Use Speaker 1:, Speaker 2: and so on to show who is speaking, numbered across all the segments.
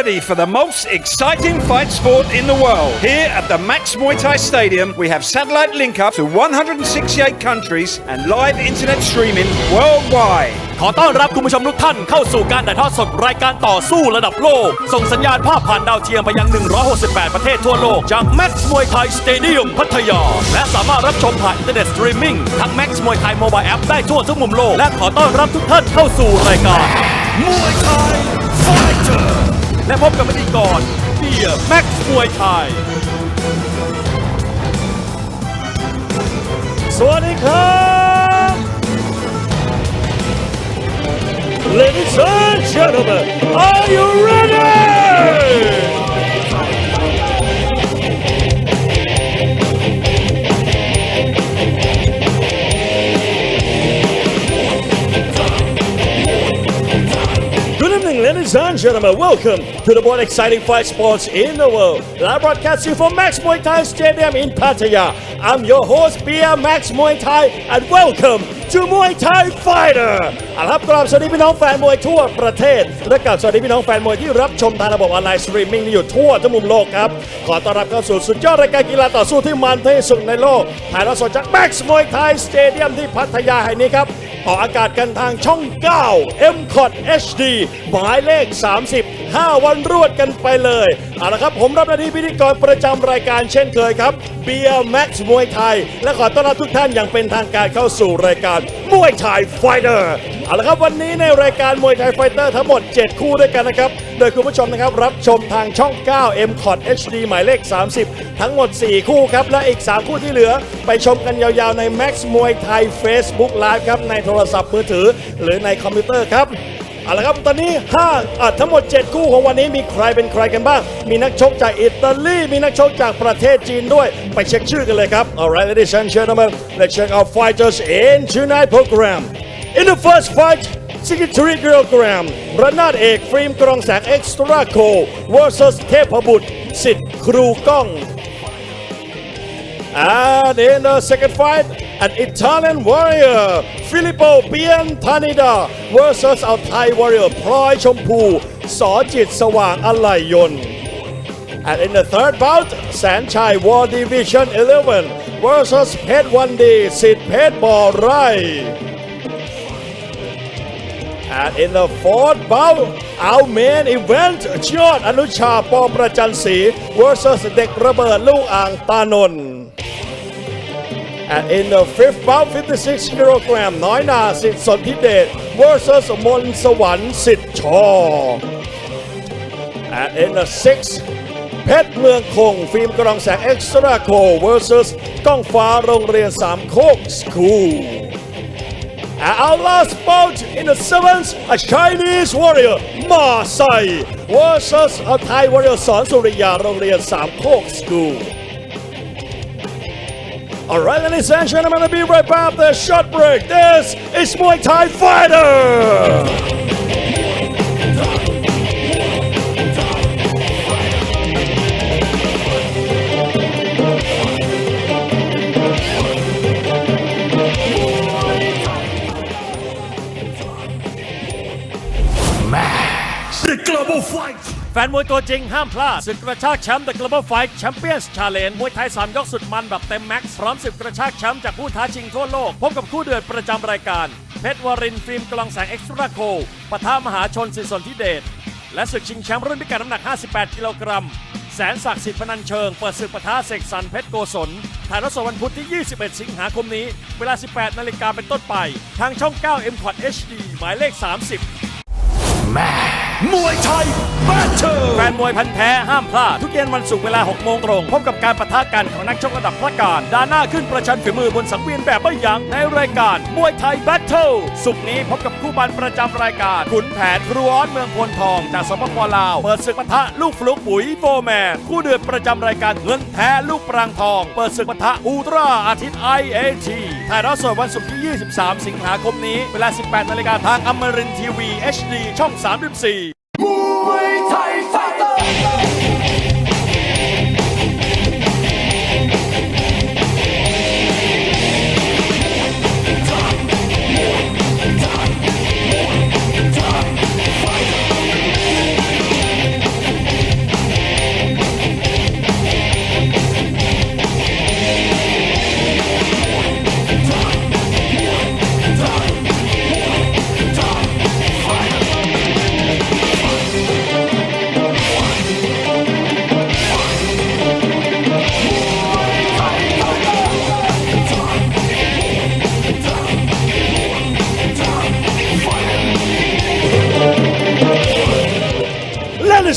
Speaker 1: ready for the most exciting fight sport in the world. Here at the Max Muay Thai Stadium, we have satellite link-up to 168 countries and live internet streaming worldwide.
Speaker 2: ขอต้อนรับคุณผู้ชมทุกท่านเข้าสู่การถ่ายทอดสดรายการต่อสู้ระดับโลกส่งสัญญาณภาพผ่านดาวเทียมไปยัง168ประเทศทั่วโลกจาก Max Muay Thai Stadium พัทยาและสามารถรับชมผ่านอินเทอร์เน็ตสตรีมมิ่งทั้ง Max Muay Thai Mobile App ได้ทั่วทุกมุมโลกและขอต้อนรับทุกท่านเข้าสู่รายการ Muay Thai Fighter และพบกับพิธีกรเบียร์ Max Muay Thai สวัสดีครับ Ladies and gentlemen, are you ready? Good evening, ladies and gentlemen. Welcome to the most exciting fight sports in the world. Live broadcasting from Max Muay Thai Stadium in Pattaya. I'm your host, Bia Max Muay Thai, and welcome to Muay Thai Fighter ครับกราบสวัสดีพี่น้องแฟนมวยทั่วประเทศและกราบสวัสดีพี่น้องแฟนมวยที่รับชมทางระบบออนไลน์สตรีมมิ่งอยู่ทั่วทุกมุมโลกครับขอต้อนรับเข้าสู่สุดยอดรายการกีฬาต่อสู้ที่มันที่สุดในโลกถ่ายทอดสดจาก Max Muay Thai Stadium ที่พัทยาแห่งนี้ครับออกอากาศกันทางช่อง 9 MCOT HD หมายเลข 30 5 วันรวดกันไปเลยเอาละครับผมรับหน้าที่พิธีกรประจำรายการเช่นเคยครับเบียร์ Max มวยไทยและขอต้อนรับทุกท่านอย่างเป็นทางการเข้าสู่รายการมวยไทยไฟเตอร์เอาละครับวันนี้ในรายการมวยไทยไฟเตอร์ทั้งหมด7คู่ด้วยกันนะครับโดยคุณผู้ชมนะครับรับชมทางช่อง 9 MCOT HD หมายเลข 30 ทั้งหมด4คู่ครับและอีก3คู่ที่เหลือไปชมกันยาวๆใน Max มวยไทย Facebook Live ครับในโทรศัพท์มือถือหรือในคอมพิวเตอร์ครับเอาละครับตอนนี้ทั้งหมด7คู่ของวันนี้มีใครเป็นใครกันบ้างมีนักชกจากอิตาลีมีนักชกจากประเทศจีนด้วยไปเช็คชื่อกันเลยครับ Alright ladies and gentlemen let's check our fighters in tonight's program in the first fight 63 kilogram ระนาดเอกฟิล์มกรองแสงเอ็กซ์ตร้าโค versus เทพบุตรสิทธิ์ครูก้อง and in the second fight an Italian warrior Filippo Piantanida versus เอาไทย warrior พลอยชมพูสอจิตสว่างอะไหล่ยนต์ and in the third bout แสนชัย War Division 11 versus เพชรวันดีสิทธิ์เพชรบ่อไร่ and in the fourth bout our main event ยอดอนุชาป.ประจันศรี versus เด็กระเบิดลูกอ่างตานนท์And in the fifth bout 56 kilogram น้อยนาสิทธิ์สนธิเดช versus มนสวรรค์สิทธิ์ชอ And in the sixth เพชรเมืองคงฟิล์มกรองแสงเอ็กซ์ตร้าโค versus ก้องฟ้าโรงเรียนสามโคกสคูล And our last bout in the seventh a Chinese warrior มาไซ versus เอาไทย warrior สอนสุริยาโรงเรียนสามโคกสคูลAlright, ladies and gentlemen, we'll be right back after a short break. This is Muay Thai Fighter! Max! The Global Fight! แฟนมวยตัวจริงห้ามพลาดศึกกระชากแชมป์ The Global Fight Champions Challenge มวยไทย3ยกสุดมันแบบเต็มแม็กซ์พร้อมศึกกระชากแชมป์จากผู้ท้าชิงทั่วโลกพบกับคู่เดือดประจำรายการเพชรวรินทร์ฟิล์มกลองแสงเอ็กซ์ตร้าโคปะทะมหาชนสิทธิ์สนธิเดชและศึกชิงแชมป์รุ่นพิกัดน้ำหนัก58กิโลกรัมแสนศักดิ์สิทธิ์พนันเชิงเปิดศึกปะทะเสกสรรเพชรโกศลถ่ายทอดสดวันพุธที่21สิงหาคมนี้เวลา 18 นาฬิกาเป็นต้นไปทางช่อง 9 MCOT HD หมายเลข 30มวยไทยแบทเทิลแฟนมวยพันธุ์แท้ห้ามพลาดทุกเย็นวันศุกร์เวลา 6 โมงตรงพบกับการปะทะกันของนักชกระดับพระการดาหน้าขึ้นประชันฝีมือบนสังเวียนแบบไม่ยั้งในรายการมวยไทยแบทเทิลศุกร์นี้พบกับคู่บันประจำรายการขุนแผนครูออสเมืองพลทองจากสปป.ลาวเปิดศึกปะทะลูกฟลุกปุ๋ยโฟร์แมนคู่เดือดประจำรายการเงินแท้ลูกปรางทองเปิดศึกปะทะอุลตร้าอาทิตย์ IAT ถ่ายทอดสดวันศุกร์ที่23สิงหาคมนี้เวลา 18 นาฬิกาทางอมรินทร์ทีวี HD ช่อง 34Muay Thai Fighter
Speaker 3: ม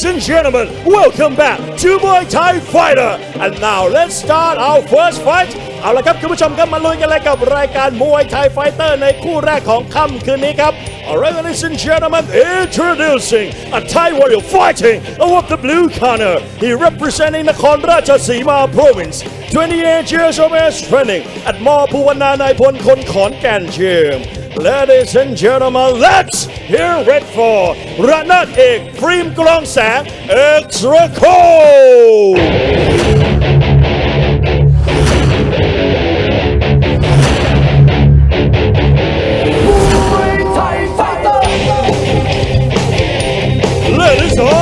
Speaker 2: Ladies and gentlemen, welcome back to Muay Thai Fighter. And now let's start our first fight. เอาละครับคุณผู้ชมครับมาลุยกันเลยกับรายการมวยไทยไฟเตอร์ในคู่แรกของค่ำคืนนี้ครับ Alright, ladies and gentlemen, introducing a Thai warrior fighting of the blue corner. He representing Nakhon Ratchasima Province. 28 years of age training at ม.ภูวนา นายพลคนขอนแก่น Gym. Ladies and gentlemen, let's hear it for ระนาดเอกพรีมกรองแสงเอกราโคLadies and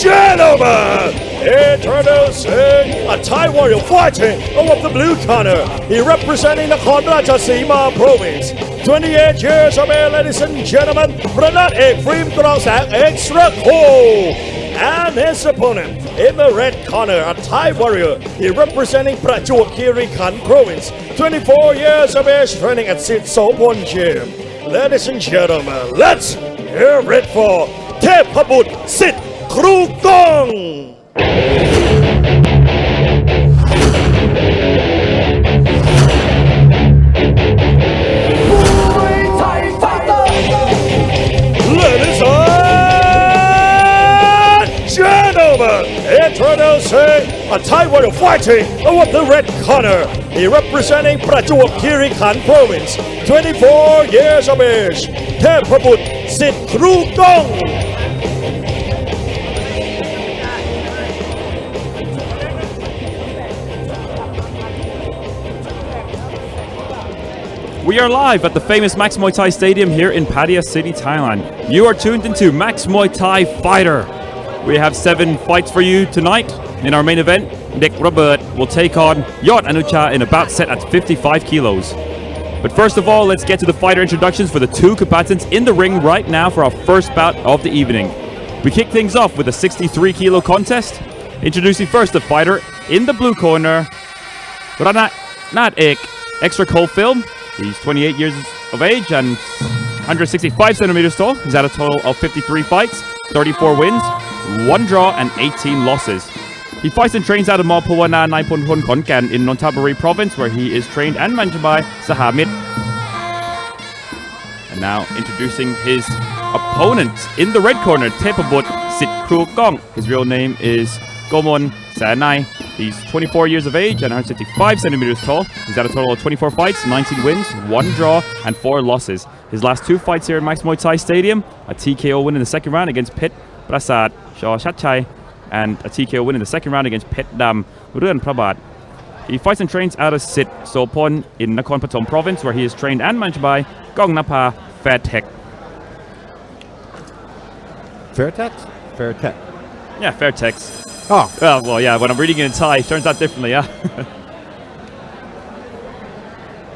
Speaker 2: gentlemen, introducing a Thai warrior fighting of the blue corner. He representing Nakhon Ratchasima Province. 28 years of age, ladies and gentlemen, ระนาดเอกพรีมกรองแสงเอกราโค And his opponent in the red corner, a Thai warrior. He representing ประจวบคีรีขันธ์ Province. 24 years of age, training at สิทธิ์โสพล Gym. Ladies and gentlemen, let's hear it for เทพบุตรสิทธิ์ครูกงLadies and gentlemen, introducing a Thai warrior fighting of the red corner. He representing ประจวบคีรีขันธ์ Province. 24 years of age. เทพบุตรสิทธิ์ครูกง
Speaker 3: We are live at the famous Max Muay Thai Stadium here in Pattaya City, Thailand. You are tuned into Max Muay Thai Fighter. We have 7 fights for you tonight. In our main event, Nek Robert will take on Yod Anucha in a bout set at 55 kilos. But first of all, let's get to the fighter introductions for the 2 combatants in the ring right now for our first bout of the evening. We kick things off with a 63 kilo contest. Introducing first the fighter in the blue corner, Renaad Eke, extra cold film. He's 28 years of age and 165 centimeters tall. He's had a total of 53 fights, 34 wins, 1 draw and 18 losses. He fights and trains out of ม.ภูวนา นายพลคนขอนแก่น in Nonthaburi Province, where he is trained and managed by Sahamit. And now introducing his opponent in the red corner, Tepabut Sit Krugong. His real name is Gomon Sanai. He's 24 years of age and 165 centimeters tall. He's had a total of 24 fights, 19 wins, 1 draw, and 4 losses. His last 2 fights here at Max Muay Thai Stadium, a TKO win in the second round against Phech Prasad Shaw Chatchai, and a TKO win in the second round against Phech Dam Ruan Prabhat. He fights and trains out of Sit Sopon in Nakhon Pathom Province, where he is trained and managed by Gong Napa Fairtech.
Speaker 4: Fairtech? Fairtech.
Speaker 3: Yeah, Fairtech.
Speaker 4: Oh.
Speaker 3: Well, yeah, when I'm reading it in Thai, it turns out differently, yeah.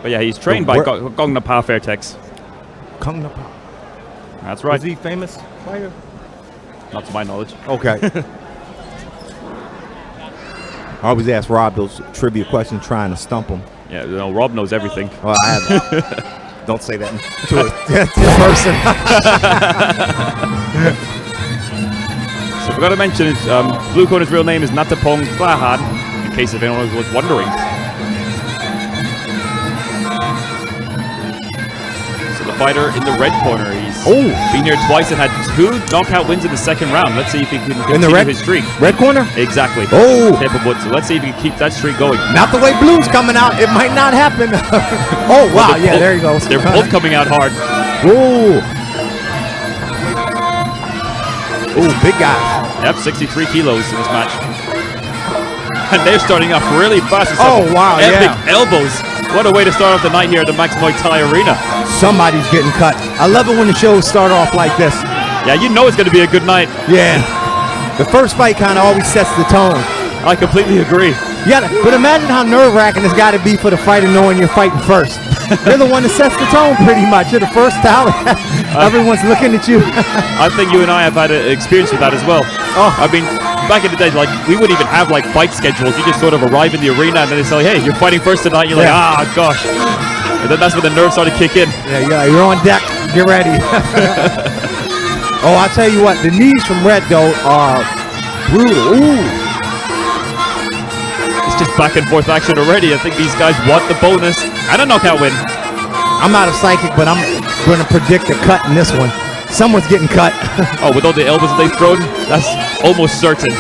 Speaker 3: But yeah, he's trained by Gong Napa Fairtex.
Speaker 4: Gong Napa.
Speaker 3: That's right.
Speaker 4: Is he famous fighter?
Speaker 3: Not to my knowledge.
Speaker 4: Okay. I always ask Rob those trivia questions trying to stump him.
Speaker 3: Yeah, no, Rob knows everything.
Speaker 4: Well, I have. Don't say that to a person.
Speaker 3: So I forgot to mention, Blue Corner's real name is Natapong Klahan, in case if anyone was wondering. So the fighter in the red corner, he's been here twice and had 2 knockout wins in the second round. Let's see if he can continue his streak.
Speaker 4: Red corner?
Speaker 3: Exactly.
Speaker 4: Oh.
Speaker 3: So let's see if he can keep that streak going.
Speaker 4: Not the way Blue's coming out. It might not happen. Oh, wow.
Speaker 3: Well,
Speaker 4: Yeah, there he goes.
Speaker 3: They're both coming out hard.
Speaker 4: Ooh. Ooh, big guy.
Speaker 3: Yep, 63 kilos in this match. And they're starting off really fast.
Speaker 4: Oh, wow,
Speaker 3: epic
Speaker 4: yeah.
Speaker 3: elbows. What a way to start off the night here at the Max Muay Thai Arena.
Speaker 4: Somebody's getting cut. I love it when the shows start off like this.
Speaker 3: Yeah, you know it's going to be a good night.
Speaker 4: Yeah. The first fight kind of always sets the tone.
Speaker 3: I completely agree.
Speaker 4: Yeah, but imagine how nerve-wracking it's got to be for the fighter knowing you're fighting first. You're the one that sets the tone pretty much. You're the first talent. Everyone's looking at you.
Speaker 3: I think you and I have had an experience with that as well.
Speaker 4: Oh.
Speaker 3: I mean, back in the day, like, we wouldn't even have, like, fight schedules. You just sort of arrive in the arena and then they say, hey, you're fighting first tonight. You're like, gosh. And then that's when the nerves start to kick in.
Speaker 4: Yeah, you're on deck. Get ready. Oh, I tell you what, the knees from Red though are brutal. Ooh.
Speaker 3: It's just back and forth action already. I think these guys want the bonus and a knockout win.
Speaker 4: I'm not a psychic, but I'm going to predict a cut in this one. Someone's getting cut.
Speaker 3: Oh, with all the elbows that they've thrown, that's almost certain.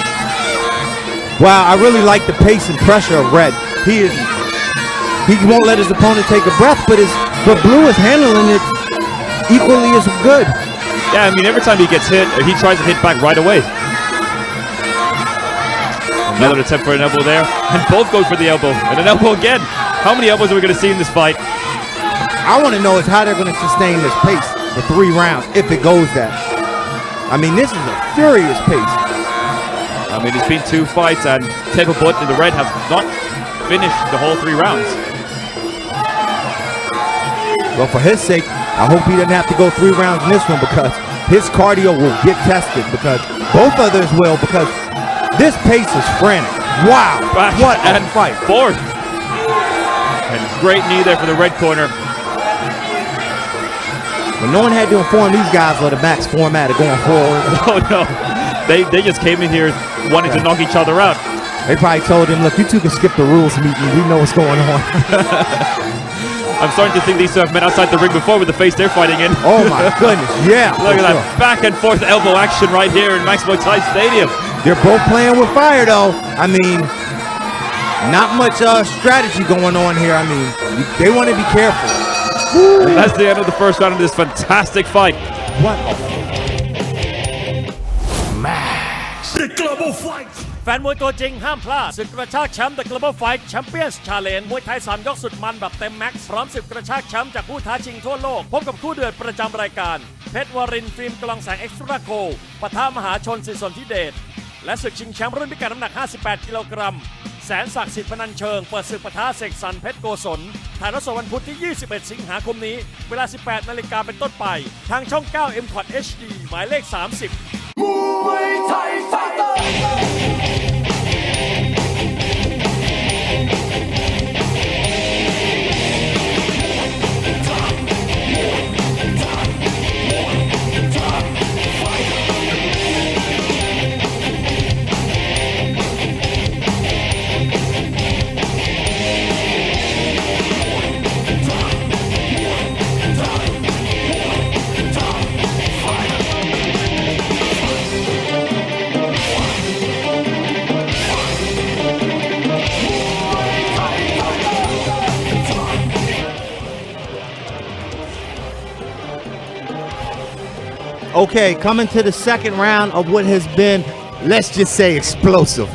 Speaker 4: Wow, I really like the pace and pressure of Red. He won't let his opponent take a breath, but Blue is handling it equally as good.
Speaker 3: Yeah, I mean, every time he gets hit, he tries to hit back right away. Another attempt for an elbow there, and both go for the elbow, and an elbow again. How many elbows are we going to see in this fight?
Speaker 4: I want to know is how they're going to sustain this pace for 3 rounds, if it goes that. I mean, this is a furious pace.
Speaker 3: I mean, it's been 2 fights, and Tepabut in the red has not finished the whole 3 rounds.
Speaker 4: Well, for his sake, I hope he doesn't have to go 3 rounds in this one because his cardio will get tested because both others will because this pace is frantic. Wow,
Speaker 3: Back
Speaker 4: what a
Speaker 3: and
Speaker 4: fight.
Speaker 3: Forth. And great knee there for the red corner.
Speaker 4: But no one had to inform these guys of the max format of going forward.
Speaker 3: Oh no, they just came in here wanting to knock each other out.
Speaker 4: They probably told him, look, you two can skip the rules meeting. We know what's going on.
Speaker 3: I'm starting to think these two have met outside the ring before with the face they're fighting in.
Speaker 4: Oh my goodness, yeah.
Speaker 3: Look at that back and forth elbow action right here in Max Muay Thai Stadium.
Speaker 4: They're both playing with fire though. I mean, not much strategy going on here. I mean, they want to be careful.
Speaker 3: And that's the end of the first round of this fantastic fight.
Speaker 4: What a
Speaker 2: The Global Fight แฟนมวยตัวจริงห้ามพลาดศึกกระชากแชมป์ The Global Fight Champions Challenge มวยไทย3 ยกสุดมันแบบเต็มแม็กซ์พร้อมศึกกระชากแชมป์จากผู้ท้าชิงทั่วโลกพบกับคู่เดือดประจำรายการเพชรวรินทร์ฟิล์มกลองแสงเอ็กซ์ตร้าโคปะทะมหาชนศิษย์สนธิเดชและศึกชิงแชมป์รุ่นพิกัดน้ำหนัก58 กิโลกรัมแสนศักดิ์สิทธิ์พนัญเชิงเปิดศึกปะทะเสกสรรเพชรโกศลถ่ายทอดสดวันพุธที่ 21 สิงหาคมนี้เวลา 18 นาฬิกาเป็นต้นไปทางช่อง 9 M Quad HD หมายเลข 30
Speaker 5: Muay Thai Fighter
Speaker 4: Okay, coming to the second round of what has been, let's just say, explosive.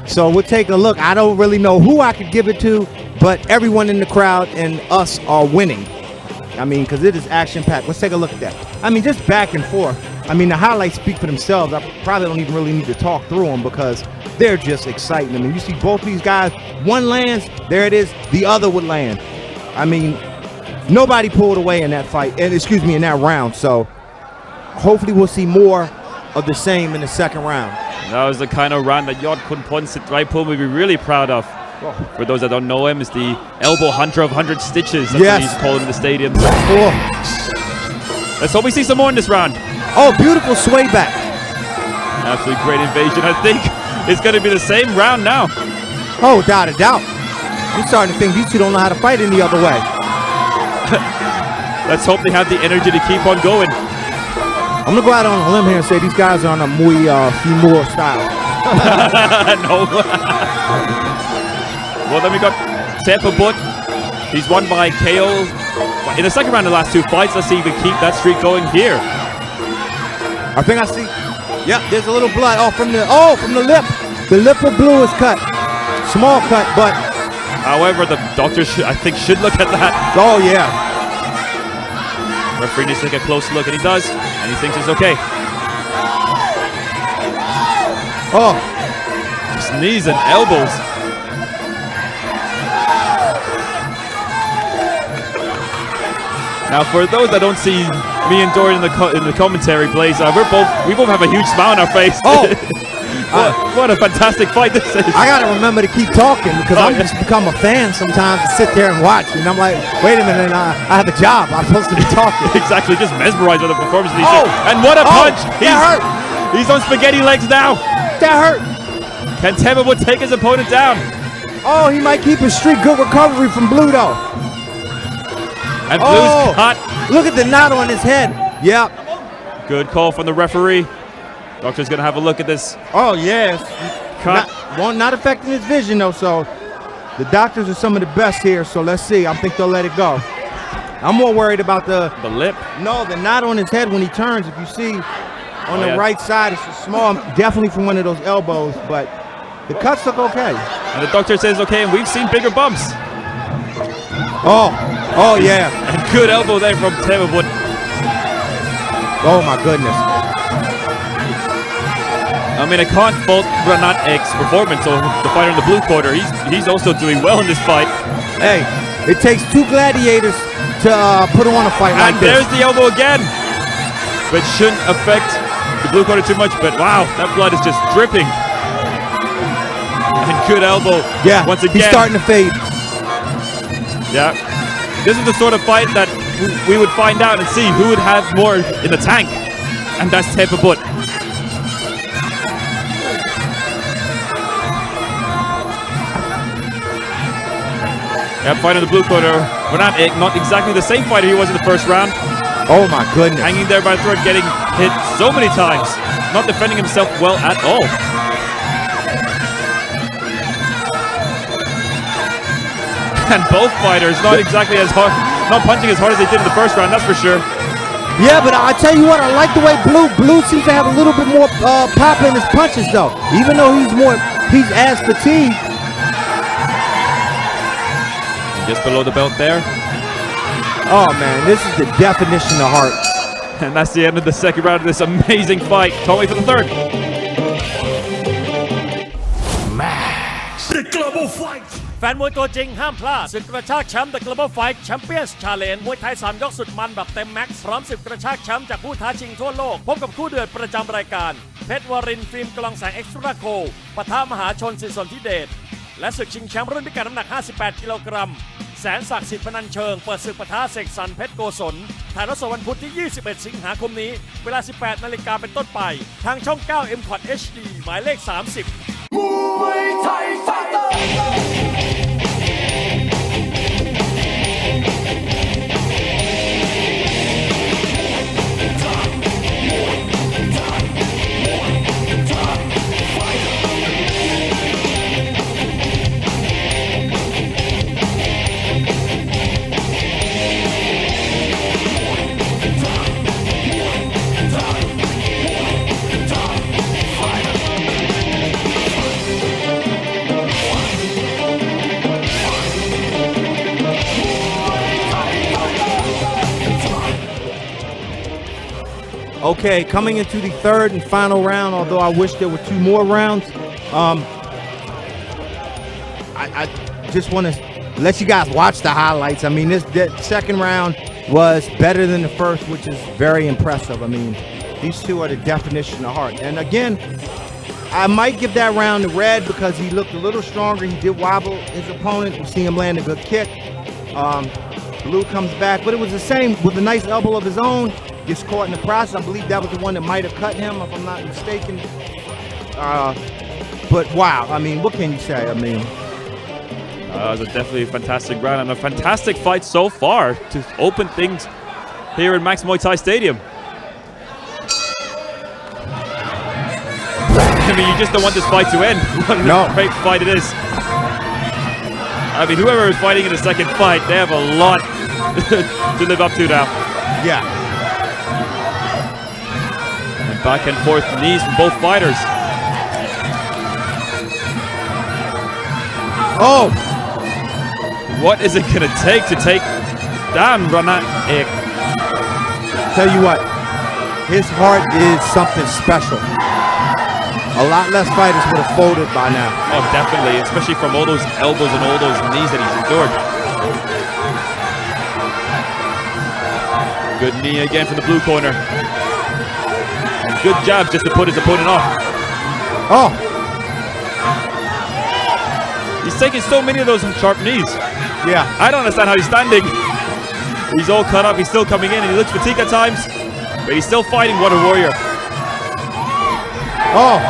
Speaker 4: So we'll take a look. I don't really know who I could give it to, but everyone in the crowd and us are winning. I mean, because it is action-packed. Let's take a look at that. I mean, just back and forth. I mean, the highlights speak for themselves. I probably don't even really need to talk through them because they're just exciting. I mean, you see both these guys, one lands, there it is, the other would land. I mean, nobody pulled away in that fight, and excuse me, in that round. So hopefully we'll see more of the same in the second round.
Speaker 3: That was the kind of round that Yod Kunpon Sitraipul would be really proud of. For those that don't know him, is the elbow hunter of 100 stitches. That's what he's called in the stadium.
Speaker 4: Oh.
Speaker 3: Let's hope we see some more in this round.
Speaker 4: Oh, beautiful sway back.
Speaker 3: Absolutely great invasion. I think it's going to be the same round now.
Speaker 4: Oh, without a doubt. I'm starting to think these two don't know how to fight any other way.
Speaker 3: Let's hope they have the energy to keep on going.
Speaker 4: I'm going to go out on a limb here and say these guys are on a Muay femur style.
Speaker 3: No. Well, then we got Tepabut. He's won by KO in the second round of the last 2 fights. Let's see if he can keep that streak going here.
Speaker 4: I think I see. Yep, there's a little blood. Oh, from the lip. The lip of Blue is cut. Small cut, but.
Speaker 3: However, the doctor I think should look at that.
Speaker 4: Oh yeah.
Speaker 3: Referee needs to take a close look, and he does, and he thinks it's okay.
Speaker 4: Oh.
Speaker 3: Just knees and elbows. Now, for those that don't see me and Dorian in the commentary place, we both have a huge smile on our face.
Speaker 4: Oh.
Speaker 3: What a fantastic fight this is.
Speaker 4: I gotta remember to keep talking because I'm just become a fan sometimes to sit there and watch. And I'm like, wait a minute, I have a job. I'm supposed to be talking.
Speaker 3: Exactly, just mesmerized by the performance of these two. And what a punch!
Speaker 4: That hurt.
Speaker 3: He's on spaghetti legs now.
Speaker 4: That hurt.
Speaker 3: Can Teba would take his opponent down.
Speaker 4: Oh, he might keep his streak. Good recovery from Blue though.
Speaker 3: And Blue's cut.
Speaker 4: Look at the knot on his head. Yep.
Speaker 3: Good call from the referee. Doctor's gonna have a look at this.
Speaker 4: Oh yes.
Speaker 3: Cut.
Speaker 4: Not affecting his vision though. So the doctors are some of the best here. So let's see. I think they'll let it go. I'm more worried about the
Speaker 3: lip.
Speaker 4: No, the knot on his head when he turns. If you see on the right side, it's small. Definitely from one of those elbows, but the cuts look okay.
Speaker 3: And the doctor says okay, and we've seen bigger bumps.
Speaker 4: Oh yeah.
Speaker 3: And good elbow there from Teba Wood.
Speaker 4: Oh my goodness.
Speaker 3: I mean, I can't fault Renat Ek's performance over the fighter in the blue corner. He's also doing well in this fight.
Speaker 4: Hey, it takes two gladiators to put on a fight like this.
Speaker 3: And there's the elbow again, which shouldn't affect the blue corner too much. But wow, that blood is just dripping. And good elbow.
Speaker 4: Yeah.
Speaker 3: Once again,
Speaker 4: he's starting to fade.
Speaker 3: Yeah. This is the sort of fight that we would find out and see who would have more in the tank, and that's Teba Wood. Yeah, fight in the blue corner. Renat Ek, not exactly the same fighter he was in the first round.
Speaker 4: Oh my goodness.
Speaker 3: Hanging there by the throat, getting hit so many times. Not defending himself well at all. And both fighters not exactly as hard, not punching as hard as they did in the first round, that's for sure.
Speaker 4: Yeah, but I tell you what, I like the way Blue seems to have a little bit more pop in his punches though. Even though he's as fatigued.
Speaker 3: Just below the belt there.
Speaker 4: Oh man, this is the definition of heart.
Speaker 3: And that's the end of the second round of this amazing fight. Can't wait for the third.
Speaker 5: The Global Fight
Speaker 2: แฟนมวยตัวจริงห้ามพลาดศึกกระชากแชมป์ The Global Fight Champions Challenge มวยไทย3ยกสุดมันแบบเต็มแม็กซ์พร้อมศึกกระชากแชมป์จากผู้ท้าชิงทั่วโลกพบกับคู่เดือดประจำรายการเพชรวรินทร์ฟิล์มกลองแสงเอ็กซ์ตร้าโคปะทะมหาชนสิทธิสนธิเดชและศึกชิงแชมป์รุ่นพิกัดน้ำหนัก58กิโลกรัมแสนศักดิ์สิทธิ์พนัญเชิงเปิดศึกปะทะเสกสรรเพชรโกศลถ่ายทอดสดวันพุธที่ 21 สิงหาคมนี้เวลา 18 นาฬิกาเป็นต้นไปทางช่อง 9 M Quad HD หมายเลข 30
Speaker 5: Muay Thai Fighter
Speaker 4: Okay, coming into the third and final round, although I wish there were two more rounds, I just want to let you guys watch the highlights. I mean, that second round was better than the first, which is very impressive. I mean, these two are the definition of heart. And again, I might give that round to Red because he looked a little stronger. He did wobble his opponent. We see him land a good kick. Blue comes back, but it was the same with a nice elbow of his own. Gets caught in the process. I believe that was the one that might have cut him, if I'm not mistaken. But wow, I mean, what can you say? I mean,
Speaker 3: it was definitely a fantastic round and a fantastic fight so far to open things here in Max Muay Thai Stadium. I mean, you just don't want this fight to end. What a great fight it is. I mean, whoever is fighting in the second fight, they have a lot to live up to now.
Speaker 4: Yeah.
Speaker 3: And back and forth knees from both fighters.
Speaker 4: Oh!
Speaker 3: What is it going to take down Renat Ek?
Speaker 4: Tell you what, his heart is something special. A lot less fighters would have folded by now.
Speaker 3: Oh, definitely, especially from all those elbows and all those knees that he's endured. Good knee again from the blue corner. And good jab just to put his opponent off.
Speaker 4: Oh,
Speaker 3: He's taking so many of those sharp knees.
Speaker 4: yeah.
Speaker 3: I don't understand how he's standing. He's all cut up. He's still coming in, and he looks fatigued at times, but he's still fighting. What a warrior!
Speaker 4: Oh,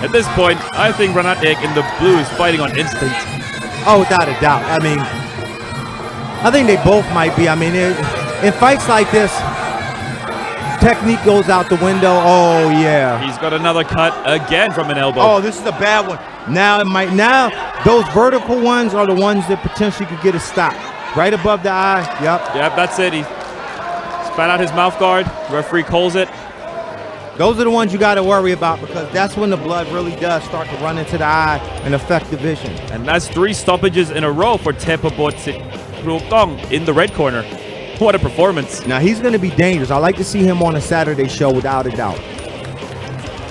Speaker 3: At this point, I think Renat Ek in the blue is fighting on instinct.
Speaker 4: oh, without a doubt. I mean, I think they both might be. I mean, in fights like this, technique goes out the window. Oh, yeah.
Speaker 3: He's got another cut again from an elbow.
Speaker 4: Oh, this is a bad one. Now those vertical ones are the ones that potentially could get a stop. Right above the eye. Yep.
Speaker 3: Yep, that's it. He spat out his mouth guard. Referee calls it.
Speaker 4: Those are the ones you got to worry about because that's when the blood really does start to run into the eye and affect the vision.
Speaker 3: And that's 3 stoppages in a row for Tepabot Sitrukong in the red corner. What a performance.
Speaker 4: Now, he's going to be dangerous. I like to see him on a Saturday show without a doubt.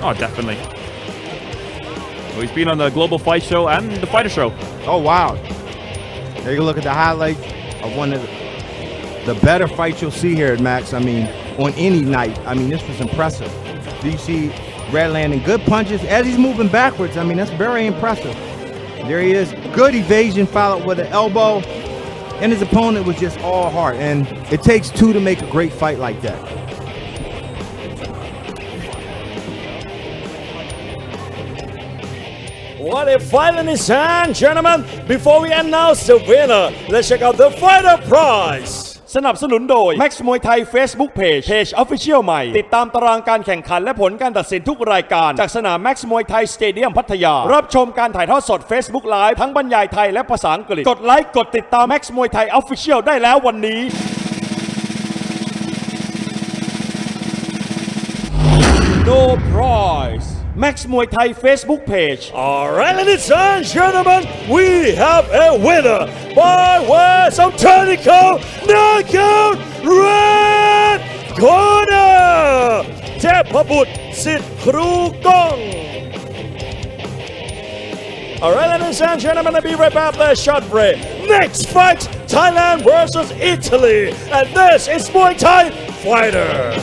Speaker 3: Oh, definitely. Well, he's been on the Global Fight Show and the Fighter Show.
Speaker 4: Oh, wow. Take a look at the highlights of one of the better fights you'll see here at Max. I mean, on any night. I mean, this was impressive. Do you see Red landing good punches as he's moving backwards? I mean, that's very impressive. There he is. Good evasion followed with an elbow. And his opponent was just all heart. And it takes 2 to make a great fight like that.
Speaker 2: What a fight, ladies and gentlemen. Before we announce the winner, let's check out the fighter prize. สนับสนุนโดย Max Muay Thai Facebook Page Official ใหม่ติดตามตารางการแข่งขันและผลการตัดสินทุกรายการจากสนาม Max Muay Thai Stadium พัทยารับชมการถ่ายทอดสด Facebook Live ทั้งบรรยายไทยและภาษาอังกฤษกดไลค์กดติดตาม Max Muay Thai Official ได้แล้ววันนี้ No prize Max Muay Thai Facebook page. Alright, ladies and gentlemen, we have a winner by way of technical knockout red corner. Tepabut Sitrukong. Alright, ladies and gentlemen, I'll be right back after a short break. Next fight, Thailand versus Italy. And this is Muay Thai Fighter.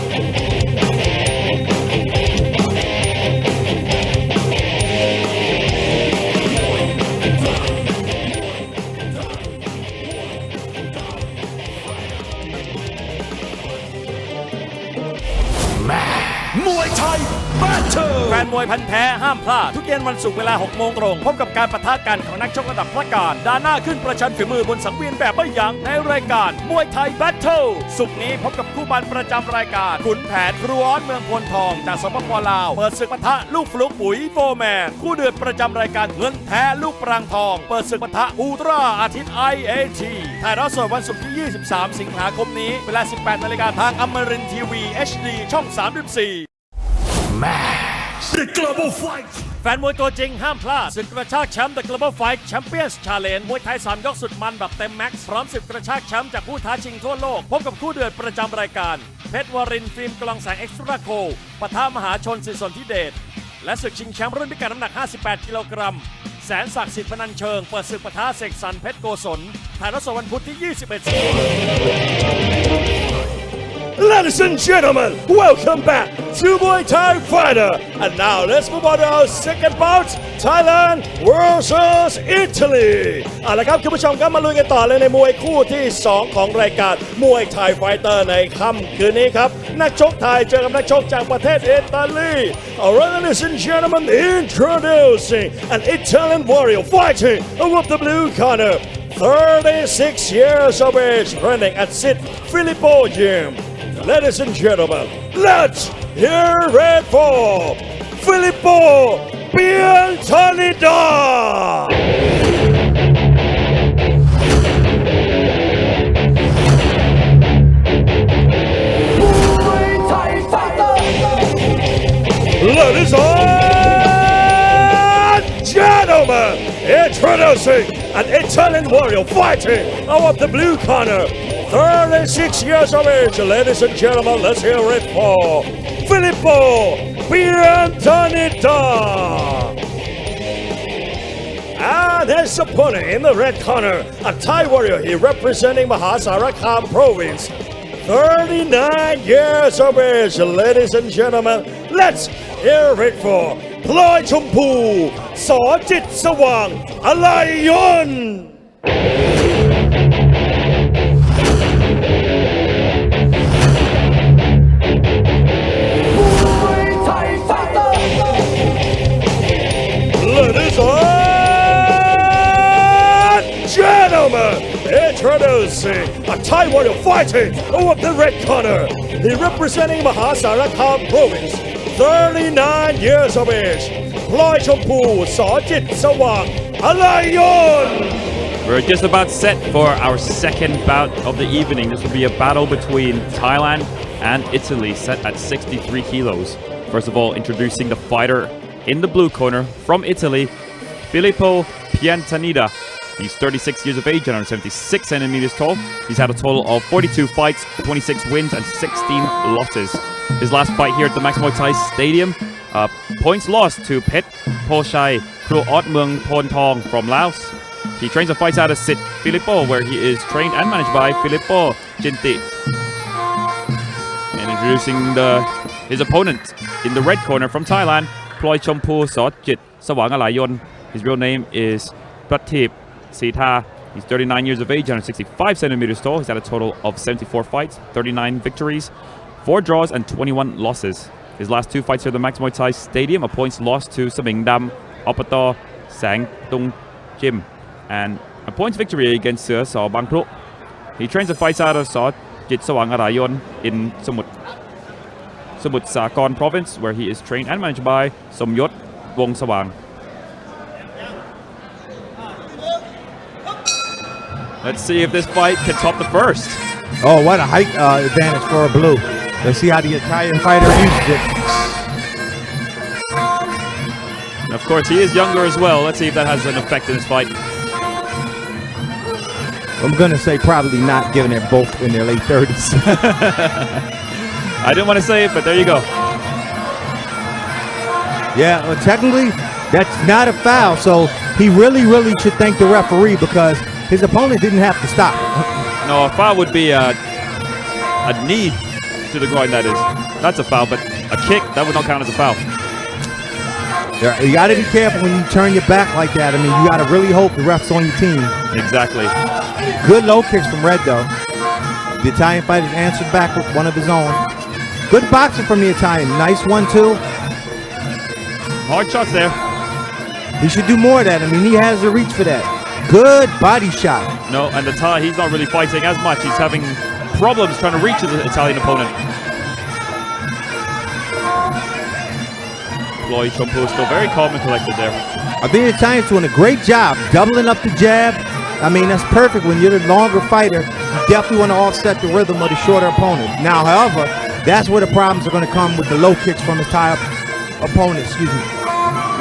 Speaker 5: Muay Thai Battle
Speaker 2: แฟนมวยพันธุ์แท้ห้ามพลาดทุกเย็นวันศุกร์เวลา 6 โมงตรงพบกับการปะทะกันของนักชกระดับพระการดาหน้าขึ้นประชันฝีมือบนสังเวียนแบบไม่ยั้งในรายการมวยไทยแบทเทิลศุกร์นี้พบกับคู่บันประจำรายการขุนแผนครูออสเมืองพลทองจากสปป.ลาวเปิดศึกปะทะลูกฟลุกปุ๋ยโฟร์แมนคู่เดือดประจำรายการเงินแท้ลูกปรางทองเปิดศึกปะทะอุลตร้าอาทิตย์ IAT ถ่ายทอดสดวันศุกร์ที่ 23 สิงหาคมนี้เวลา 18 นาฬิกาทางอมรินทร์ทีวี HD ช่อง 34The
Speaker 5: Global Fight
Speaker 2: แฟนมวยตัวจริงห้ามพลาดศึกกระชากแชมป์ The Global Fight Champions Challenge มวยไทย3ยกสุดมันแบบเต็มแม็กซ์พร้อมศึกกระชากแชมป์จากผู้ท้าชิงทั่วโลกพบกับคู่เดือดประจำรายการเพชรวรินทร์ฟิล์มกลองแสงเอ็กซ์ตร้าโคปะทะมหาชนสิริสนธิเดชและศึกชิงแชมป์รุ่นพิกัดน้ำหนัก 58 กิโลกรัมแสนศักดิ์สิทธิ์พนัญเชิงเปิดศึกปะทะเสกสรรเพชรโกศลถ่ายทอดสดวันพุธที่ 21 สิงหาคมLadies and gentlemen, welcome back to Muay Thai Fighter. And now let's move on to our second bout, Thailand versus Italy. เอาละครับคุณผู้ชมครับมาลุยกันต่อเลยในมวยคู่ที่ 2 ของรายการมวยไทยไฟเตอร์ในค่ำคืนนี้ครับนักชกไทยเจอกับนักชกจากประเทศอิตาลี Alright, ladies and gentlemen, introducing an Italian warrior fighting above the blue corner. 36 years of age, training at Sid Filippo Gym.Ladies and gentlemen, let's hear it for Filippo Piantanida!
Speaker 5: Muay Thai Fighter
Speaker 2: Ladies and gentlemen, introducing an Italian warrior fighting out of the blue corner.36 years of age, ladies and gentlemen, let's hear it for Filippo Piantanida. And his opponent in the red corner, a Thai warrior, he representing Mahasarakham province, 39 years of age, ladies and gentlemen. Let's hear it for พลอยชมพูสอจิตสว่างอะไรยนต์
Speaker 5: Muay Thai fighter.
Speaker 2: Ladies and gentlemen, introducing a Thai warrior fighting over the red corner. He representing Mahasarakham province, 39 years of age. พลอยชมพูสอจิตสว่างอะไรยนต์
Speaker 3: We're just about set for our second bout of the evening. This will be a battle between Thailand and Italy, set at 63 kilos. First of all, introducing the fighter in the blue corner from Italy, Filippo Piantanida. He's 36 years of age and 176 centimeters tall. He's had a total of 42 fights, 26 wins, and 16 losses. His last fight here at the Max Muay Thai Stadium, points lost to Pet Polshai Kru Ot Muang Pon Tong from Laos. He trains and fights out of Sit Filippo, where he is trained and managed by Filippo Jinti. And introducing his opponent in the red corner from Thailand, Ploi Chompu Sojit Sawang Alayon. His real name is Pratip Sita. He's 39 years of age and 65 centimeters tall. He's had a total of 74 fights, 39 victories, 4 draws, and 21 losses. His last 2 fights here at the Max Muay Thai Stadium, a points lost to Saming Dam, Opato, Sang Tung Jim, and a points victory against Saw Bang Kru. He trains and fights out of Saw Jit Sawang Arayon in Samut Sakon province, where he is trained and managed by Somyot Wong Sawang. Let's see if this fight can top the first.
Speaker 4: Oh, what a height advantage for a blue. Let's see how the Italian fighter uses it.
Speaker 3: And of course, he is younger as well. Let's see if that has an effect in this fight.
Speaker 4: I'm going to say probably not, given they're both in their late 30s.
Speaker 3: I didn't want to say it, but there you go.
Speaker 4: Yeah, well, technically, that's not a foul, so he really should thank the referee because his opponent didn't have to stop.
Speaker 3: No, a foul would be a knee to the groin, that is. That's a foul, but a kick, that would not count as a foul.
Speaker 4: Yeah, you got to be careful when you turn your back like that. I mean, you got to really hope the ref's on your team.
Speaker 3: Exactly.
Speaker 4: Good low kicks from Red, though. The Italian fighter answered back with one of his own. Good boxing from the Italian. Nice 1-2.
Speaker 3: Hard shots there.
Speaker 4: He should do more of that. I mean, he has the reach for that. Good body shot.
Speaker 3: No, and the Thai, he's not really fighting as much. He's having problems trying to reach his Italian opponent. Lloyd Chompu still very calm and collected there.
Speaker 4: I think the Italian's doing a great job doubling up the jab. I mean, that's perfect. When you're the longer fighter, you definitely want to offset the rhythm of the shorter opponent. Now, however, that's where the problems are going to come with the low kicks from his Thai opponent. Excuse me.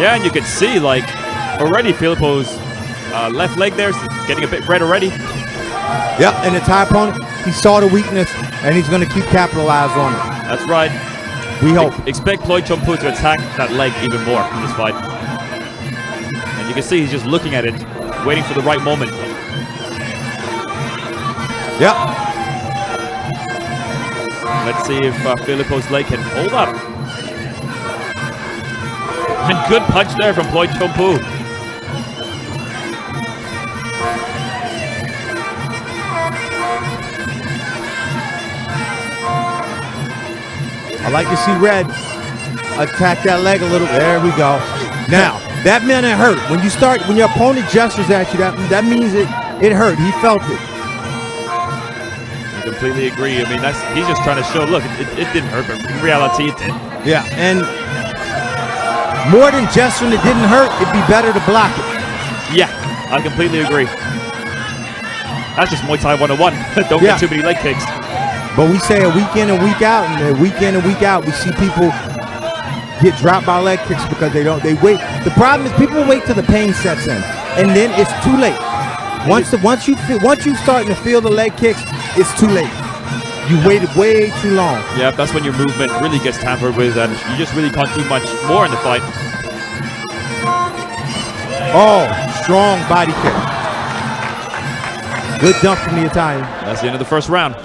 Speaker 3: Yeah, and you can see, like, already Filippo's left leg there is getting a bit red already.
Speaker 4: Yep, and the Thai opponent, he saw the weakness, and he's going to keep capitalizing on it.
Speaker 3: That's right.
Speaker 4: We hope.
Speaker 3: Expect Ploi Chompu to attack that leg even more in this fight. And you can see he's just looking at it, waiting for the right moment.
Speaker 4: Yep.
Speaker 3: Let's see if Filippo's leg can hold up. And good punch there from Ploi Chompu.
Speaker 4: I like to see Red attack that leg a little. There we go. Now, that meant it hurt. When your opponent gestures at you, that means it hurt. He felt it.
Speaker 3: I completely agree. I mean, he's just trying to show, look, it didn't hurt, but in reality it did.
Speaker 4: Yeah, and more than gesturing it didn't hurt, it'd be better to block it.
Speaker 3: Yeah, I completely agree. That's just Muay Thai 101. Don't get too many leg kicks.
Speaker 4: But we say a week in and week out, and week in and week out, we see people get dropped by leg kicks because they wait. The problem is people wait till the pain sets in, and then it's too late. Once you starting to feel the leg kicks, it's too late. You waited way too long.
Speaker 3: Yeah, that's when your movement really gets tampered with, and you just really can't do much more in the fight.
Speaker 4: Oh, strong body kick. Good dump from the Italian.
Speaker 3: That's the end of the first round.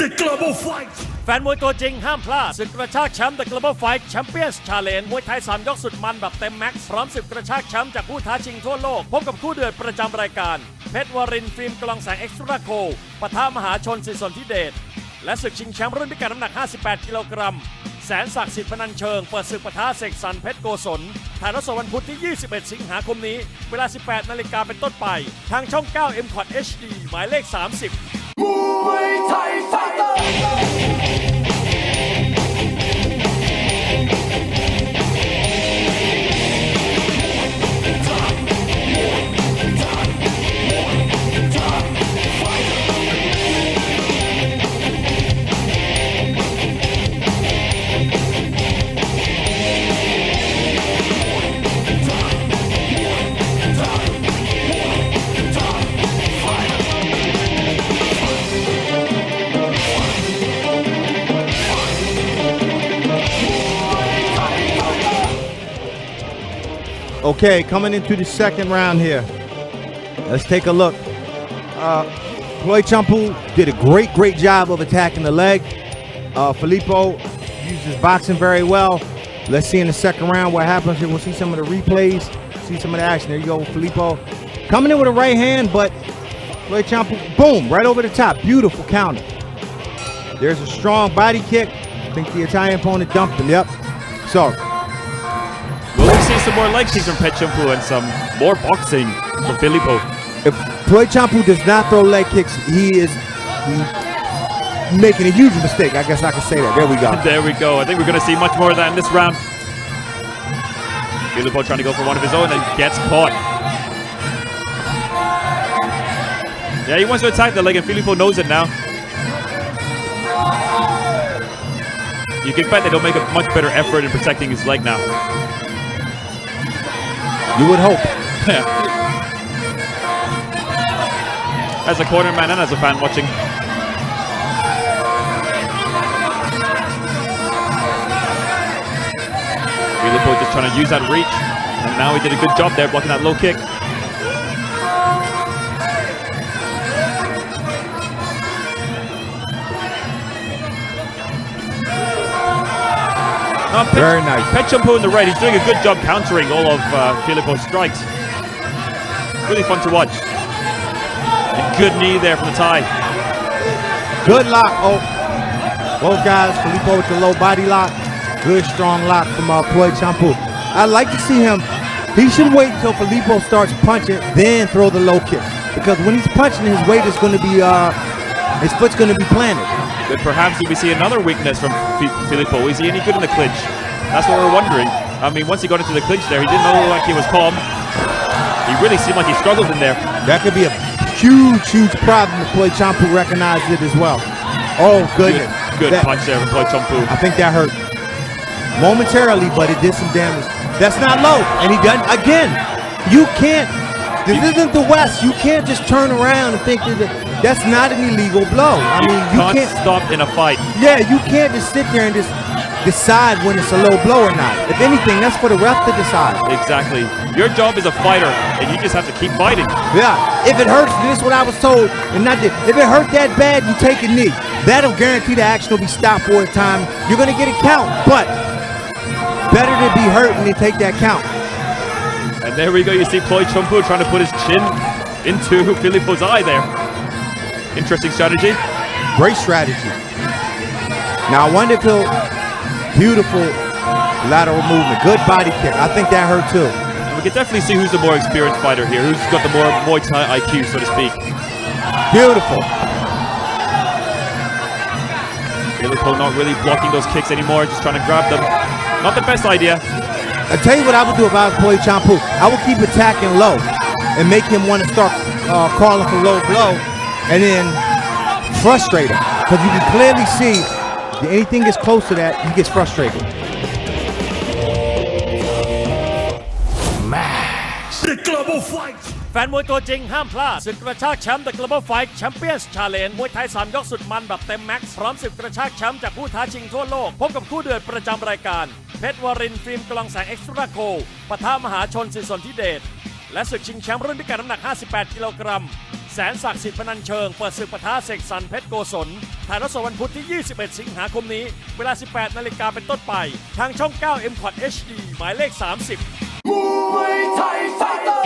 Speaker 2: The Global Fight แฟนมวยตัวจริงห้ามพลาดศึกกระชากแชมป์ The Global Fight Champions Challenge มวยไทย3ยกสุดมันแบบเต็มแม็กซ์พร้อมศึกกระชากแชมป์จากผู้ท้าชิงทั่วโลกพบกับคู่เดือดประจำรายการเพชรวรินทร์ฟิล์มกลองแสงเอ็กซ์ตร้าโคปะทะมหาชนสิทธิสนธิเดชและศึกชิงแชมป์รุ่นพิกัดน้ำหนัก58 กิโลกรัมแสนศักดิ์สิทธิ์พนัญเชิงเปิดศึกปะทะเสกสรรเพชรโกศลถ่ายทอดสดวันพุธที่ 21 สิงหาคมนี้เวลา 18 นาฬิกาเป็นต้นไปทางช่อง 9 M Quad HD หมายเลข 30
Speaker 5: มวยไทยไฟเตอร์
Speaker 4: Okay, coming into the second round here. Let's take a look. Ploy Champu did a great job of attacking the leg. Filippo used his boxing very well. Let's see in the second round what happens here. We'll see some of the replays, see some of the action. There you go, Filippo. Coming in with a right hand, but Ploy Champu, boom, right over the top. Beautiful counter. There's a strong body kick. I think the Italian opponent dumped him, yep. So,
Speaker 3: will we see some more leg kicks from Pet Champu and some more boxing from Filippo?
Speaker 4: if Ploy Champu does not throw leg kicks, he is making a huge mistake. I guess I can say that. There we go.
Speaker 3: There we go. I think we're going to see much more of that in this round. Filippo trying to go for one of his own and gets caught. Yeah, he wants to attack the leg and Filippo knows it now. You can bet they don't make a much better effort in protecting his leg now.
Speaker 4: You would hope.
Speaker 3: Yeah. As a corner man and as a fan watching. Filippo just trying to use that reach. And now he did a good job there blocking that low kick.
Speaker 4: Very nice.
Speaker 3: Pet Champu in the red, he's doing a good job countering all of Filippo's strikes. Really fun to watch. And good knee there from the Thai.
Speaker 4: Good lock. Oh, both guys. Filippo with the low body lock. Good strong lock from Ploy Champu. I like to see him. He should wait until Filippo starts punching, then throw the low kick. Because when he's punching, his weight is going to be, his foot's going to be planted.
Speaker 3: But perhaps we see another weakness from Filippo. Is he any good in the clinch? That's what we're wondering. I mean, once he got into the clinch there, he didn't look like he was calm. He really seemed like he struggled in there.
Speaker 4: That could be a huge problem if Ploy Champu recognized it as well. Oh, goodness.
Speaker 3: Good punch there from Ploy Champu.
Speaker 4: I think that hurt momentarily, but it did some damage. That's not low. And he done again. You can't. This isn't the West. You can't just turn around and think that's not an illegal blow. I mean, you can't
Speaker 3: stop in a fight.
Speaker 4: Yeah, you can't just sit there and just decide when it's a low blow or not. If anything, that's for the ref to decide.
Speaker 3: Exactly. Your job is a fighter, and you just have to keep fighting.
Speaker 4: Yeah. If it hurts, this is what I was told, and not this. If it hurt that bad, you take a knee. That'll guarantee the action will be stopped for a time. You're gonna get a count, but better to be hurt than to take that count.
Speaker 3: And there we go. You see Ploy Champu trying to put his chin into Filippo's eye there. Interesting strategy.
Speaker 4: Great strategy. Now I wonder if he'll... Beautiful lateral movement. Good body kick. I think that hurt too.
Speaker 3: And we can definitely see who's the more experienced fighter here. Who's got the more Muay Thai IQ, so to speak.
Speaker 4: Beautiful.
Speaker 3: Filippo not really blocking those kicks anymore. Just trying to grab them. Not the best idea.
Speaker 4: I'll tell you what I would do if I was Ploy Champu. I would keep attacking low and make him want to start calling for low blow and then frustrate him. Because you can clearly see anything gets close to that, he gets frustrated.
Speaker 2: The Global Fight แฟนมวยตัวจริงห้ามพลาดศึกกระชากแชมป์ The Global Fight Champions Challenge มวยไทย3ยกสุดมันแบบเต็มแม็กซ์พร้อมศึกกระชากแชมป์จากผู้ท้าชิงทั่วโลกพบกับคู่เดือดประจำรายการเพชรวรินทร์ฟิล์มกลองแสงเอ็กซ์ตร้าโคปะทะมหาชนสิทธิสนธิเดชและศึกชิงแชมป์รุ่นพิกัดน้ำหนัก58 กิโลกรัม แสนศักดิ์สิทธิ์พนัญเชิงเปิดศึกปะทะเสกสรรเพชรโกศลถ่ายทอดสดวันพุธที่ 21 สิงหาคมนี้เวลา 18 นาฬิกาเป็นต้นไปทางช่อง 9 M Quad HD หมายเลข 30
Speaker 5: Muay Thai Fighter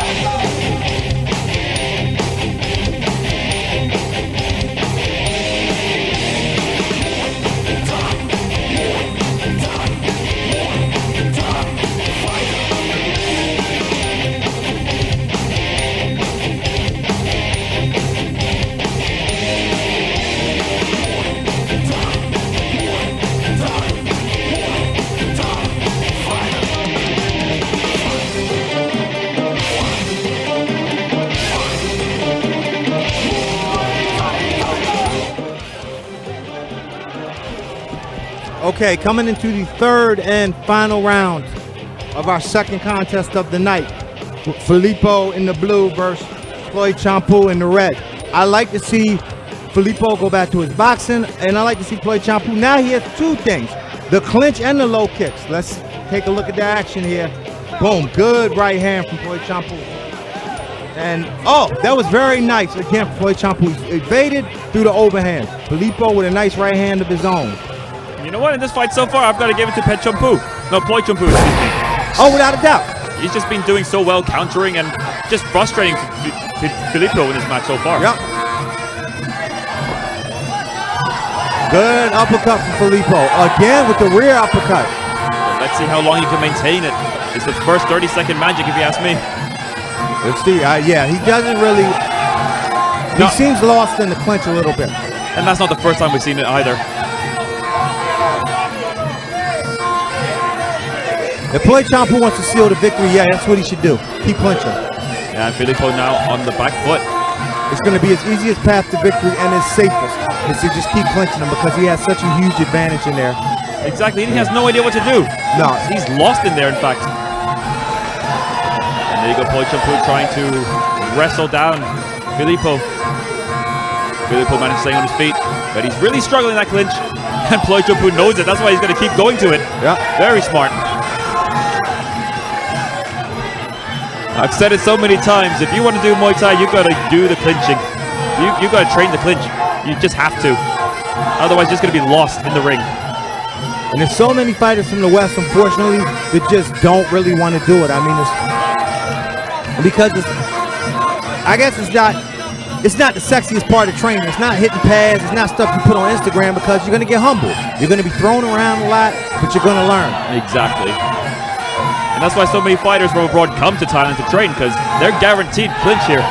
Speaker 4: Okay, coming into the third and final round of our second contest of the night. Filippo in the blue versus Floyd Champu in the red. I like to see Filippo go back to his boxing, and I like to see Floyd Champu. Now he has two things, the clinch and the low kicks. Let's take a look at the action here. Boom, good right hand from Floyd Champu. And, oh, that was very nice. Again, Floyd Champu evaded through the overhand. Filippo with a nice right hand of his own.
Speaker 3: You know what? In this fight so far, I've got to give it to Pet Champu. No, Floyd Champu, excuse me.
Speaker 4: Oh, without a doubt.
Speaker 3: He's just been doing so well, countering and just frustrating Filippo in this match so far.
Speaker 4: Yep. Good uppercut from Filippo. Again with the rear uppercut.
Speaker 3: But let's see how long he can maintain it. It's the first 30-second magic, if you ask me.
Speaker 4: Let's see. Yeah, he doesn't really... He seems lost in the clinch a little bit.
Speaker 3: And that's not the first time we've seen it either.
Speaker 4: If Floyd Champu wants to seal the victory, yeah, that's what he should do. Keep clinching.
Speaker 3: Yeah, and Filippo now on the back foot.
Speaker 4: It's going to be his easiest path to victory and his safest is to just keep clinching him because he has such a huge advantage in there.
Speaker 3: Exactly, he has no idea what to do.
Speaker 4: No.
Speaker 3: He's lost in there, in fact. And there you go, Floyd Champu trying to wrestle down Filippo. Filippo managed to stay on his feet, but he's really struggling in that clinch. And Floyd Champu knows it, that's why he's going to keep going to it.
Speaker 4: Yeah.
Speaker 3: Very smart. I've said it so many times, if you want to do Muay Thai, you've got to do the clinching. You've got to train the clinch. You just have to. Otherwise, you're just going to be lost in the ring.
Speaker 4: And there's so many fighters from the West, unfortunately, that just don't really want to do it. I mean, I guess it's not the sexiest part of training. It's not hitting pads. It's not stuff you put on Instagram because you're going to get humbled. You're going to be thrown around a lot, but you're going to learn.
Speaker 3: Exactly. And that's why so many fighters from abroad come to Thailand to train because they're guaranteed clinch here.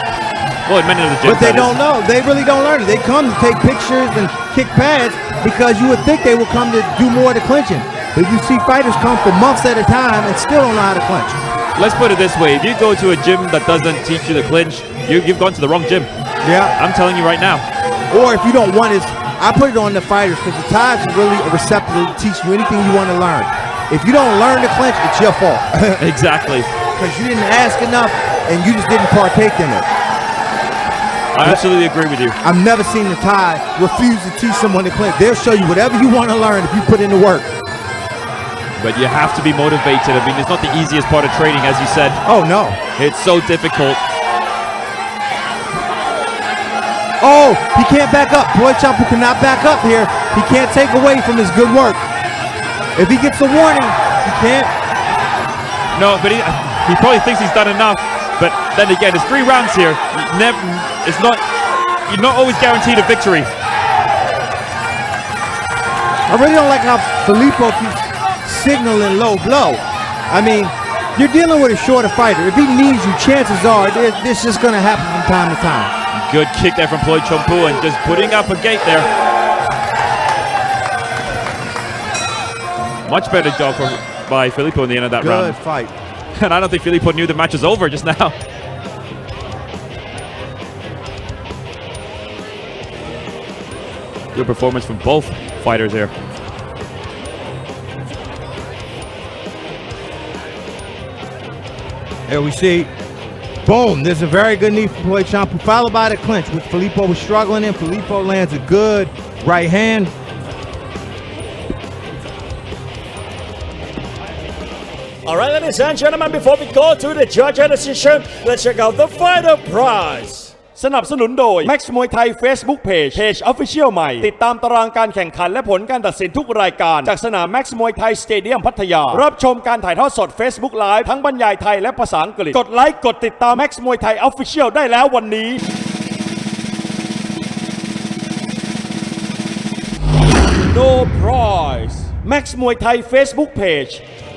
Speaker 3: Well, in many of the gyms.
Speaker 4: But they don't know. They really don't learn it. They come to take pictures and kick pads because you would think they will come to do more of the clinching. But you see fighters come for months at a time and still don't know how to clinch.
Speaker 3: Let's put it this way. If you go to a gym that doesn't teach you the clinch, you've gone to the wrong gym.
Speaker 4: Yeah.
Speaker 3: I'm telling you right now.
Speaker 4: Or if you don't want it, I put it on the fighters because the Thais are really receptive to teach you anything you want to learn. If you don't learn to clinch, it's your fault.
Speaker 3: Exactly.
Speaker 4: Because you didn't ask enough and you just didn't partake in it.
Speaker 3: I absolutely agree with you.
Speaker 4: I've never seen the Thai refuse to teach someone to clinch. They'll show you whatever you want to learn if you put in the work.
Speaker 3: But you have to be motivated. I mean, it's not the easiest part of training, as you said.
Speaker 4: Oh, no.
Speaker 3: It's so difficult.
Speaker 4: Oh, he can't back up. Floyd Champu cannot back up here. He can't take away from his good work. If he gets a warning, he can't.
Speaker 3: No, but he probably thinks he's done enough. But then again, it's 3 rounds here. You're not always guaranteed a victory.
Speaker 4: I really don't like how Filippo keeps signaling low blow. I mean, you're dealing with a shorter fighter. If he needs you, chances are this is going to happen from time to time.
Speaker 3: Good kick there from Floyd Champu and just putting up a gate there. Much better job by Filippo in the end of that round.
Speaker 4: Good fight.
Speaker 3: And I don't think Filippo knew the match was over just now. Good performance from both fighters here.
Speaker 4: Here we see, boom, there's a very good knee from Floyd Champu, followed by the clinch, which Filippo was struggling in. Filippo lands a good right hand.
Speaker 2: All right, ladies and gentlemen, before we go to the judge decision, let's check out the final prize. สนับสนุนโดย Max Muay Thai Facebook Page Official ใหม่ติดตามตารางการแข่งขันและผลการตัดสินทุกรายการจากสนาม Max Muay Thai Stadium พัทยารับชมการถ่ายทอดสด Facebook Live ทั้งบรรยายไทยและภาษาอังกฤษกดไลค์กดติดตาม Max Muay Thai Official ได้แล้ววันนี้ No prize Max Muay Thai Facebook Page.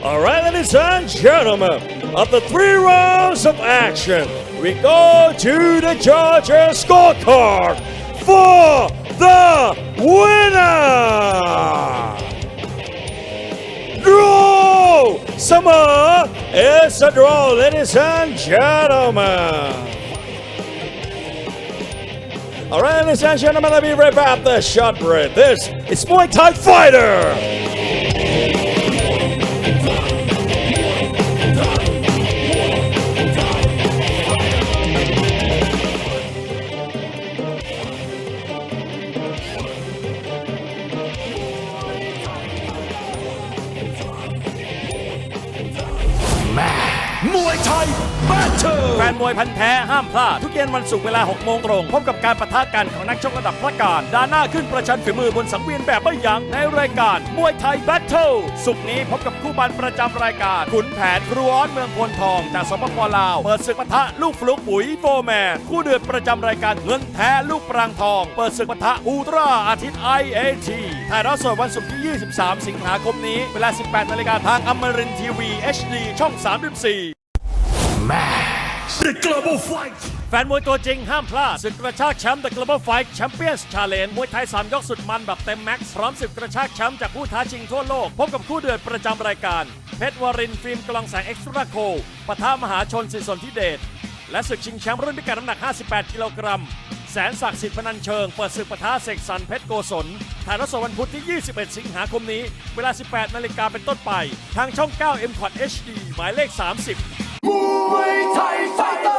Speaker 2: Alright, ladies and gentlemen, after 3 rounds of action, we go to the judges' scorecard for the winner. Draw! Summer is a draw, ladies and gentlemen. Alright, ladies and gentlemen, let me right back after a short break. This is Muay Thai Fighter. Muay Thai Battle แฟนมวยพันธุ์แท้ห้ามพลาดทุกเย็นวันศุกร์เวลา 6 โมงตรงพบกับการปะทะกันของนักชกระดับพระการดาหน้าขึ้นประชันฝีมือบนสังเวียนแบบไม่ยั้งในรายการมวยไทย Battle ศุกร์นี้พบกับคู่บันประจำรายการขุนแผนครูออสเมืองพลทองจากสปป.ลาวเปิดศึกปะทะลูกฟลุกปุ๋ยโฟร์แมนคู่เดือดประจำรายการเงินแท้ลูกปรางทองเปิดศึกปะทะอุลตร้าอาทิตย์ IAT ถ่ายทอดสดวันศุกร์ที่ 23 สิงหาคมนี้เวลา 18 นาฬิกาทางอมรินทร์ทีวี HD ช่อง 34The Global Fight แฟนมวยตัวจริงห้ามพลาดศึกกระชากแชมป์ The Global Fight Champions Challenge มวยไทย3ยกสุดมันแบบเต็มแม็กซ์พร้อมศึกกระชากแชมป์จากผู้ท้าชิงทั่วโลกพบกับคู่เดือดประจำรายการเพชรวรินทร์ฟิล์มกลองแสงเอ็กซ์ตร้าโคปะทะมหาชนสิทธิสนธิเดชและศึกชิงแชมป์รุ่นพิกัดน้ำหนัก 58 กิโลกรัมแสนศักดิ์สิทธิ์พนันเชิงเปิดศึกปะทะเสกสรรเพชรโกศลถ่ายทอดสดวันพุธที่ 21 สิงหาคมนี้เวลา 18 นาฬิกาเป็นต้นไปทางช่อง 9 M Quad HD หมายเลข 30Muay
Speaker 5: Thai Fighter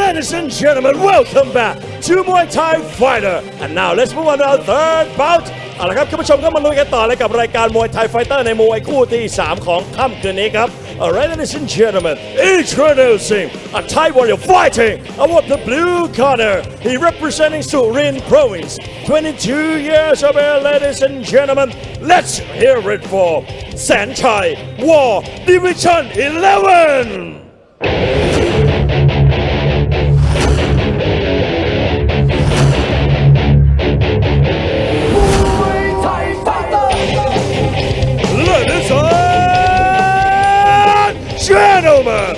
Speaker 2: Ladies and gentlemen, welcome back to Muay Thai Fighter. And now let's move on to our third bout. เอาละครับคุณผู้ชมก็มาลุยกันต่อเลยกับรายการมวยไทยไฟเตอร์ในมวยคู่ที่ 3 ของค่ำคืนนี้ครับ Alright, ladies and gentlemen, introducing a Thai warrior fighting about the blue corner. He representing Surin Province. 22 years of age, ladies and gentlemen. Let's hear it for แสนชัย War Division 11. Ladies and gentlemen,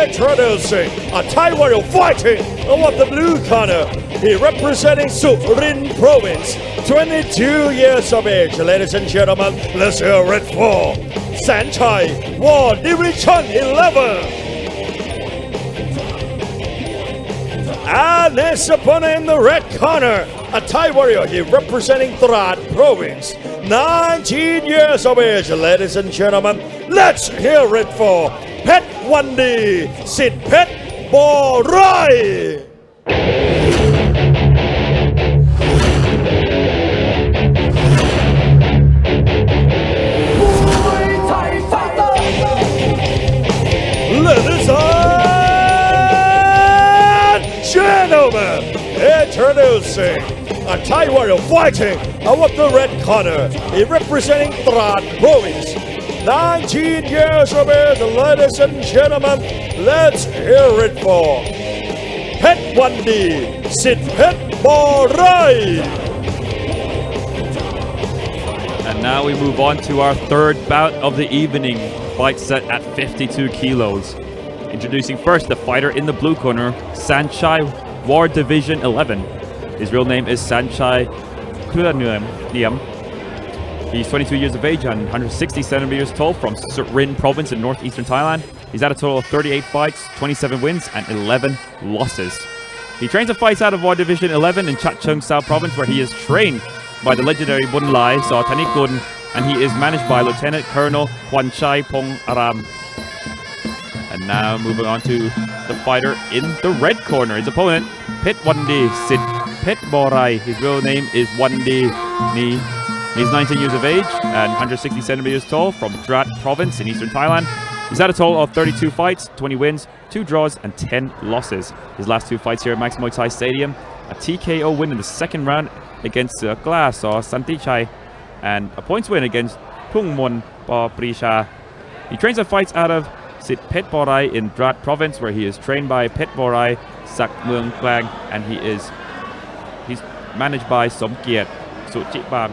Speaker 2: introducing a Thai warrior fighting about the blue corner. He representing Surin Province, 22 years of age. Ladies and gentlemen, let's hear it for แสนชัย War Division 11. And his opponent in the red corner, a Thai warrior, he representing Trat Province, 19 years of age. Ladies and gentlemen, let's hear it for เพชรวันดีสิทธิ์เพชรบ่อไร่
Speaker 5: Muay Thai Fighter
Speaker 2: Ladies and gentlemen, introducing a Thai warrior fighting out of the red corner. He representing Trat Province, 19 years of age. Ladies and gentlemen, let's hear it for เพชรวันดีสิทธิ์เพชรบ่อไร่
Speaker 3: And And now we move on to our third bout of the evening, fight set at 52 kilos. Introducing first the fighter in the blue corner, Sanchai, War Division 11. His real name is Sanchai Kluaniem. He's 22 years of age and 160 centimeters tall from Surin province in northeastern Thailand. He's had a total of 38 fights, 27 wins, and 11 losses. He trains and fights out of War Division 11 in Chachoengsao province, where he is trained by the legendary Bun Lai Saw-Tanikun, and he is managed by Lieutenant Colonel Hwan Chai Pong Aram. And now moving on to the fighter in the red corner, his opponent, Pet Wandi Sid Pet Borai. His real name is Wandi Ni. He's 19 years of age and 160 centimeters tall from Drat province in eastern Thailand. He's had a total of 32 fights, 20 wins, 2 draws, and 10 losses. His last 2 fights here at Max Muay Thai Stadium, a TKO win in the second round against Glass or Santichai, and a points win against Pungmon P.Prisha. He trains and fights out of Sit Pet Borai in Drat province, where he is trained by Pet Borai Sak Mueang Klang, and he's managed by Somkiat Suchibang.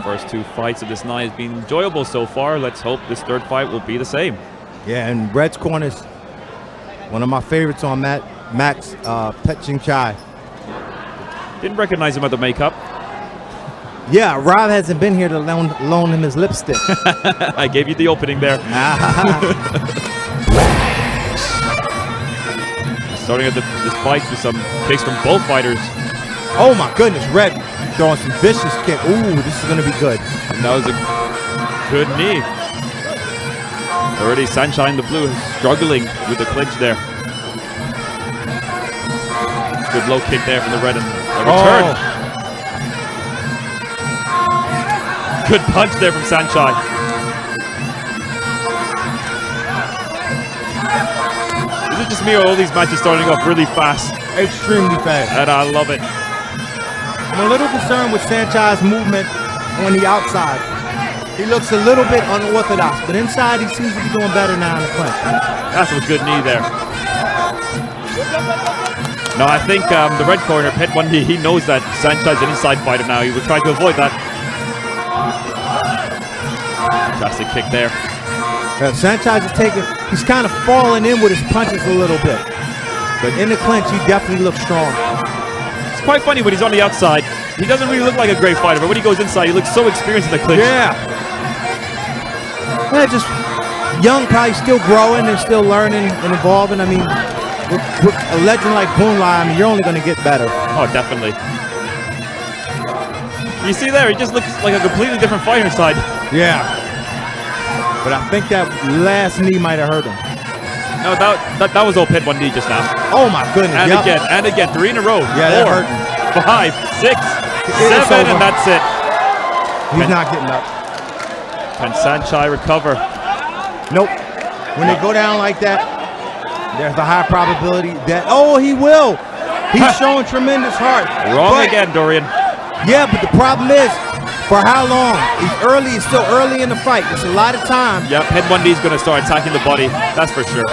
Speaker 3: First 2 fights of this night has been enjoyable so far. Let's hope this third fight will be the same.
Speaker 4: Yeah, and Red's corners, one of my favorites on Max Pet Ching Chai.
Speaker 3: Didn't recognize him at the makeup.
Speaker 4: Yeah, Rob hasn't been here to loan him his lipstick.
Speaker 3: I gave you the opening there. Starting at this fight with some kicks from both fighters.
Speaker 4: Oh my goodness, Red throwing some vicious kick. Ooh, this is going to be good.
Speaker 3: And that was a good knee. Already Sanchai in the blue struggling with the clinch there. Good low kick there from the red and a return.
Speaker 4: Oh.
Speaker 3: Good punch there from Sanchai. Is it just me or all these matches starting off really fast?
Speaker 4: Extremely fast.
Speaker 3: And I love it.
Speaker 4: I'm a little concerned with Sanchai's movement on the outside. He looks a little bit unorthodox, but inside he seems to be doing better now in the clinch.
Speaker 3: That's a good knee there. No, I think the red corner, Pet Wandi, he knows that Sanchai's an inside fighter now. He will try to avoid that. Fantastic kick there.
Speaker 4: Sanchai is he's kind of falling in with his punches a little bit. But in the clinch, he definitely looks strong.
Speaker 3: It's quite funny when he's on the outside. He doesn't really look like a great fighter, but when he goes inside, he looks so experienced in the clinch.
Speaker 4: Yeah, just young, probably still growing and still learning and evolving. I mean, with a legend like Boon Lai, I mean, you're only going to get better.
Speaker 3: Oh, definitely. You see there, he just looks like a completely different fighter inside.
Speaker 4: Yeah. But I think that last knee might have hurt him.
Speaker 3: No, that was all Pet Wandi just now.
Speaker 4: Oh my goodness.
Speaker 3: And again, 3 in a row.
Speaker 4: Yeah,
Speaker 3: 4, 5, 6, 7, and that's it.
Speaker 4: He's not getting up.
Speaker 3: Can Sanchai recover?
Speaker 4: Nope. When they go down like that, there's a high probability that, oh, he will. He's showing tremendous heart.
Speaker 3: Wrong again, Dorian.
Speaker 4: Yeah, but the problem is, for how long? He's still early in the fight. There's a lot of time.
Speaker 3: Yeah, Pet Wandi's going to start attacking the body. That's for sure.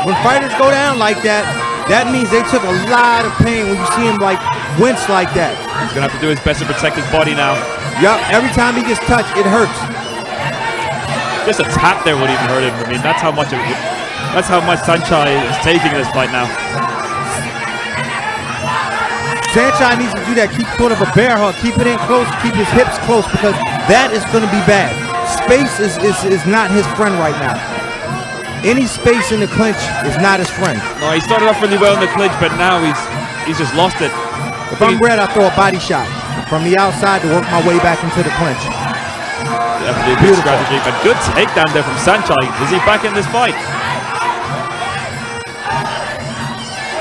Speaker 4: When fighters go down like that, that means they took a lot of pain when you see him like wince like that.
Speaker 3: He's going to have to do his best to protect his body now.
Speaker 4: Yup, every time he gets touched, it hurts.
Speaker 3: Just a tap there would even hurt him. I mean, that's how much Sanchai is taking in this fight now.
Speaker 4: Sanchai needs to do that, keep sort of a bear hug, keep it in close, keep his hips close, because that is going to be bad. Space is not his friend right now. Any space in the clinch is not his friend.
Speaker 3: No, he started off really well in the clinch, but now he's just lost it.
Speaker 4: If I'm Red, I throw a body shot from the outside to work my way back into the clinch.
Speaker 3: Definitely a good strategy, but good takedown there from Sanchai. Is he back in this fight?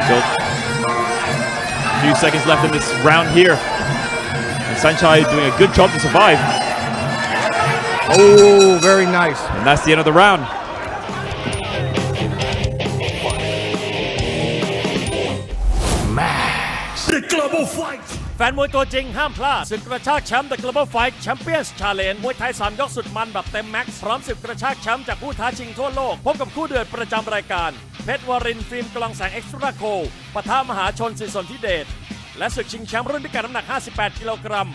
Speaker 3: So, a few seconds left in this round here. And Sanchai doing a good job to survive.
Speaker 4: Oh, very nice.
Speaker 3: And that's the end of the round.
Speaker 2: The Global Fight แฟนมวยตัวจริงห้ามพลาดศึกกระชากแชมป์ The Global Fight Champions Challenge มวยไทย3ยกสุดมันแบบเต็มแม็กซ์พร้อมศึกกระชากแชมป์จากผู้ท้าชิงทั่วโลกพบกับคู่เดือดประจำรายการเพ เพชรวรินทร์ฟิล์มกลองแสงเอ็กซ์ตร้าโคปะทะมหาชนศิษย์สนธิเดชและศึกชิงแชมป์รุ่นพิกัดน้ำหนัก 58 กิโลกรัม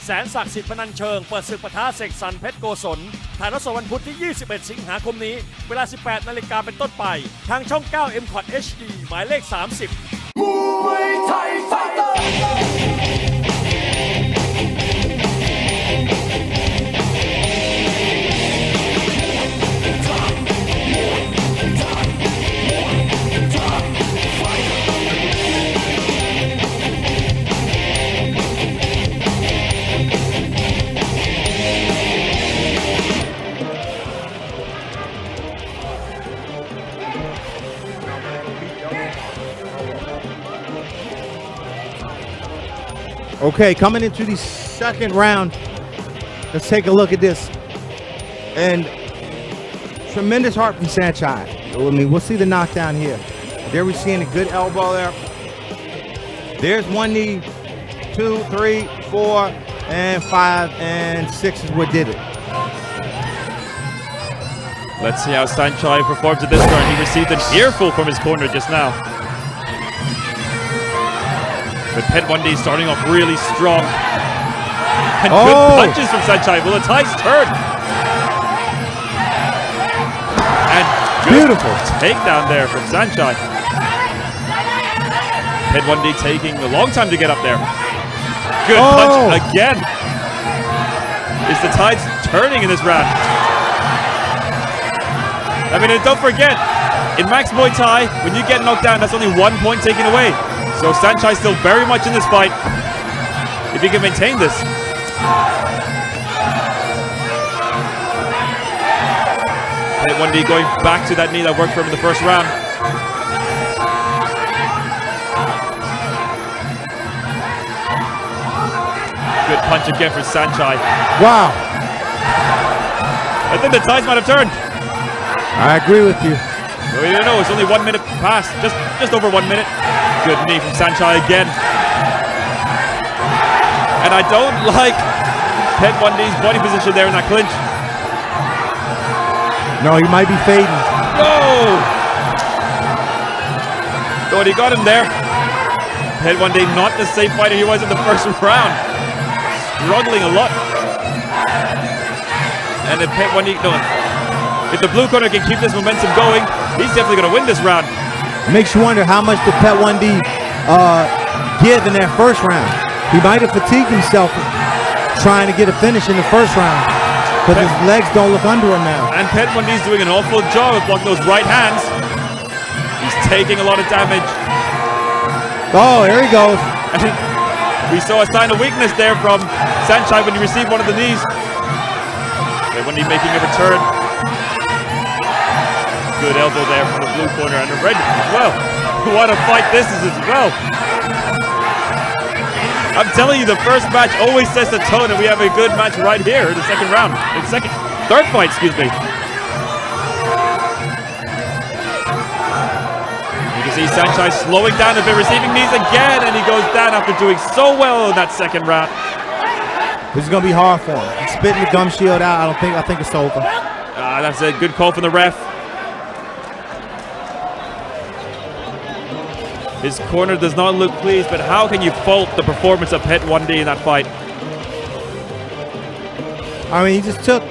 Speaker 2: แสนศักดิ์สิทธิ์พนัญเชิงเปิดศึกปะทะเสกสรรเพชรโกศลถ่ายทอดสดวันพุธที่ 21 สิงหาคมนี้เวลา 18 นาฬิกาเป็นต้นไปทางช่อง 9 M Cot HD หมายเลข 30
Speaker 5: มวยไทยไฟเตอร์
Speaker 4: Okay, coming into the second round, let's take a look at this. And tremendous heart from Sanchai. I mean, we'll see the knockdown here. There we're seeing a good elbow there. There's one knee, 2, 3, 4, and 5, and 6 is what did it.
Speaker 3: Let's see how Sanchai performs at this turn. He received an earful from his corner just now. But Pet 1D starting off really strong. And good punches from Sanchai. Will the tides turn? And beautiful takedown there from Sanchai. Pet 1D taking a long time to get up there. Good punch again. Is the tides turning in this round? I mean, and don't forget, in Max Muay Thai, when you get knocked down, that's only 1 point taken away. So Sanchai still very much in this fight, if he can maintain this. Pet 1D going back to that knee that worked for him in the first round. Good punch again for Sanchai.
Speaker 4: Wow.
Speaker 3: I think the tides might have turned.
Speaker 4: I agree with you.
Speaker 3: We don't know, it's only 1 minute past, just over 1 minute. Good knee from Sanchai again. And I don't like Pet 1D's body position there in that clinch.
Speaker 4: No, he might be fading.
Speaker 3: Oh! Thought he got him there. Pet 1D not the same fighter he was in the first round. Struggling a lot. And if Pet 1D, no, if the blue corner can keep this momentum going, he's definitely going to win this round.
Speaker 4: Makes you wonder how much did Pet 1D give in that first round. He might have fatigued himself trying to get a finish in the first round because his legs don't look under him now.
Speaker 3: And Pet 1D's doing an awful job of blocking those right hands. He's taking a lot of damage.
Speaker 4: Oh, here he goes.
Speaker 3: We saw a sign of weakness there from Sanchai when he received one of the knees. Pet 1D making a return. Good elbow there from the blue corner and the red as well. What a fight this is as well. I'm telling you, the first match always sets the tone, and we have a good match right here in the second round. Third fight, excuse me. You can see Sanchai slowing down a bit, receiving knees again, and he goes down after doing so well in that second round.
Speaker 4: This is gonna be hard for him. He's spitting the gum shield out. I think it's over.
Speaker 3: That's a good call from the ref. His corner does not look pleased, but how can you fault the performance of Pet 1D in that fight?
Speaker 4: I mean, he just took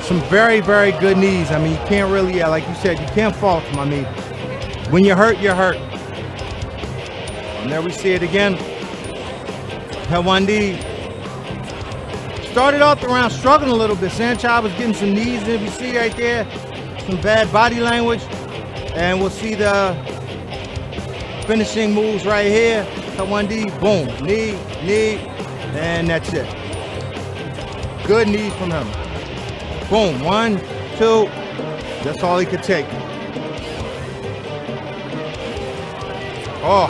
Speaker 4: some very, very good knees. I mean, you can't really, like you said, you can't fault him. I mean, when you're hurt, you're hurt. And there we see it again. Pet 1D started off the round struggling a little bit. Sanchai was getting some knees, if you see right there, some bad body language. And we'll see the finishing moves right here. Pet 1D, boom, knee, and that's it. Good knees from him. Boom, 1, 2, that's all he could take. Oh.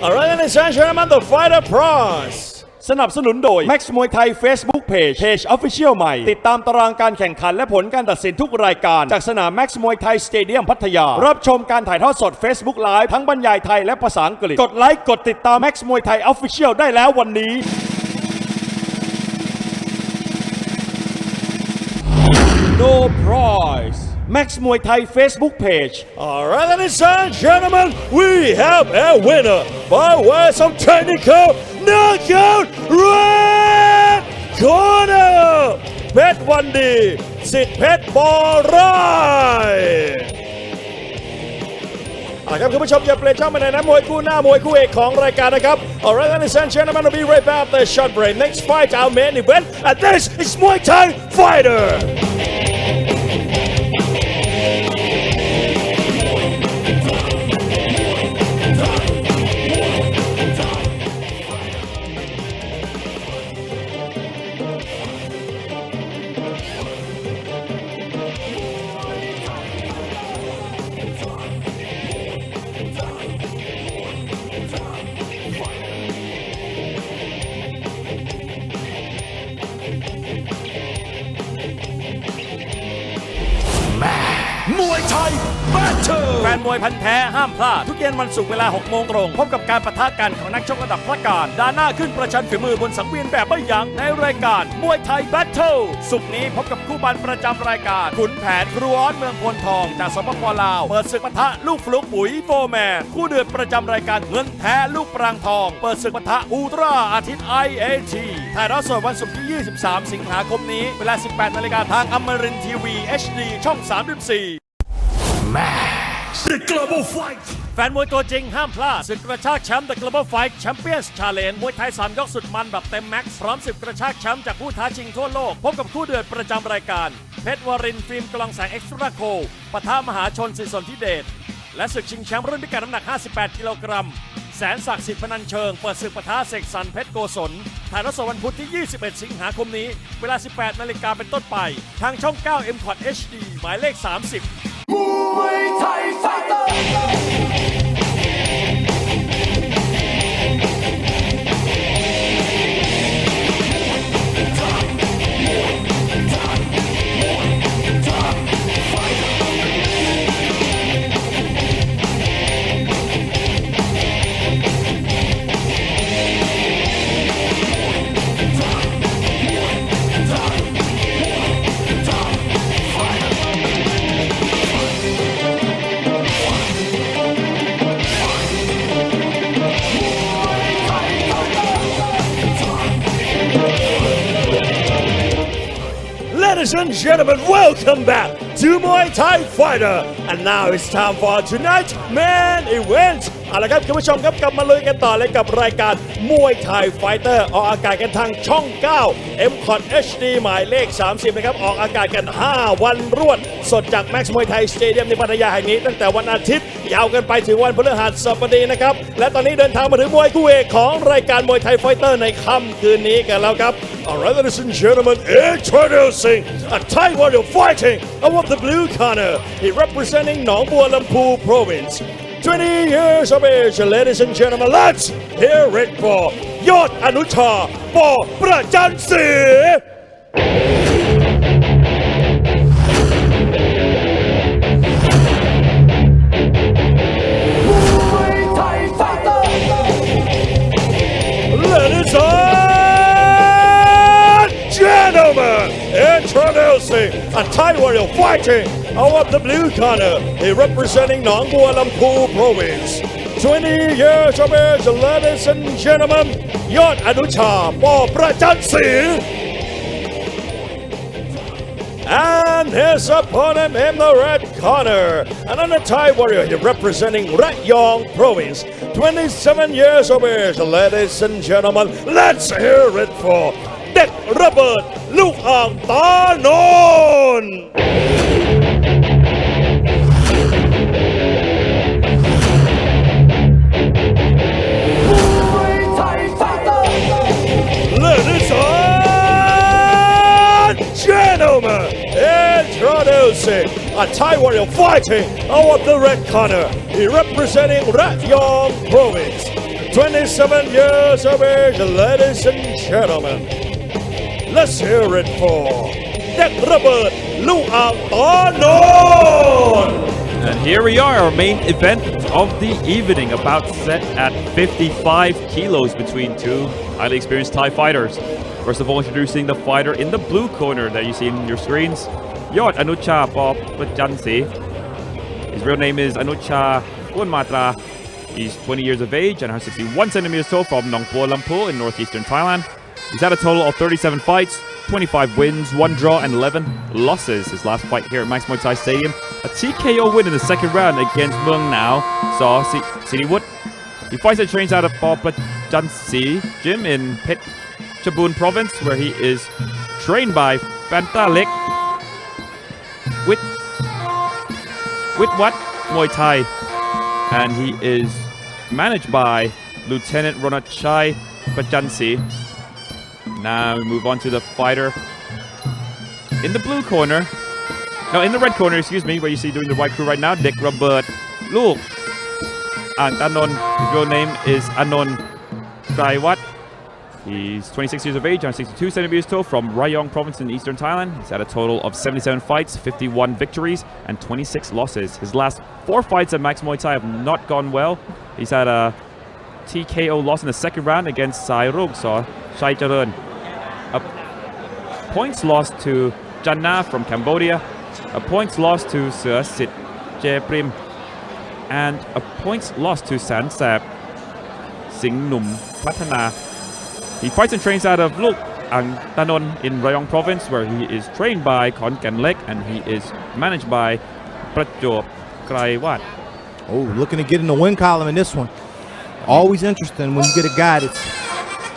Speaker 2: Alright, ladies and gentlemen, the fighter prize สนับสนุนโดย Max Muay Thai Facebook Page Official ใหม่ติดตามตารางการแข่งขันและผลการตัดสินทุกรายการจากสนาม Max Muay Thai Stadium พัทยารับชมการถ่ายทอดสด Facebook Live ทั้งบรรยายไทยและภาษาอังกฤษกดไลค์กดติดตาม Max Muay Thai Official ได้แล้ววันนี้ no prize Max Muay Thai Facebook page. Alright, ladies and gentlemen, we have a winner by way of technical knockout red corner. เพชรวันดีสิทธิ์เพชรบอร้ายครับคุณผู้ชมอย่าเปลี่ยนช่องไปไหนนะมวยคู่หน้ามวยคู่เอกของรายการนะครับ Alright, ladies and gentlemen, we'll be right back after a short break. Next fight, our main event, and this is Muay Thai Fighter.
Speaker 5: Muay Thai Battle
Speaker 2: แฟนมวยพันธุ์แท้ห้ามพลาดทุกเย็นวันศุกร์เวลา 6 โมงตรงพบกับการปะทะกันของนักชกระดับพระการดาหน้าขึ้นประชันฝีมือบนสังเวียนแบบไม่ยั้งในรายการมวยไทยแบทเทิลศุกร์นี้พบกับคู่บันประจำรายการขุนแผนครูออสเมืองพลทองจากสปป.ลาวเปิดศึกปะทะลูกฟลุกปุ๋ยโฟร์แมนคู่เดือดประจำรายการเงินแท้ลูกปรางทองเปิดศึกปะทะอุลตร้าอาทิตย์ IAT ถ่ายทอดสดวันศุกร์ที่ 23 สิงหาคมนี้เวลา 18 นาฬิกาทางอมรินทร์ทีวี HD ช่อง 34
Speaker 5: The Global Fight
Speaker 2: แฟนมวยตัวจริงห้ามพลาดศึกกระชากแชมป์ The Global Fight Champions Challenge มวยไทย3ยกสุดมันแบบเต็มแม็กซ์พร้อมศึกกระชากแชมป์จากผู้ท้าชิงทั่วโลกพบกับคู่เดือดประจำรายการเพชรวรินทร์ฟิล์มกลองแสงเอ็กซ์ตร้าโคปะทะมหาชนสิริสนธิเดชและศึกชิงแชมป์รุ่นพิกัดน้ำหนัก 58 กิโลกรัมแสนศักดิ์สิทธิ์พนัญเชิงเปิดศึกปะทะเสกสรรเพชรโกศลถ่ายทอดสดวันพุธที่ 21 สิงหาคมนี้เวลา 18 นาฬิกาเป็นต้นไปทางช่อง 9 M Quad HD หมายเลข 30
Speaker 5: Muay Thai Fighter
Speaker 2: Ladies and gentlemen, welcome back to Muay Thai Fighter. And now it's time for tonight's main event. เอาละครับคุณผู้ชมครับกลับมาลุยกันต่อเลยกับรายการมวยไทยไฟเตอร์ออกอากาศกันทางช่อง 9 M Quad HD หมายเลข 30 นะครับออกอากาศกัน 5 วันรวดสดจาก Max Muay Thai Stadium ในพัทยาแห่งนี้ตั้งแต่วันอาทิตย์ยาวกันไปถึงวันพฤหัสบดีนะครับและตอนนี้เดินทางมาถึงมวยคู่เอกของรายการมวยไทยไฟเตอร์ในค่ำคืนนี้กันแล้วครับ Alright, ladies and gentlemen, introducing a Thai warrior fighting out of the blue corner. He representing Nong Bua Lampu Province. 20 years of age, ladies and gentlemen, let's hear it for ยอดอนุชา ป.ประจันศรี
Speaker 5: Muay Thai Fighter
Speaker 2: Ladies and gentlemen, introducing a Thai warrior fighting out of the blue corner. He representing Nong Bua Lampu Province. 20 years of age, ladies and gentlemen, ยอดอนุชา ป.ประจันศรี And his opponent in the red corner, another Thai warrior here representing Rayong Province. 27 years of age, ladies and gentlemen, let's hear it for เด็กระเบิดลูกอ่างตานนท์
Speaker 5: Muay Thai Fighter
Speaker 2: Ladies and gentlemen, introducing a Thai warrior fighting out of the red corner. He representing Rayong Province. 27 years of age, ladies and gentlemen. Let's hear it for เด็กระเบิดลูกอ่างตานนท์
Speaker 3: And here we are, our main event of the evening, about set at 55 kilos between two highly experienced Thai fighters. First of all, introducing the fighter in the blue corner that you see in your screens. Yod Anucha Papajansi. His real name is Anucha Unmatra. He's 20 years of age and 161 centimeters tall from Nong Pua Lampu in northeastern Thailand. He's had a total of 37 fights, 25 wins, 1 draw, and 11 losses. His last fight here at Max Muay Thai Stadium, a TKO win in the second round against Muang Nao Saw Siriwood. He fights and trains out of Papajansi Gym in Phechboon Province, where he is trained by Phanta Lek with what Muay Thai, and he is managed by Lieutenant Ronachai Pajansi. Now we move on to the fighter in the blue corner. No, in the red corner, excuse me, where you see doing the white crew right now. Dek Robert Luke Ang Tanon. His real name is Anon Kraiwat. He's 26 years of age and 62 centimeters tall from Rayong Province in eastern Thailand. He's had a total of 77 fights, 51 victories, and 26 losses. His last 4 fights at Max Muay Thai have not gone well. He's had a TKO loss in the second round against Sai Rung Saw Shai Charan. A points loss to Janna from Cambodia. A points loss to Sir Sit Jeprim. And a points loss to San Sap Sing Num Patana. He fights and trains out of Luk Ang Tanon in Rayong Province, where he is trained by Khon Kan Lek and he is managed by Prajop Kraiwat.
Speaker 4: Oh, looking to get in the win column in this one. Always interesting when you get a guy that's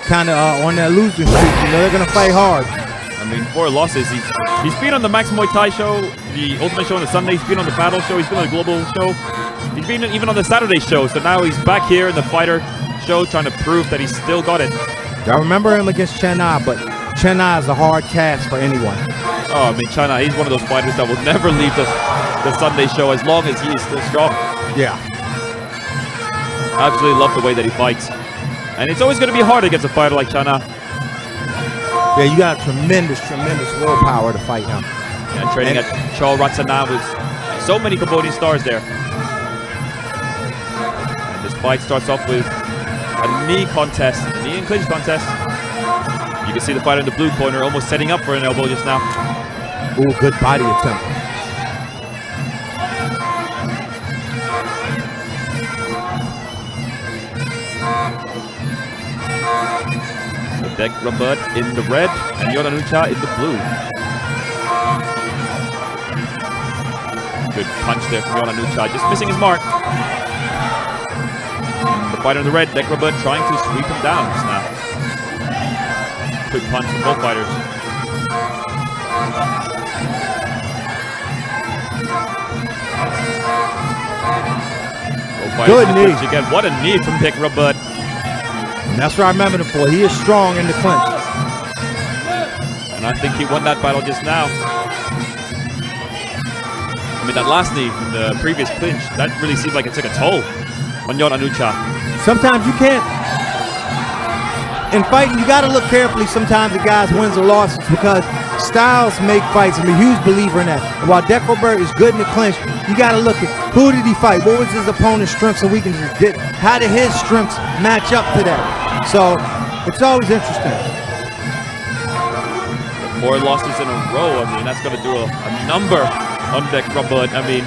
Speaker 4: kind of on that losing streak. You know, they're going to fight hard.
Speaker 3: I mean, 4 losses. He's been on the Max Muay Thai show, the Ultimate show on the Sunday. He's been on the Battle show. He's been on the Global show. He's been even on the Saturday show. So now he's back here in the Fighter show trying to prove that he's still got it.
Speaker 4: I remember him against Chen Na, but Chen Na is a hard task for anyone.
Speaker 3: Oh, I mean, Chen Na, he's one of those fighters that will never leave the Sunday show as long as he is still strong.
Speaker 4: Yeah.
Speaker 3: I absolutely love the way that he fights. And it's always going to be hard against a fighter like Chen Na.
Speaker 4: Yeah, you got tremendous willpower to fight him.
Speaker 3: And training at Chol Ratsana with so many Cambodian stars there. And this fight starts off with a knee contest, a knee and clinch contest. You can see the fighter in the blue corner almost setting up for an elbow just now.
Speaker 4: Ooh, good body attempt.
Speaker 3: Dek Robert in the red and Yod Anucha in the blue. Good punch there from Yod Anucha, just missing his mark. And the fighter in the red, Dek Robert, trying to sweep him down just now. Quick punch from both fighters. Both fighters
Speaker 4: Good knee.
Speaker 3: Again. What a knee from Dek Robert.
Speaker 4: And that's what I remember him for. He is strong in the clinch.
Speaker 3: And I think he won that battle just now. I mean, that last knee in the previous clinch, that really seemed like it took a toll on Yod Anucha.
Speaker 4: Sometimes you can't. In fighting, you got to look carefully sometimes at guys' wins or losses because styles make fights. I'm a huge believer in that. And while Dek Robert is good in the clinch, you got to look at who did he fight? What was his opponent's strengths and weaknesses? How did his strengths match up to that? So it's always interesting.
Speaker 3: 4 losses in a row. I mean, that's going to do a number on Dek Robert. I mean,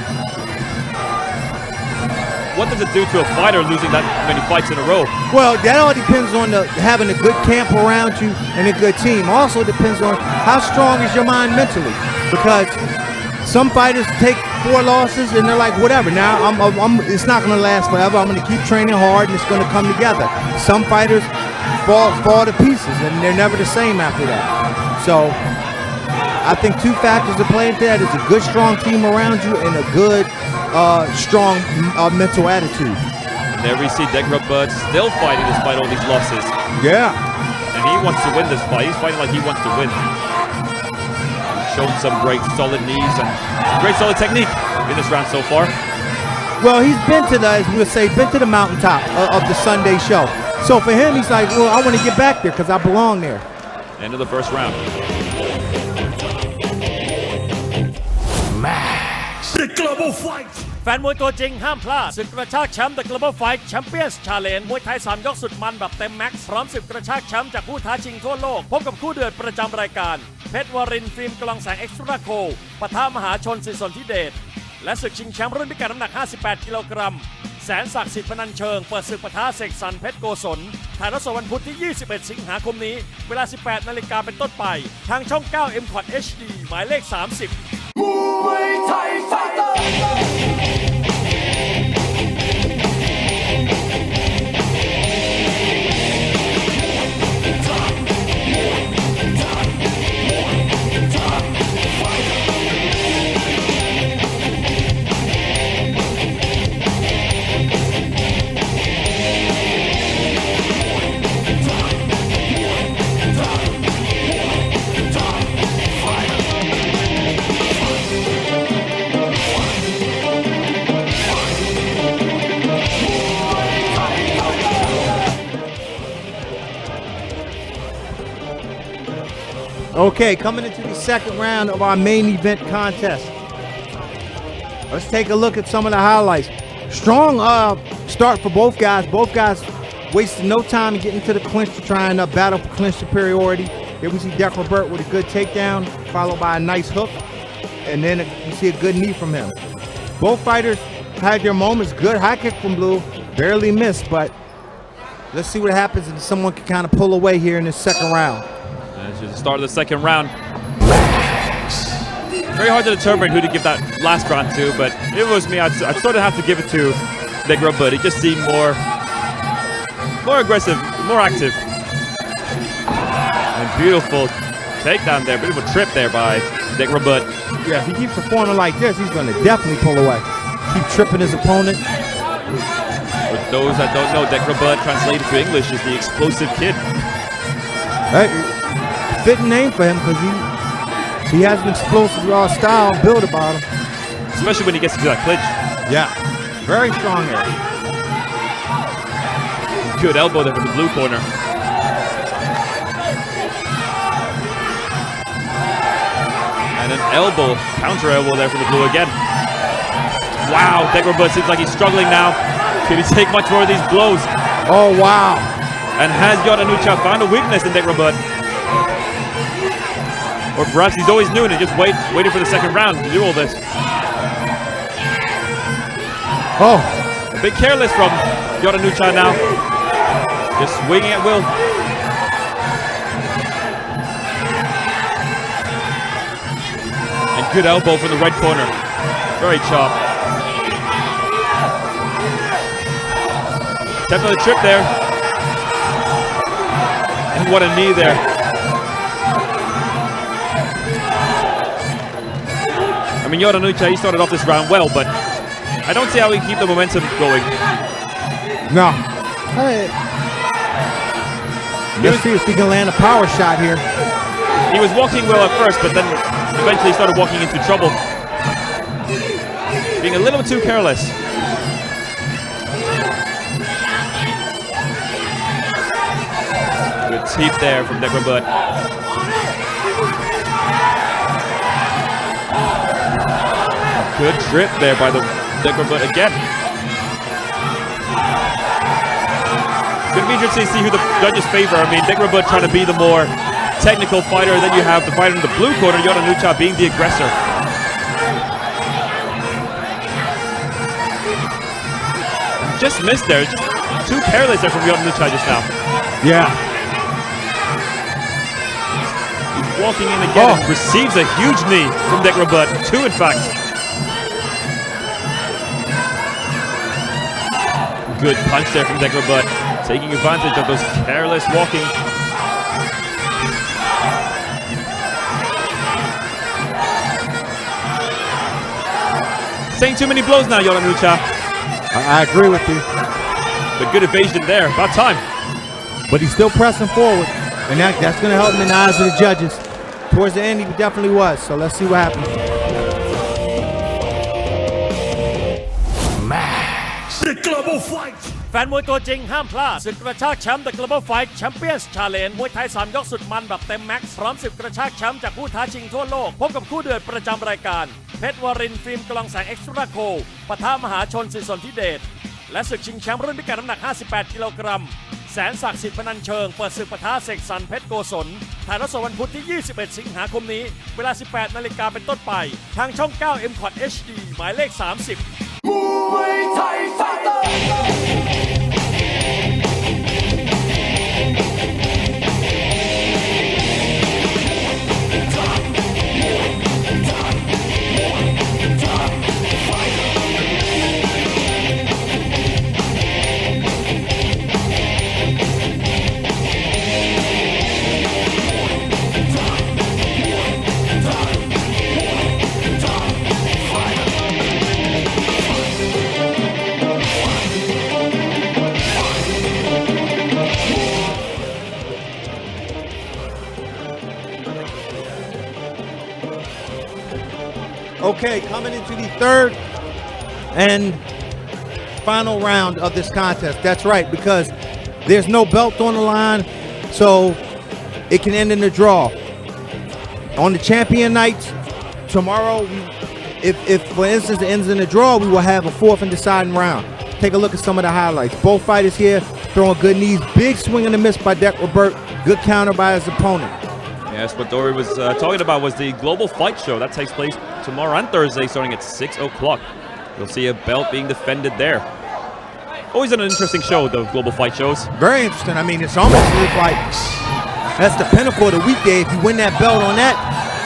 Speaker 3: what does it do to a fighter losing that many fights in a row?
Speaker 4: Well, that all depends on having a good camp around you and a good team. Also depends on how strong is your mind mentally. Because some fighters take 4 losses and they're like, whatever. Now it's not going to last forever. I'm going to keep training hard and it's going to come together. Some fighters fall to pieces and they're never the same after that. So I think 2 factors to play into that is a good, strong team around you and a good, strong mental attitude.
Speaker 3: And there we see Dek Robert still fighting despite all these losses.
Speaker 4: Yeah.
Speaker 3: And he wants to win this fight. He's fighting like he wants to win. He's shown some great solid knees and some great solid technique in this round so far.
Speaker 4: Well, he's been to the, as we'll say, been to the mountaintop of the Sunday show. So for him, he's like, well, I want to get back there because I belong there.
Speaker 3: End of the first round.
Speaker 5: The Global Fight
Speaker 2: แฟนมวยตัวจริงห้ามพลาดศึกกระชากแชมป์ The Global Fight Champions Challenge มวยไทย3ยกสุดมันแบบเต็มแม็กซ์พร้อมศึกกระชากแชมป์จากผู้ท้าชิงทั่วโลกพบกับคู่เดือดประจำรายการ เพชรวรินทร์ฟิล์มกลองแสงเอ็กซ์ตร้าโคปะทะมหาชนสิริสนธิเดชและศึกชิงแชมป์รุ่นพิกัดน้ำหนัก 58 กิโลกรัมแสนศักดิ์สิทธิ์พนัญเชิงเปิดศึกปะทะเสกสรรเพชรโกศลถ่ายทอดสดวันพุธที่ 21 สิงหาคมนี้เวลา 18 นาฬิกาเป็นต้นไปทางช่อง 9 M Quad HD หมายเลข 30
Speaker 5: Muay Thai Fighter
Speaker 4: Okay, coming into the second round of our main event contest. Let's take a look at some of the highlights. Strong start for both guys. Both guys wasted no time in getting to the clinch to try and battle for clinch superiority. Here we see Robert with a good takedown, followed by a nice hook. And then you see a good knee from him. Both fighters had their moments. Good high kick from Blue. Barely missed, but let's see what happens if someone can kind of pull away here in the second round.
Speaker 3: This is the start of the second round. Very hard to determine who to give that last round to, but if it was me, I'd sort of have to give it to Robert. He just seemed more aggressive, more active. And beautiful takedown there, bit of a trip there by Robert.
Speaker 4: Yeah, if he keeps performing like this, he's going to definitely pull away. Keep tripping his opponent.
Speaker 3: For those that don't know, Robert translated to English is the explosive kid.
Speaker 4: Hey, fitting name for him because he has an explosive style build about him.
Speaker 3: Especially when he gets into that clinch.
Speaker 4: Yeah, very strong there.
Speaker 3: Good elbow there from the blue corner. And an elbow, counter elbow there from the blue again. Wow, Robert seems like he's struggling now. Can he take much more of these blows?
Speaker 4: Oh, wow.
Speaker 3: And has Yodon found a weakness in Robert? Or perhaps he's always new and just waiting for the second round to do all this.
Speaker 4: Oh.
Speaker 3: A bit careless from Yodon now. Just swinging at will. And good elbow from the red corner. Very sharp. Attempting the trip there. And what a knee there. I mean, Yodon he started off this round well, but I don't see how he can keep the momentum going.
Speaker 4: No. Hey. Let's see if he can land a power shot here.
Speaker 3: He was walking well at first, but then eventually started walking into trouble. Being a little too careless. Good teep there from Robert. Good trip there by the Robert again. It's going to be interesting to see who the judges favor. I mean, Robert trying to be the more technical fighter, then you have the fighter in the blue corner, Yodon being the aggressor. Just missed there, just too careless there from Yodon just now.
Speaker 4: Yeah.
Speaker 3: He's walking in again and receives a huge knee from Robert, two in fact. Good punch there from Robert, taking advantage of those careless walking. Saying too many blows now, Yodon.
Speaker 4: I agree with you.
Speaker 3: But good evasion there, about time.
Speaker 4: But he's still pressing forward, and that's going to help him in the eyes of the judges. Towards the end, he definitely was, so let's see what happens.
Speaker 5: The Global Fight
Speaker 2: แฟนมวยตัวจริงห้ามพลาดศึกกระชากแชมป์ The Global Fight Champions Challenge มวยไทย3ยกสุดมันแบบเต็มแม็กซ์พร้อมศึกกระชากแชมป์จากผู้ท้าชิงทั่วโลกพบกับคู่เดือดประจำรายการเพชรวรินทร์ฟิล์มกลองแสงเอ็กซ์ตร้าโคปะทะมหาชนสิริสนธิเดชและศึกชิงแชมป์รุ่นพิกัดน้ำหนัก 58 กิโลกรัมแสนศักดิ์สิทธิ์พนัญเชิงเปิดศึกปะทะเสกสรรเพชรโกศล ถ่ายทอดสดวันพุธที่ 21 สิงหาคมนี้ เวลา 18 นาฬิกาเป็นต้นไป ทางช่อง 9 M Cot HD หมายเลข 30
Speaker 5: Muay Thai Fighter
Speaker 4: Okay, coming into the third and final round of this contest. That's right, because there's no belt on the line, so it can end in a draw. On the champion nights, tomorrow, if for instance it ends in a draw, we will have a fourth and deciding round. Take a look at some of the highlights. Both fighters here throwing good knees. Big swing and a miss by Dec Robert. Good counter by his opponent.
Speaker 3: Yes, what Dory was talking about was the Global Fight Show. That takes place tomorrow and Thursday starting at 6 o'clock. You'll see a belt being defended there. Always an interesting show, the Global Fight Shows.
Speaker 4: Very interesting. I mean, it's almost like that's the pinnacle of the weekday. If you win that belt on that,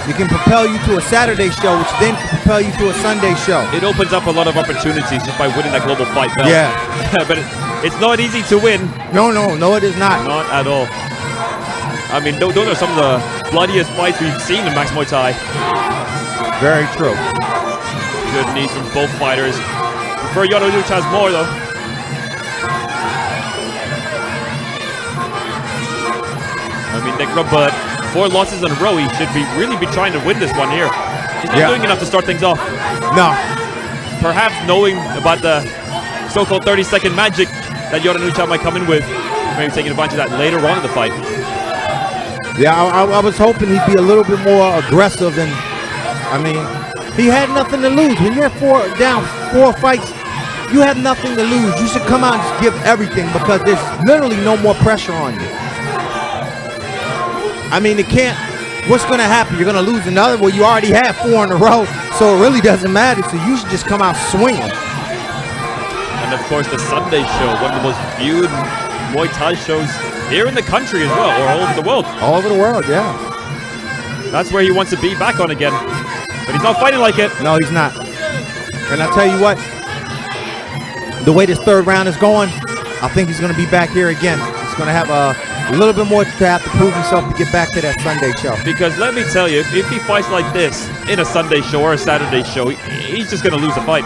Speaker 4: it can propel you to a Saturday show, which then can propel you to a Sunday show.
Speaker 3: It opens up a lot of opportunities just by winning that Global Fight belt.
Speaker 4: Yeah.
Speaker 3: But it's not easy to win.
Speaker 4: No, it is not.
Speaker 3: Not at all. I mean, those are some of the bloodiest fights we've seen in Max Muay Thai.
Speaker 4: Very true.
Speaker 3: Good knees from both fighters. Prefer Yod On more though. I mean, Dec Robert, 4 losses in a row. He should really be trying to win this one here. He's not doing enough to start things off.
Speaker 4: No.
Speaker 3: Perhaps knowing about the so-called 30-second magic that Yod On might come in with, maybe taking advantage of that later on in the fight.
Speaker 4: Yeah, I was hoping he'd be a little bit more aggressive, and I mean, he had nothing to lose. When you're down 4 fights, you have nothing to lose. You should come out and just give everything because there's literally no more pressure on you. I mean, what's going to happen? You're going to lose another? Well, you already have 4 in a row, so it really doesn't matter. So you should just come out swinging.
Speaker 3: And of course, the Sunday show, one of the most viewed Muay Thai shows here in the country as well, or all over the world.
Speaker 4: All over the world, yeah.
Speaker 3: That's where he wants to be back on again. But he's not fighting like it.
Speaker 4: No, he's not. And I'll tell you what, the way this third round is going, I think he's going to be back here again. He's going to have a little bit more to have to prove himself to get back to that Sunday show.
Speaker 3: Because let me tell you, if he fights like this in a Sunday show or a Saturday show, he's just going to lose a fight.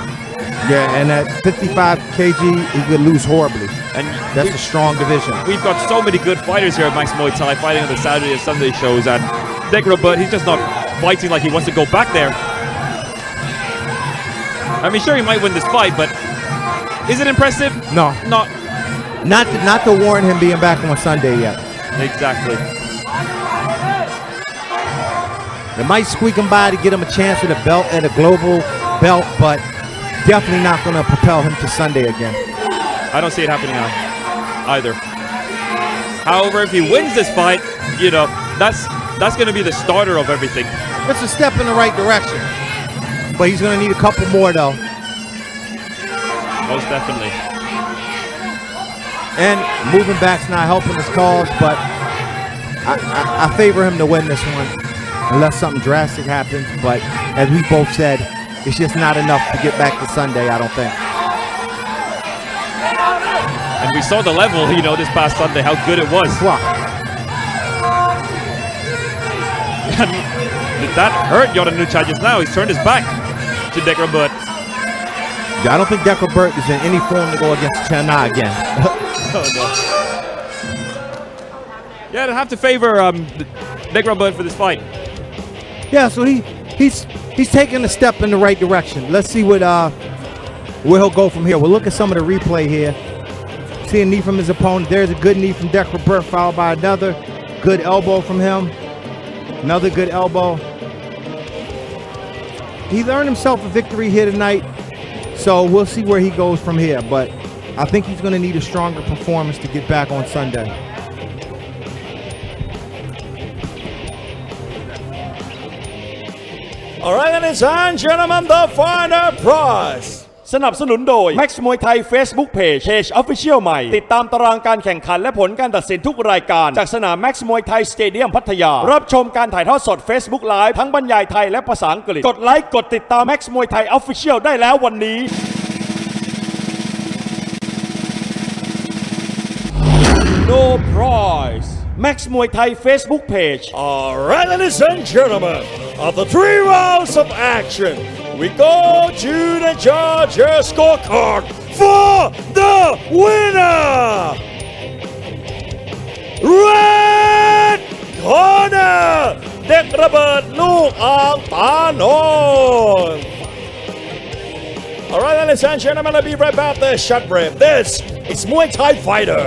Speaker 4: Yeah, and at 55 kg, he could lose horribly. And that's a strong division.
Speaker 3: We've got so many good fighters here at Max Muay Thai fighting on the Saturday and Sunday shows, and Dec Robert, he's just not fighting like he wants to go back there. I mean, sure, he might win this fight, but is it impressive?
Speaker 4: No. Not to warrant him being back on Sunday yet.
Speaker 3: Exactly.
Speaker 4: It might squeak him by to get him a chance at a belt, at a global belt, but definitely not going to propel him to Sunday again.
Speaker 3: I don't see it happening either. However, if he wins this fight, you know, that's going to be the starter of everything.
Speaker 4: It's a step in the right direction, but he's going to need a couple more, though.
Speaker 3: Most definitely.
Speaker 4: And moving back's not helping his cause, but I favor him to win this one, unless something drastic happens. But as we both said, it's just not enough to get back to Sunday, I don't think.
Speaker 3: And we saw the level, you know, this past Sunday, how good it was.
Speaker 4: Wow.
Speaker 3: Did that hurt Yod On just now? He's turned his back to Dec Robert.
Speaker 4: Yeah, I don't think Dec Robert is in any form to go against Chana again.
Speaker 3: Oh, no. Yeah, I'd have to favor Dec Robert for this fight.
Speaker 4: Yeah, so he's taking a step in the right direction. Let's see where he'll go from here. We'll look at some of the replay here. See a knee from his opponent. There's a good knee from Dec Robert, followed by another good elbow from him. Another good elbow. He earned himself a victory here tonight, so we'll see where he goes from here. But I think he's going to need a stronger performance to get back on Sunday.
Speaker 2: Alright, ladies and gentlemen, the final prize สนับสนุนโดย Max Muay Thai Facebook Page Official ใหม่ติดตามตารางการแข่งขันและผลการตัดสินทุกรายการจากสนาม Max Muay Thai Stadium พัทยารับชมการถ่ายทอดสด Facebook Live ทั้งบรรยายไทยและภาษาอังกฤษกดไลค์กดติดตาม Max Muay Thai Official ได้แล้ววันนี้ No prize Max Muay Thai Facebook page. Alright, ladies and gentlemen, after 3 rounds of action, we go to the judges' scorecard for the winner. Red corner, เด็กระเบิดลูกอ่างตานน Alright, ladies and gentlemen, I'll be right back after the short break. This is Muay Thai Fighter.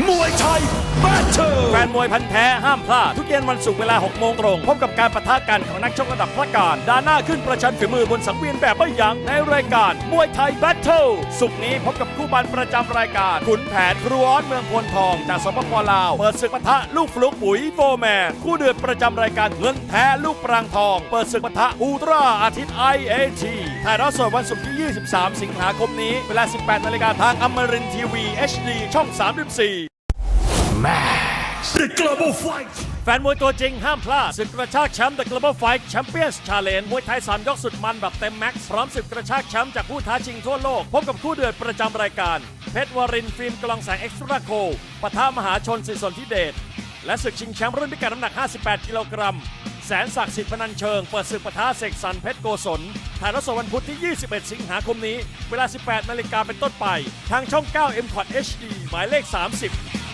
Speaker 5: มวยไทยแบทเทิล
Speaker 2: แฟนมวยพันธุ์แท้ห้ามพลาดทุกเย็นวันศุกร์เวลา 6 โมงตรงพบกับการปะทะกันของนักชกระดับพระการดาหน้าขึ้นประชันฝีมือบนสังเวียนแบบไม่ยั้งในรายการมวยไทยแบทเทิลศุกร์นี้พบกับคู่บันประจำรายการขุนแผนครูออสเมืองพลทองจากสปป.ลาวเปิดศึกปะทะลูกฟลุกปุ๋ยโฟร์แมนคู่เดือดประจำรายการเงินแท้ลูกปรางทองเปิดศึกปะทะอูตราอาทิตย์ IAT ถ่ายทอดสดวันศุกร์ที่ 23 สิงหาคมนี้เวลา 18 นาฬิกาทางอมรินทร์ทีวี HD ช่อง 34The
Speaker 5: Global Fight
Speaker 2: แฟนมวยตัวจริงห้ามพลาดศึกกระชากแชมป์ The Global Fight Champions Challenge มวยไทย3ยกสุดมันแบบเต็มแม็กซ์พร้อมศึกกระชากแชมป์จากผู้ท้าชิงทั่วโลกพบกับคู่เดือดประจำรายการเพชรวรินทร์ฟิล์มกลองแสงเอ็กซ์ตร้าโคปะทะมหาชนสิสนธิเดชและศึกชิงแชมป์รุ่นพิกัดน้ำหนัก 58 กิโลกรัมแสนศักดิ์สิทธิ์พนันเชิงเปิดศึกปะทะเสกสรรเพชรโกศลถ่ายทอดสดวันพุธที่ 21 สิงหาคมนี้เวลา 18 นาฬิกาเป็นต้นไปทางช่อง 9 M Cot HD หมายเลข 30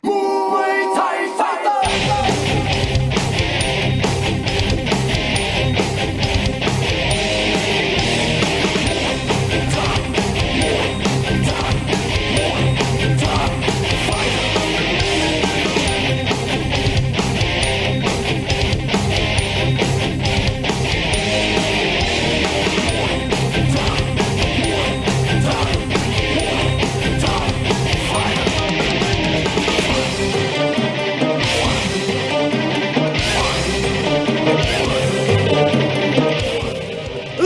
Speaker 5: มวยไทยไฟเตอร์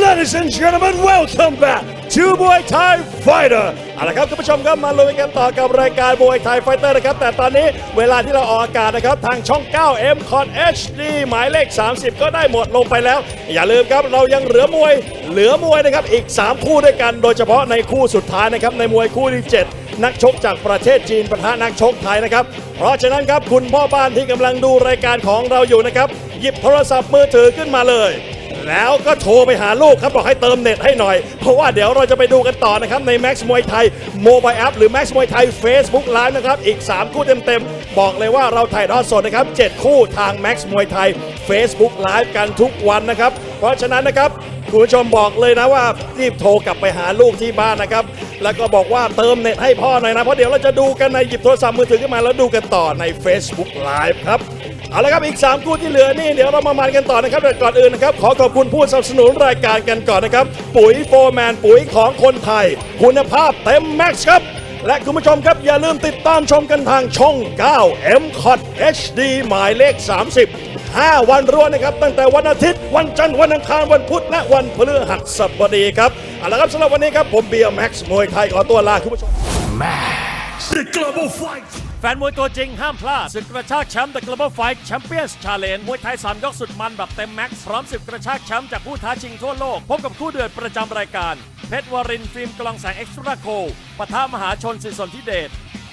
Speaker 2: Ladies and gentlemen, welcome back to Muay Thai Fighter เอาละครับท่านผู้ชมครับมาลุยกันต่อกับรายการ Muay Thai Fighter นะครับแต่ตอนนี้เวลาที่เราออกอากาศนะครับทางช่อง 9 M Cot HD หมายเลข 30 ก็ได้หมดลงไปแล้วอย่าลืมครับเรายังเหลือมวยนะครับอีก 3 คู่ด้วยกันโดยเฉพาะในคู่สุดท้ายนะครับในมวยคู่ที่ 7 นักชกจากประเทศจีนปะทะนักชกไทยนะครับเพราะฉะนั้นครับคุณพ่อบ้านที่กำลังดูรายการของเราอยู่นะครับหยิบโทรศัพท์มือถือขึ้นมาเลยแล้วก็โทรไปหาลูกครับบอกให้เติมเน็ตให้หน่อยเพราะว่าเดี๋ยวเราจะไปดูกันต่อนะครับใน Max Muay Thai Mobile App หรือ Max Muay Thai Facebook Live นะครับอีก 3 คู่เต็มๆบอกเลยว่าเราถ่ายทอดสดนะครับ7 คู่ทาง Max Muay Thai Facebook Live กันทุกวันนะครับเพราะฉะนั้นนะครับคุณผู้ชมบอกเลยนะว่ารีบโทรกลับไปหาลูกที่บ้านนะครับแล้วก็บอกว่าเติมเน็ตให้พ่อหน่อยนะเพราะเดี๋ยวเราจะดูกันในหยิบโทรศัพท์มือถือขึ้นมาแล้วดูกันต่อใน Facebook Live ครับเอาละครับอีก 3 คู่ที่เหลือนี่เดี๋ยวเรามามันกันต่อนะครับแต่ก่อนอื่นนะครับขอขอบคุณผู้สนับสนุนรายการกันก่อนนะครับปุ๋ยโฟร์แมนปุ๋ยของคนไทยคุณภาพเต็มแม็กซ์ครับและคุณผู้ชมครับอย่าลืมติดตามชมกันทางช่อง 9 M Cot HD หมายเลข 30 5 วันรวดนะครับตั้งแต่วันอาทิตย์วันจันทร์วันอังคารวันพุธและวันพฤหัสบดีครับเอาละครับสำหรับวันนี้ครับผมเบียร์แม็กซ์มวยไทยขอตัวลาคุณผู้ชม
Speaker 5: The Global Fight
Speaker 2: แฟนมวยตัวจริงห้ามพลาดศึกกระชากแชมป์ The Global Fight Champions Challenge มวยไทย3ยกสุดมันแบบเต็มแม็กซ์พร้อมศึกกระชากแชมป์จากผู้ท้าชิงทั่วโลกพบกับคู่เดือดประจำรายการเพชรวรินทร์ฟิล์มกลองแสงเอ็กซ์ตร้าโคปะทะมหาชนสิสนธิเดช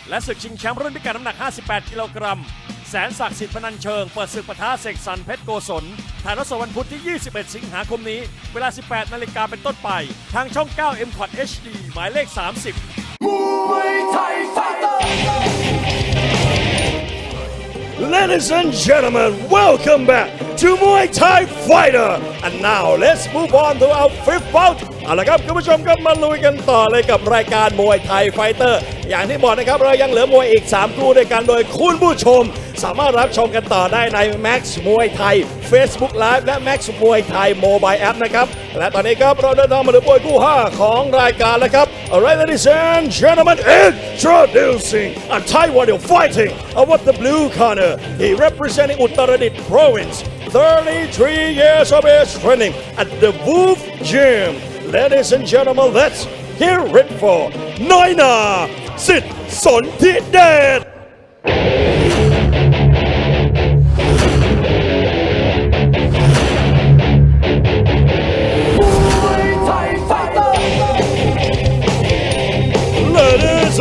Speaker 2: และศึกชิงแชมป์รุ่นพิกัดน้ำหนัก 58 กิโลกรัมแสนศักดิ์สิทธิ์พนันเชิงเปิดศึกปะทะเสกสรรเพชรโกศลถ่ายทอดสดวันพุธที่ 21 สิงหาคมนี้เวลา 18 นาฬิกาเป็นต้นไปทางช่อง 9 M Cot HD หมายเลข 30
Speaker 5: มวยไทยไฟเตอร์
Speaker 2: Ladies and gentlemen, welcome back to Muay Thai Fighter. And now let's move on to our 5th bout เอาละครับคุณผู้ชมครับมาลุยกันต่อเลยกับรายการมวยไทยไฟเตอร์อย่างที่บอกนะครับเรายังเหลือมวยอีก3คู่ด้วยกันโดยคุณผู้ชมสามารถรับชมกันต่อได้ใน Max มวยไทย Facebook Live และ Max มวยไทย Mobile App นะครับและตอนนี้ครับเราเดินทางมาถึงมวยคู่5ของรายการแล้วครับ Alright ladies and gentlemen introducing a Thai warrior fighting about the blue corner he representing Uttaradit province 33 years of age training at the Wolf Gym ladies and gentlemen let's hear it for Noina Sit Sonthi Det Ladies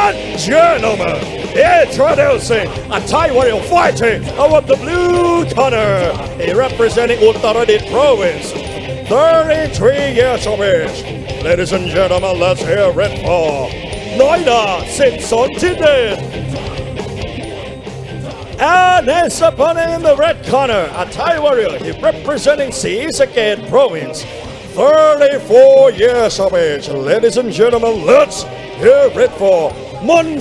Speaker 2: and gentlemen, introducing a Thai warrior fighting over the blue corner. He representing Uttaradit province, 33 years of age. Ladies and gentlemen, let's hear it for Noina Sit Sonthi Det. And his opponent in the red corner, a Thai warrior, he representing Sisakhet province. 34 years of age. Ladies and gentlemen, let's hear it for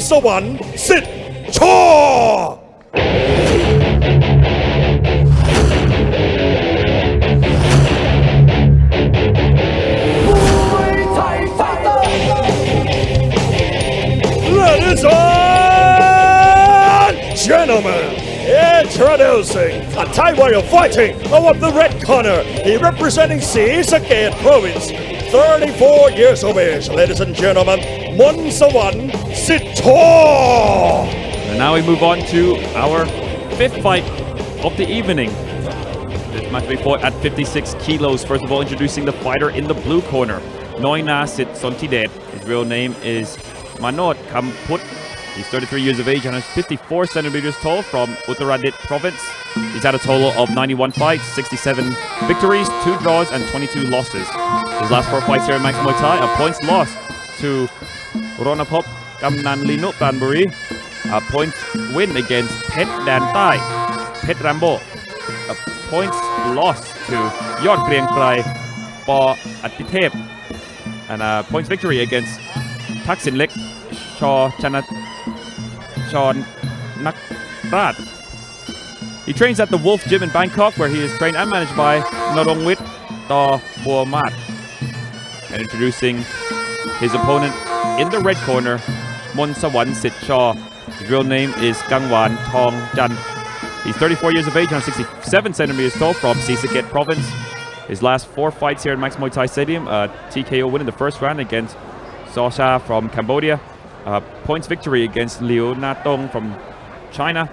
Speaker 2: Sawan Sit Chaw. Ladies and gentlemen, introducing a Thai warrior fighting over the red corner. He representing Sisakhet province, 34 years of age. Ladies and gentlemen, Sawan Sit Chaw.
Speaker 3: And now we move on to our fifth fight of the evening. This match will be fought at 56 kilos. First of all, introducing the fighter in the blue corner, Noina Sit Sonthi Det. His real name is Manot Kamput. He's 33 years of age and is 54 centimeters tall from Uttaradit province. He's had a total of 91 fights, 67 victories, 2 draws and 22 losses. His last 4 fights here in Max Muay Thai, a points loss to Ronapop Kamnan Linu Pranbury, a points win against Pet Dan Thai, Pet Rambo, a points loss to Yod Kriang Krai, P.ประจ and a points victory against Thaksin Lek, Chon Nakrat. He trains at the Wolf Gym in Bangkok, where he is trained and managed by Narongwit Taw Buamat. And introducing his opponent in the red corner, Sawan Sit Chaw. His real name is Gangwan Thong Jan. He's 34 years of age and 67 centimeters tall from Sisakhet province. His last 4 fights here at Max Muay Thai Stadium, a TKO win in the first round against Sosha from Cambodia, points victory against Liu Natong from China,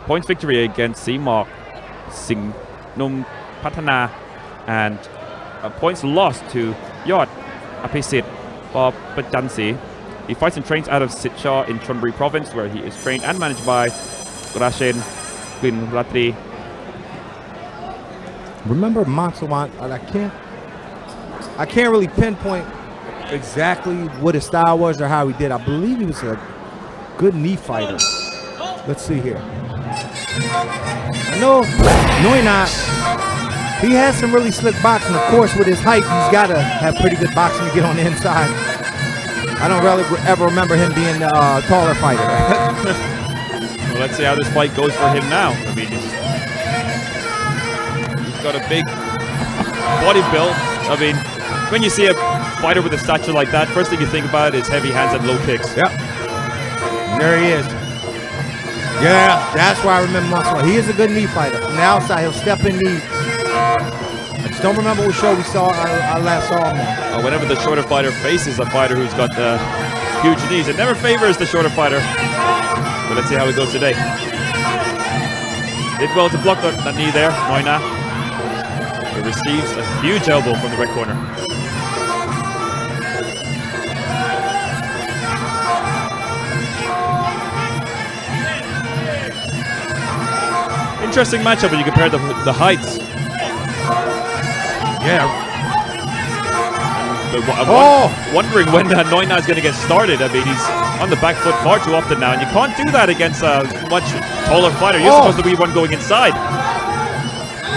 Speaker 3: points victory against Simok Sing Num Patana, and points loss to Yod Apisit P.ประจ He fights and trains out of Sitchaw in Chonburi province, where he is trained and managed by Rashen Gunratri.
Speaker 4: Remember Sawan? I can't really pinpoint exactly what his style was or how he did. I believe he was a good knee fighter. Let's see here. I know Noina, he has some really slick boxing. Of course, with his height, he's got to have pretty good boxing to get on the inside. I don't really ever remember him being a taller fighter.
Speaker 3: Well, let's see how this fight goes for him now. I mean, he's got a big body build. I mean, when you see a fighter with a stature like that, first thing you think about is heavy hands and low kicks.
Speaker 4: Yep. There he is. Yeah, that's why I remember Sawan. He is a good knee fighter. From the outside, he'll step in knee. I just don't remember what show we saw. I last saw him on.
Speaker 3: Whenever the shorter fighter faces a fighter who's got huge knees, it never favors the shorter fighter. But let's see how it goes today. Did well to block that knee there, Noina. He receives a huge elbow from the red corner. Interesting matchup when you compare the heights.
Speaker 4: Yeah.
Speaker 3: I'm wondering when Noina is going to get started. I mean, he's on the back foot far too often now, and you can't do that against a much taller fighter. You're supposed to be one going inside.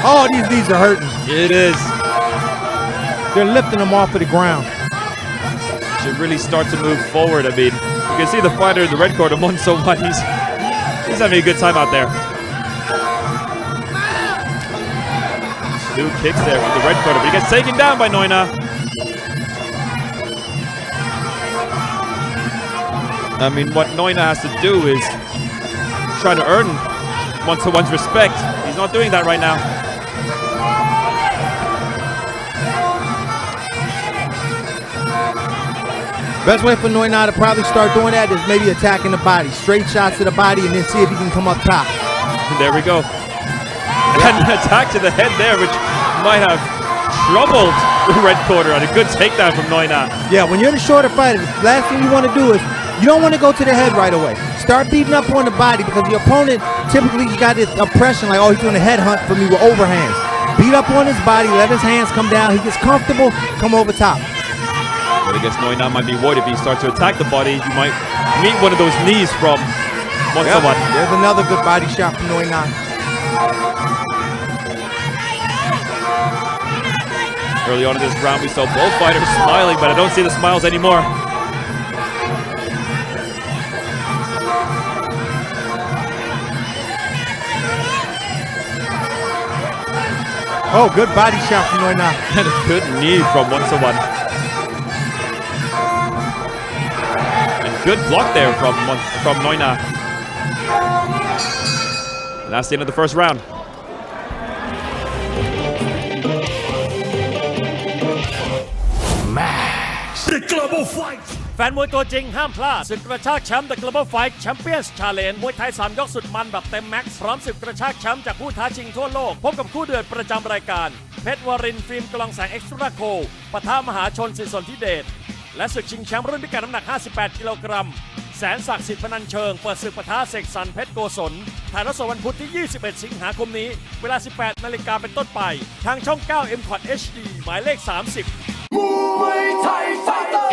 Speaker 4: Oh, these knees are hurting.
Speaker 3: It is.
Speaker 4: They're lifting him off of the ground.
Speaker 3: Should really start to move forward. I mean, you can see the fighter in the red corner, Monso One. He's having a good time out there. 2 kicks there from the red corner, but he gets taken down by Noina. I mean, what Noina has to do is try to earn Monso One's respect. He's not doing that right now.
Speaker 4: Best way for Noina to probably start doing that is maybe attacking the body. Straight shots to the body and then see if he can come up top.
Speaker 3: There we go. And an attack to the head there, which might have troubled the red corner, and a good takedown from Noina.
Speaker 4: Yeah, when you're the shorter fighter, the last thing you want to do is you don't want to go to the head right away. Start beating up on the body because the opponent typically got this impression like, oh, he's doing a head hunt for me with overhands. Beat up on his body, let his hands come down. He gets comfortable, come over top.
Speaker 3: But I guess Noina might be worried if he starts to attack the body, he might meet one of those knees from Monso One.
Speaker 4: There's another good body shot from Noina.
Speaker 3: Early on in this round, we saw both fighters smiling, but I don't see the smiles anymore.
Speaker 4: Oh, good body shot from Noina.
Speaker 3: And a good knee from Monso One. And good block there from Noina. And that's the end of the first round.
Speaker 5: The Global Fight
Speaker 2: แฟนมวยตัวจริงห้ามพลาดศึกกระชากแชมป์ The Global Fight Champions Challenge มวยไทย3 ยกสุดมันแบบเต็มแม็กซ์พร้อมศึกกระชากแชมป์จากผู้ท้าชิงทั่วโลกพบกับคู่เดือดประจำรายการเพชรวรินทร์ฟิล์มกลองแสงเอ็กซ์ตร้าโคปะทะมหาชนสินสนธิเดชและศึกชิงแชมป์รุ่นพิกัดน้ำหนัก58 กิโลกรัมแสนศักดิ์สิทธิ์พนัญเชิงเปิดศึกปะทะเสกสรรเพชรโกศลถ่ายทอดสดวันพุธที่ 21 สิงหาคมนี้เวลา 18 นาฬิกาเป็นต้นไปทางช่อง 9 M Quad HD หมายเลข 30
Speaker 5: Muay Thai Fighter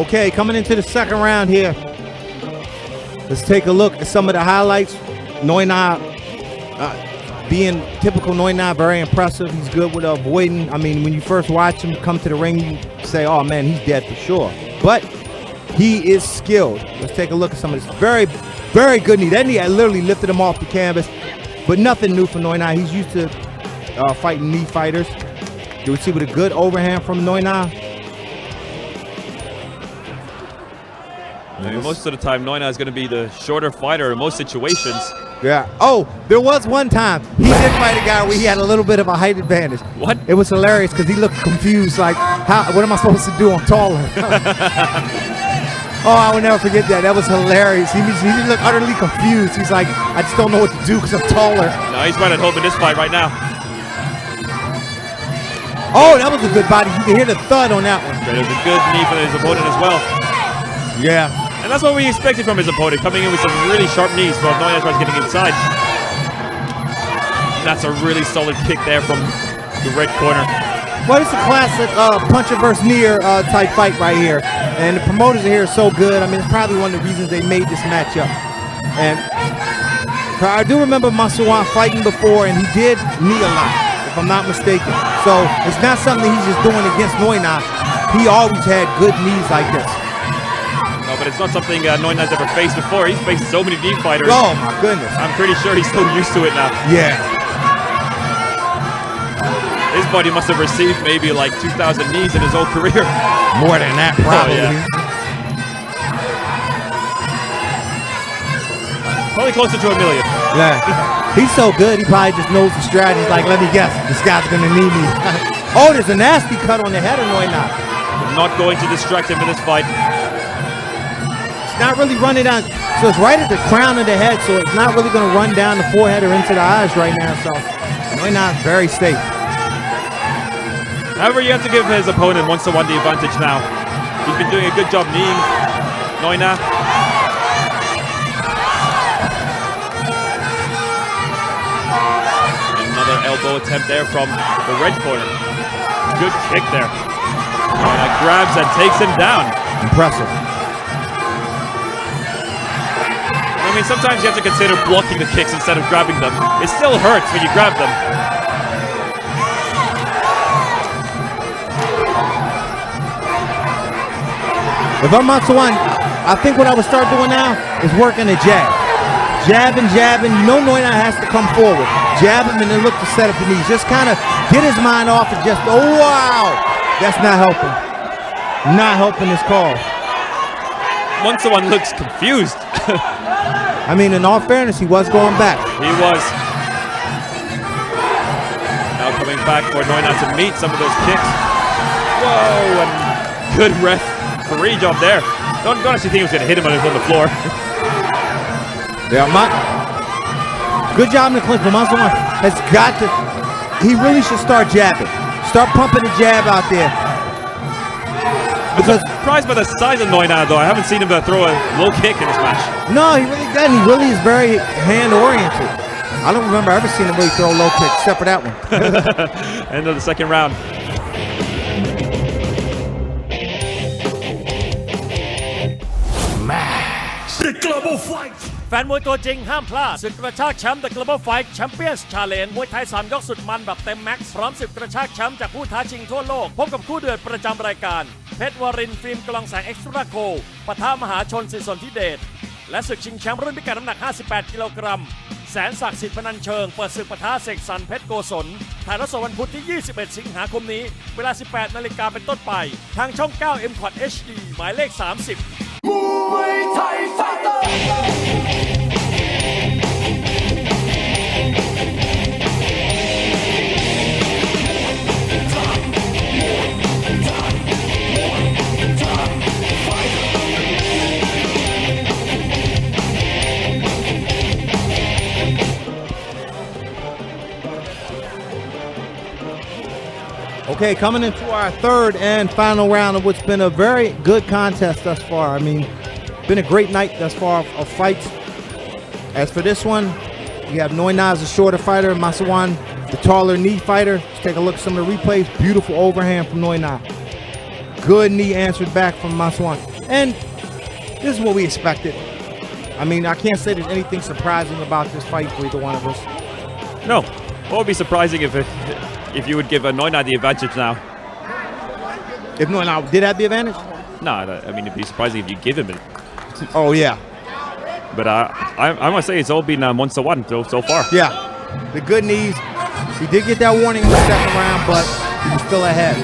Speaker 4: Okay, coming into the second round here. Let's take a look at some of the highlights. Noina, being typical Noina, very impressive. He's good with avoiding. I mean, when you first watch him come to the ring, you say, oh man, he's dead for sure. But he is skilled. Let's take a look at some of this. Very, very good knee. That knee, I literally lifted him off the canvas. But nothing new for Noina. He's used to fighting knee fighters. You would see with a good overhand from Noina.
Speaker 3: I mean, most of the time, Noina is going to be the shorter fighter in most situations.
Speaker 4: Yeah. Oh, there was one time he did fight a guy where he had a little bit of a height advantage.
Speaker 3: What?
Speaker 4: It was hilarious because he looked confused, like, what am I supposed to do? I'm taller. Oh, I will never forget that. That was hilarious. He just looked utterly confused. He's like, I just don't know what to do because I'm taller.
Speaker 3: No, he's right at home in this fight right now.
Speaker 4: Oh, that was a good body. You can hear the thud on that one.
Speaker 3: There's a good knee for his opponent as well.
Speaker 4: Yeah.
Speaker 3: And that's what we expected from his opponent, coming in with some really sharp knees while Noina tries getting inside. And that's a really solid kick there from the red corner.
Speaker 4: Well, it's a classic puncher versus kneer type fight right here. And the promoters here are so good. I mean, it's probably one of the reasons they made this matchup. And I do remember Monso One fighting before, and he did knee a lot, if I'm not mistaken. So it's not something he's just doing against Noina. He always had good knees like this.
Speaker 3: No, but it's not something Noina's ever faced before. He's faced so many knee fighters.
Speaker 4: Oh, my goodness.
Speaker 3: I'm pretty sure he's so used to it now.
Speaker 4: Yeah.
Speaker 3: His body must have received maybe like 2,000 knees in his whole career.
Speaker 4: More than that, probably.
Speaker 3: Oh, yeah. Probably closer to 1 million.
Speaker 4: Yeah. He's so good, he probably just knows the strategy. He's like, let me guess, this guy's going to need me. Oh, there's a nasty cut on the head of Noina.
Speaker 3: Not going to distract him in this fight.
Speaker 4: Not really running down, so it's right at the crown of the head, so it's not really going to run down the forehead or into the eyes right now, so Noina very safe.
Speaker 3: However, you have to give his opponent Monso One the advantage now. He's been doing a good job kneeing Noina. Another elbow attempt there from the red corner. Good kick there. And grabs and takes him down.
Speaker 4: Impressive.
Speaker 3: I mean, sometimes you have to consider blocking the kicks instead of grabbing them. It still hurts when you grab them.
Speaker 4: If I'm Matsuwan, I think what I would start doing now is working a jab. Jabbing. Noina has to come forward. Jab him and then look to set up the knees. Just kind of get his mind off and just, oh wow! That's not helping. Not helping his call.
Speaker 3: Matsuwan looks confused.
Speaker 4: I mean, in all fairness, he was going back.
Speaker 3: He was. Now coming back for Noina to meet some of those kicks. Whoa, and good referee job there. Don't actually think he was going to hit him on the floor.
Speaker 4: Yeah, good job in the clinch, but Matsuwan has got to, he really should start jabbing. Start pumping the jab out there.
Speaker 3: Because I'm surprised by the size of Noina, though. I haven't seen him throw a low kick in this match.
Speaker 4: No, he really doesn't. He really is very hand-oriented. I don't remember ever seeing him really throw a low kick, except for that one.
Speaker 3: End of the second round.
Speaker 5: The Global Fight
Speaker 2: แฟนมวยตัวจริงห้ามพลาดศึกกระชากแชมป์ The Global Fight Champions Challenge มวยไทย3ยกสุดมันแบบเต็มแม็กซ์พร้อมศึกกระชากแชมป์จากผู้ท้าชิงทั่วโลกพบกับคู่เดือดประจำรายการเพชรวรินทร์ฟิล์มกลองแสงเอ็กซ์ตร้าโคปะทะมหาชนสิทธิสนธิเดชและศึกชิงแชมป์รุ่นพิกัดน้ำหนัก58กิโลกรัมแสนศักดิ์สิทธิ์พนันเชิงเปิดศึกปะทะเสกสรรเพชรโกศลถ่ายทอดสดวันพุธที่ 21 สิงหาคมนี้เวลา 18 นาฬิกาเป็นต้นไปทางช่อง 9 M Quad HD หมายเลข 30
Speaker 5: Muay Thai Fighter
Speaker 4: Okay, coming into our third and final round of what's been a very good contest thus far. I mean, been a great night thus far of fights. As for this one, you have Noina as a shorter fighter, Matsuwan, the taller knee fighter. Let's take a look at some of the replays. Beautiful overhand from Noina. Good knee answered back from Matsuwan. And this is what we expected. I mean, I can't say there's anything surprising about this fight for either one of us.
Speaker 3: No. What would be surprising if you would give Noina the advantage now?
Speaker 4: If Noina did have the advantage?
Speaker 3: No, I mean, it'd be surprising if you give him it.
Speaker 4: Oh, yeah.
Speaker 3: But I must say it's all been 1-1 so far.
Speaker 4: Yeah. The good knees. He did get that warning in the second round, but he was still ahead.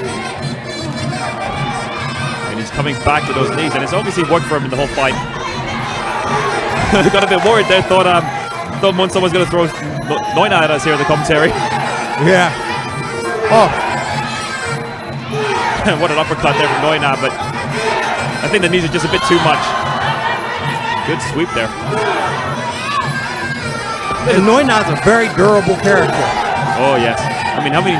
Speaker 3: And he's coming back to those knees, and it's obviously worked for him in the whole fight. Got a bit worried there. Thought Munson was going to throw Noina at us here in the commentary.
Speaker 4: Yeah. Oh.
Speaker 3: What an uppercut there from Noina, but I think the knees are just a bit too much. Good sweep there.
Speaker 4: And Noina's a very durable character.
Speaker 3: Oh, yes. I mean, how many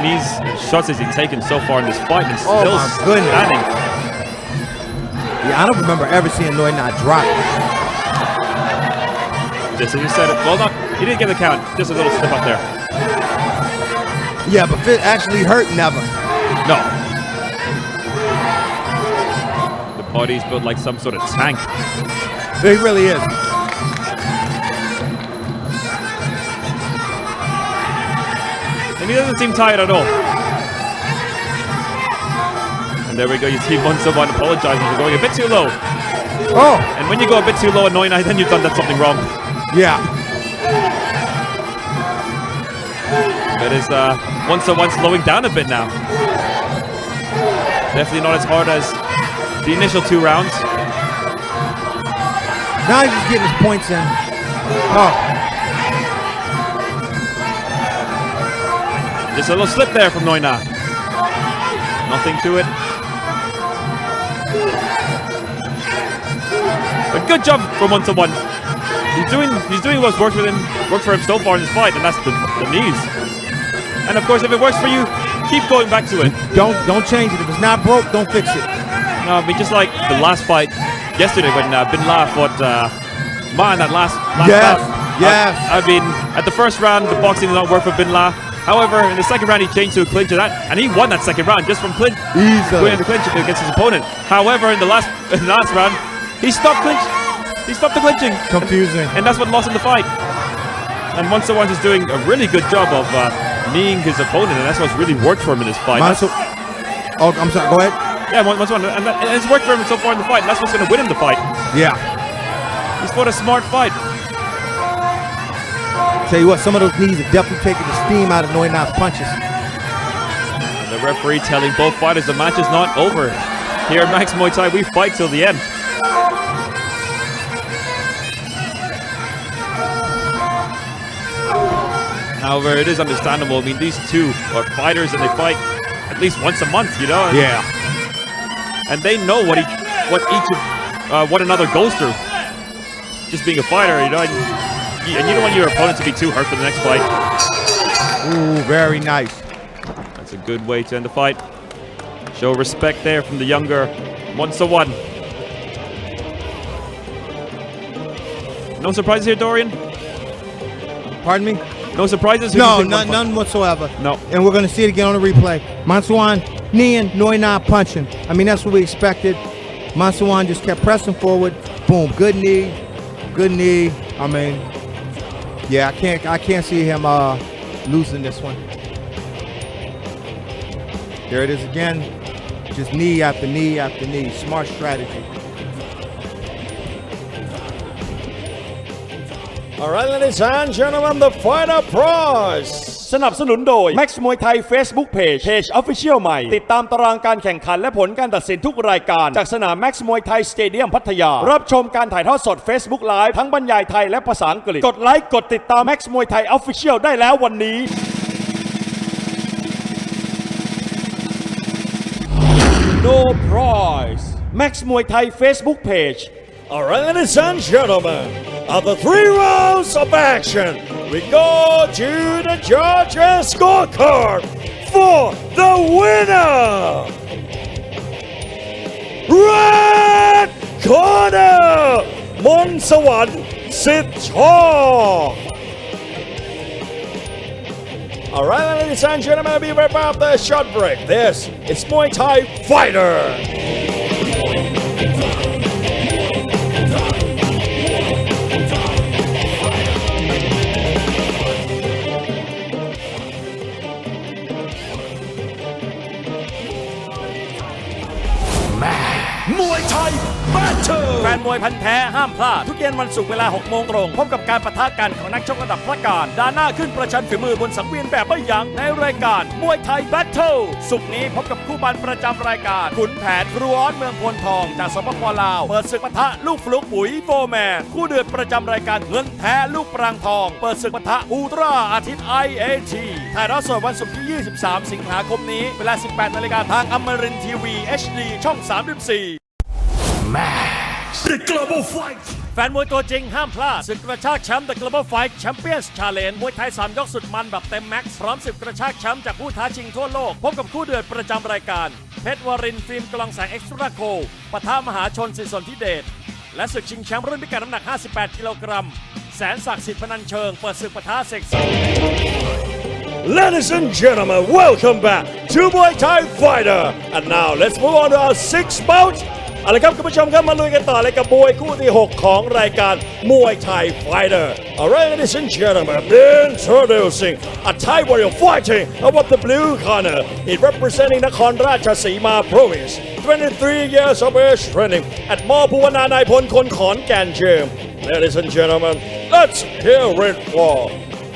Speaker 3: shots has he taken so far in this fight and still standing?
Speaker 4: Yeah, I don't remember ever seeing Noina drop.
Speaker 3: Just as you said it. Well, he didn't get the count. Just a little slip up there.
Speaker 4: Yeah, but Fit actually hurt never.
Speaker 3: No. The body's built like some sort of tank.
Speaker 4: It really is.
Speaker 3: And he doesn't seem tired at all. And there we go. You see Munson apologizing for going a bit too low.
Speaker 4: Oh.
Speaker 3: And when you go a bit too low at Noina, then you've done something wrong.
Speaker 4: Yeah.
Speaker 3: But is Munson slowing down a bit now. Definitely not as hard as the initial 2 rounds.
Speaker 4: Now he's just getting his points in. Oh.
Speaker 3: Just a little slip there from Noina. Nothing to it. But good job from Munson. He's doing what's worked for him so far in this fight, and that's the knees. And of course, if it works for you, keep going back to it.
Speaker 4: Don't change it. If it's not broke, don't fix it.
Speaker 3: No, I mean, just like the last fight yesterday when Bin La fought Ma in that last bout.
Speaker 4: Yes.
Speaker 3: I mean, at the first round, the boxing did not work for Bin La. However, in the second round, he changed to a clinch and he won that second round just from clinch.
Speaker 4: Easily.
Speaker 3: Winning the clinch against his opponent. However, in the last round, he stopped clinch. He stopped the clinching.
Speaker 4: Confusing.
Speaker 3: And that's what lost him the fight. And Monsowan is doing a really good job of kneeing his opponent, and that's what's really worked for him in this fight.
Speaker 4: Oh, I'm sorry. Go ahead.
Speaker 3: Yeah, Monsowan, and it's worked for him so far in the fight, and that's what's going to win him the fight.
Speaker 4: Yeah.
Speaker 3: He's fought a smart fight.
Speaker 4: Tell you what, some of those knees are definitely taking the steam out of Noina's punches.
Speaker 3: And the referee telling both fighters the match is not over. Here at Max Muay Thai, we fight till the end. However, it is understandable. I mean, these two are fighters and they fight at least once a month, you know?
Speaker 4: Yeah.
Speaker 3: And they know what another goes through. Just being a fighter, you know? And you don't want your opponent to be too hurt for the next fight.
Speaker 4: Ooh, very nice.
Speaker 3: That's a good way to end the fight. Show respect there from the younger Monsowan. No surprises here, Dorian?
Speaker 4: Pardon me?
Speaker 3: No surprises?
Speaker 4: No, none whatsoever.
Speaker 3: No.
Speaker 4: And we're going to see it again on the replay. Monsowan kneeing, Noina punching. I mean, that's what we expected. Monsowan just kept pressing forward. Boom, good knee. Good knee. I mean, yeah, I can't see him losing this one. There it is again. Just knee after knee after knee. Smart strategy.
Speaker 2: All right, ladies and gentlemen, the fighter prize สนับสนุนโดย Max Muay Thai Facebook Page Official ใหม่ติดตามตารางการแข่งขันและผลการตัดสินทุกรายการจากสนาม Max Muay Thai Stadium พัทยารับชมการถ่ายทอดสด Facebook Live ทั้งบรรยายไทยและภาษาอังกฤษกดไลค์กดติดตาม Max Muay Thai Official ได้แล้ววันนี้ No prize Max Muay Thai Facebook Page All right, ladies and gentlemen, after 3 rounds of action, we go to the judges' scorecard for the winner. Red corner, Monsowan Sitchong. All right, ladies and gentlemen, we'll be right back after a short break. This is Muay Thai Fighter.
Speaker 5: Muay Thai Battle
Speaker 2: แฟนมวยพันธุ์แท้ห้ามพลาดทุกเย็นวันศุกร์เวลา 6 โมงตรงพบกับการปะทะกันของนักชกระดับพระการดาหน้าขึ้นประชันฝีมือบนสังเวียนแบบไม่ยั้งในรายการมวยไทยแบทเทิลศุกร์นี้พบกับคู่บันประจำรายการขุนแผนครูออสเมืองพลทองจากสปป.ลาวเปิดศึกปะทะลูกฟลุกปุ๋ยโฟร์แมนคู่เดือดประจำรายการเงินแท้ลูกปรางทองเปิดศึกปะทะอุลตร้าอาทิตย์ IAT ถ่ายทอดสดวันศุกร์ที่ 23 สิงหาคมนี้เวลา 18 นาฬิกาทางอมรินทร์ทีวี HD ช่อง 34The
Speaker 5: Global Fight
Speaker 2: แฟนมวยตัวจริงห้ามพลาดศึกกระชากแชมป์ The Global Fight Champions Challenge มวยไทย 3 ยกสุดมันแบบเต็มแม็กซ์พร้อมศึกกระชากแชมป์จากผู้ท้าชิงทั่วโลกพบกับคู่เดือดประจำรายการเพชรวรินทร์ฟิล์มกลองแสงเอ็กซ์ตร้าโคปะทะมหาชนสิทธิสนธิเดชและศึกชิงแชมป์รุ่นพิกัดน้ำหนัก 58 กิโลกรัมแสนศักดิ์สิทธิ์พนัญเชิงเปิดศึกปะทะเสกสรร Ladies and gentlemen, welcome back to Muay Thai Fighter and now let's move on to our 6th boutเอาละครับคุณผู้ชมครับมาลุยกันต่อเลยกับมวยคู่ที่ 6 ของรายการมวยไทย Fighter. Alright, ladies and gentlemen, introducing a Thai warrior fighting above the blue corner. He representing Nakhon Ratchasima Province. 23 years of age training at ม.ภูวนา นายพลคนขอนแก่นเจิม Ladies and gentlemen, let's hear it for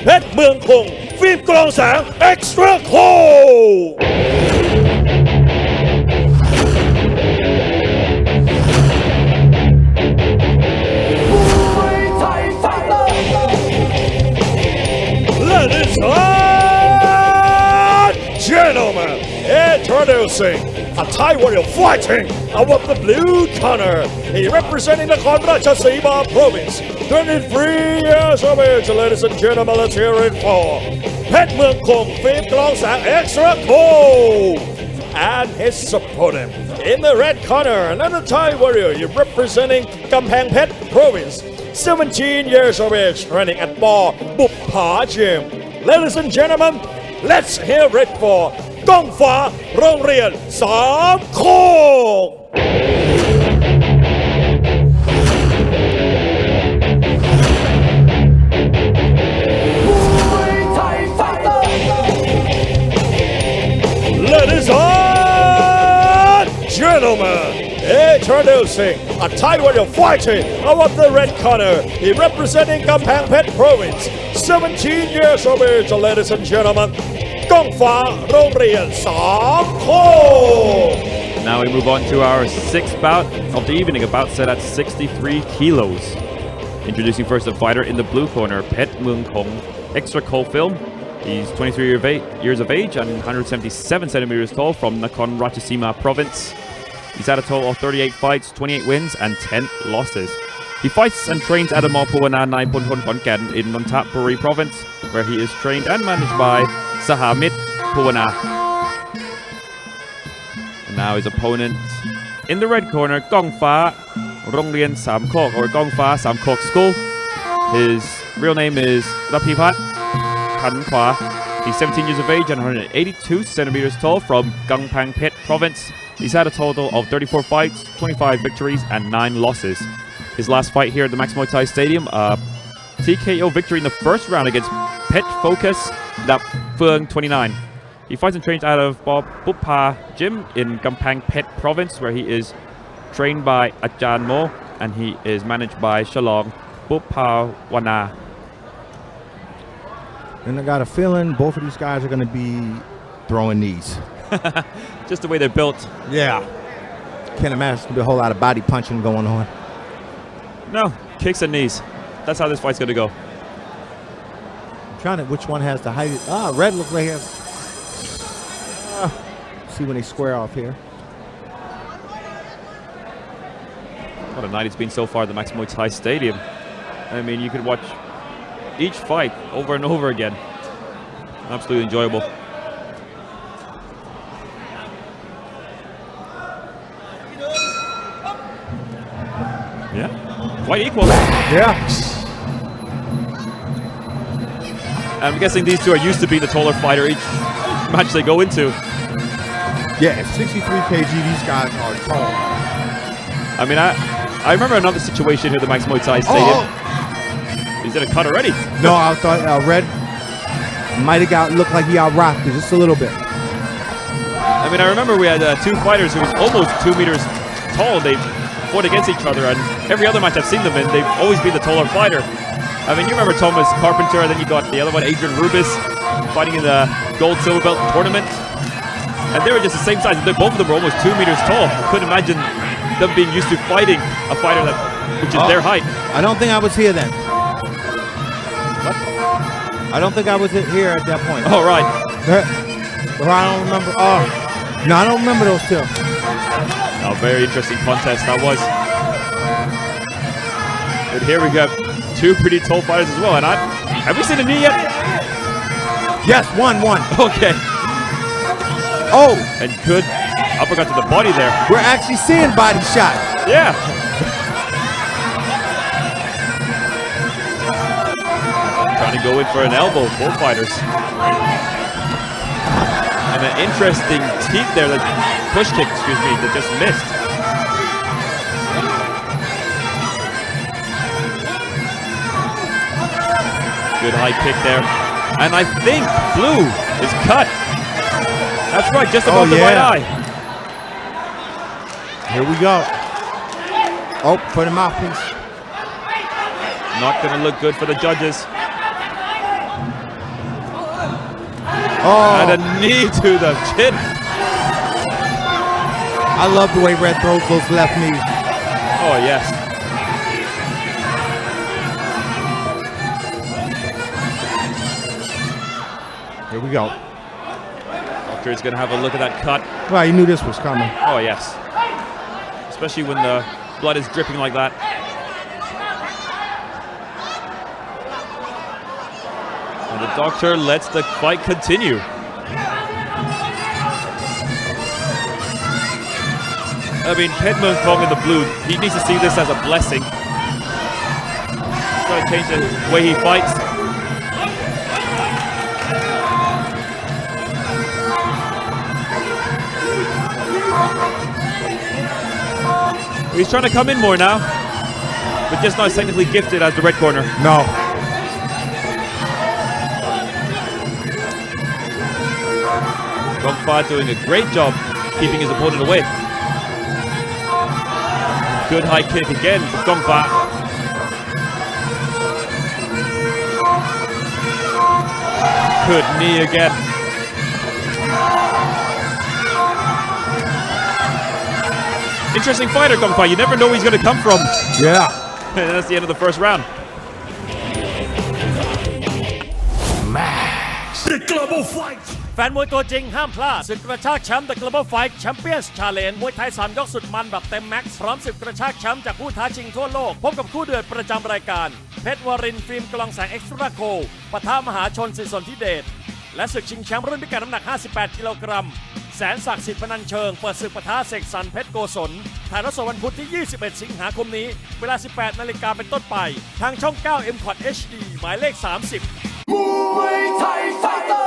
Speaker 2: เพชรเมืองคงฟิล์มกลองแสงเอ็กซ์ตร้าโคLadies and gentlemen, introducing a Thai warrior fighting above the blue corner. He representing Nakhon Ratchasima Province. 23 years of age, ladies and gentlemen, let's hear it for เพชรเมืองคงฟิล์มกลองแสงเอ็กซ์ตร้าโค And his opponent in the red corner, another Thai warrior, he representing Kamphaeng Phet Province. 17 years of age, training at ป.บุปผา Gym. Ladies and gentlemen, let's hear it for ก้องฟ้าโรงเรียนสามโคก Ladies and gentlemen, introducing a Thai warrior fighting out of the red corner. He representing Kampang Phet Province, 17 years of age, ladies and gentlemen. ก้องฟ้าโรงเรียนสามโคก
Speaker 3: Now we move on to our sixth bout of the evening, a bout set at 63 kilos. Introducing first the fighter in the blue corner, Phet Muang Kong, extra cold film. He's 23 years of age and 177 centimeters tall from Nakhon Ratchasima province. He's had a total of 38 fights, 28 wins and 10 losses. He fights and trains at Amorpuana Nai Ponthon Khonkan in Nonthaburi province, where he is trained and managed by Sahamit Puana. And now his opponent in the red corner, Gong Fa Rongrien Sam Kok, or Gong Fa Sam Kok School. His real name is Rapipat Kan Kwa. He's 17 years of age and 182 centimeters tall from Gangpang Phet province. He's had a total of 34 fights, 25 victories and 9 losses. His last fight here at the Max Muay Thai Stadium, a TKO victory in the first round against Pet Focus Dap Phuong 29. He fights and trains out of Buppa Gym in Gangpang Phet province, where he is trained by Ajahn Mo and he is managed by Shalong Buppa Wana.
Speaker 4: And I got a feeling both of these guys are going to be throwing knees.
Speaker 3: Just the way they're built.
Speaker 4: Yeah. Can't imagine there's going to be a whole lot of body punching going on.
Speaker 3: No, kicks and knees. That's how this fight's going to go.
Speaker 4: I'm trying to, which one has the height? Red looks like he has. See when they square off here.
Speaker 3: What a night it's been so far at the Max Muay Thai Stadium. I mean, you could watch each fight over and over again. Absolutely enjoyable. Yeah, quite equal.
Speaker 4: Yeah.
Speaker 3: I'm guessing these two are used to being the taller fighter each match they go into.
Speaker 4: Yeah, at 63 kg, these guys are tall.
Speaker 3: I mean, I remember another situation here at the Max Muay Thai Stadium. He's in a cut already.
Speaker 4: No, I thought Red might have looked like he out-rocked it just a little bit.
Speaker 3: I mean, I remember we had two fighters who was almost 2 meters tall. They fought against each other, and every other match I've seen them in, they've always been the taller fighter. I mean, you remember Thomas Carpenter, and then you got the other one, Adrian Rubis, fighting in the gold silver belt tournament. And they were just the same size. Both of them were almost 2 meters tall. I couldn't imagine them being used to fighting a fighter which is their height.
Speaker 4: I don't think I was here then.
Speaker 3: What?
Speaker 4: I don't think I was here at that point.
Speaker 3: Oh, right.
Speaker 4: I don't remember. No, I don't remember those two.
Speaker 3: A very interesting contest that was. And here we got two pretty tall fighters as well. And have we seen a knee yet?
Speaker 4: Yes, one.
Speaker 3: Okay.
Speaker 4: Oh!
Speaker 3: And good uppercut to the body there.
Speaker 4: We're actually seeing body shots.
Speaker 3: Yeah. Trying to go in for an elbow, both fighters. And an interesting teep there, that push kick, that just missed. Good high kick there. And I think blue is cut. That's right, just above the right eye.
Speaker 4: Here we go. Oh, for the mouthpiece.
Speaker 3: Not going to look good for the judges.
Speaker 4: Oh.
Speaker 3: And a knee to the chin.
Speaker 4: I love the way Red throws those left knees.
Speaker 3: Oh, yes.
Speaker 4: Here we go.
Speaker 3: Doctor is going to have a look at that cut.
Speaker 4: Well, you knew this was coming.
Speaker 3: Oh, yes. Especially when the blood is dripping like that. And the doctor lets the fight continue. I mean, Phet Muang Kong in the blue, he needs to see this as a blessing. He's got to change the way he fights. He's trying to come in more now, but just not as technically gifted as the red corner.
Speaker 4: No.
Speaker 3: Gong Fa doing a great job keeping his opponent away. Good high kick again for Gong Fa. Good knee again. Interesting fighter, Gong Fa. You never know where he's going to come from.
Speaker 4: Yeah.
Speaker 3: And that's the end of the first round.
Speaker 5: The global fight.
Speaker 2: แฟนมวยตัวจริงห้ามพลาดศึกกระชากแชมป์ The Global Fight Champions Challenge มวยไทย3ยกสุดมันแบบเต็มแม็กซ์พร้อมศึกกระชากแชมป์จากผู้ท้าชิงทั่วโลกพบกับคู่เดือดประจำรายการเพชรวรินทร์ฟิล์มกลองแสงเอ็กซ์ตร้าโคปะทะมหาชนสิริสนธิเดชและศึกชิงแชมป์รุ่นพิกัดน้ำหนัก58กิโลกรัมแสนศักดิ์สิทธิ์พนันเชิงเปิดศึกปะทะเสกสรรเพชรโกศลถ่ายทอดสดวันพุธที่ 21 สิงหาคมนี้เวลา 18 นาฬิกาเป็นต้นไปทางช่อง 9 M-Cot HD หมายเลข 30
Speaker 5: Muay Thai fighter.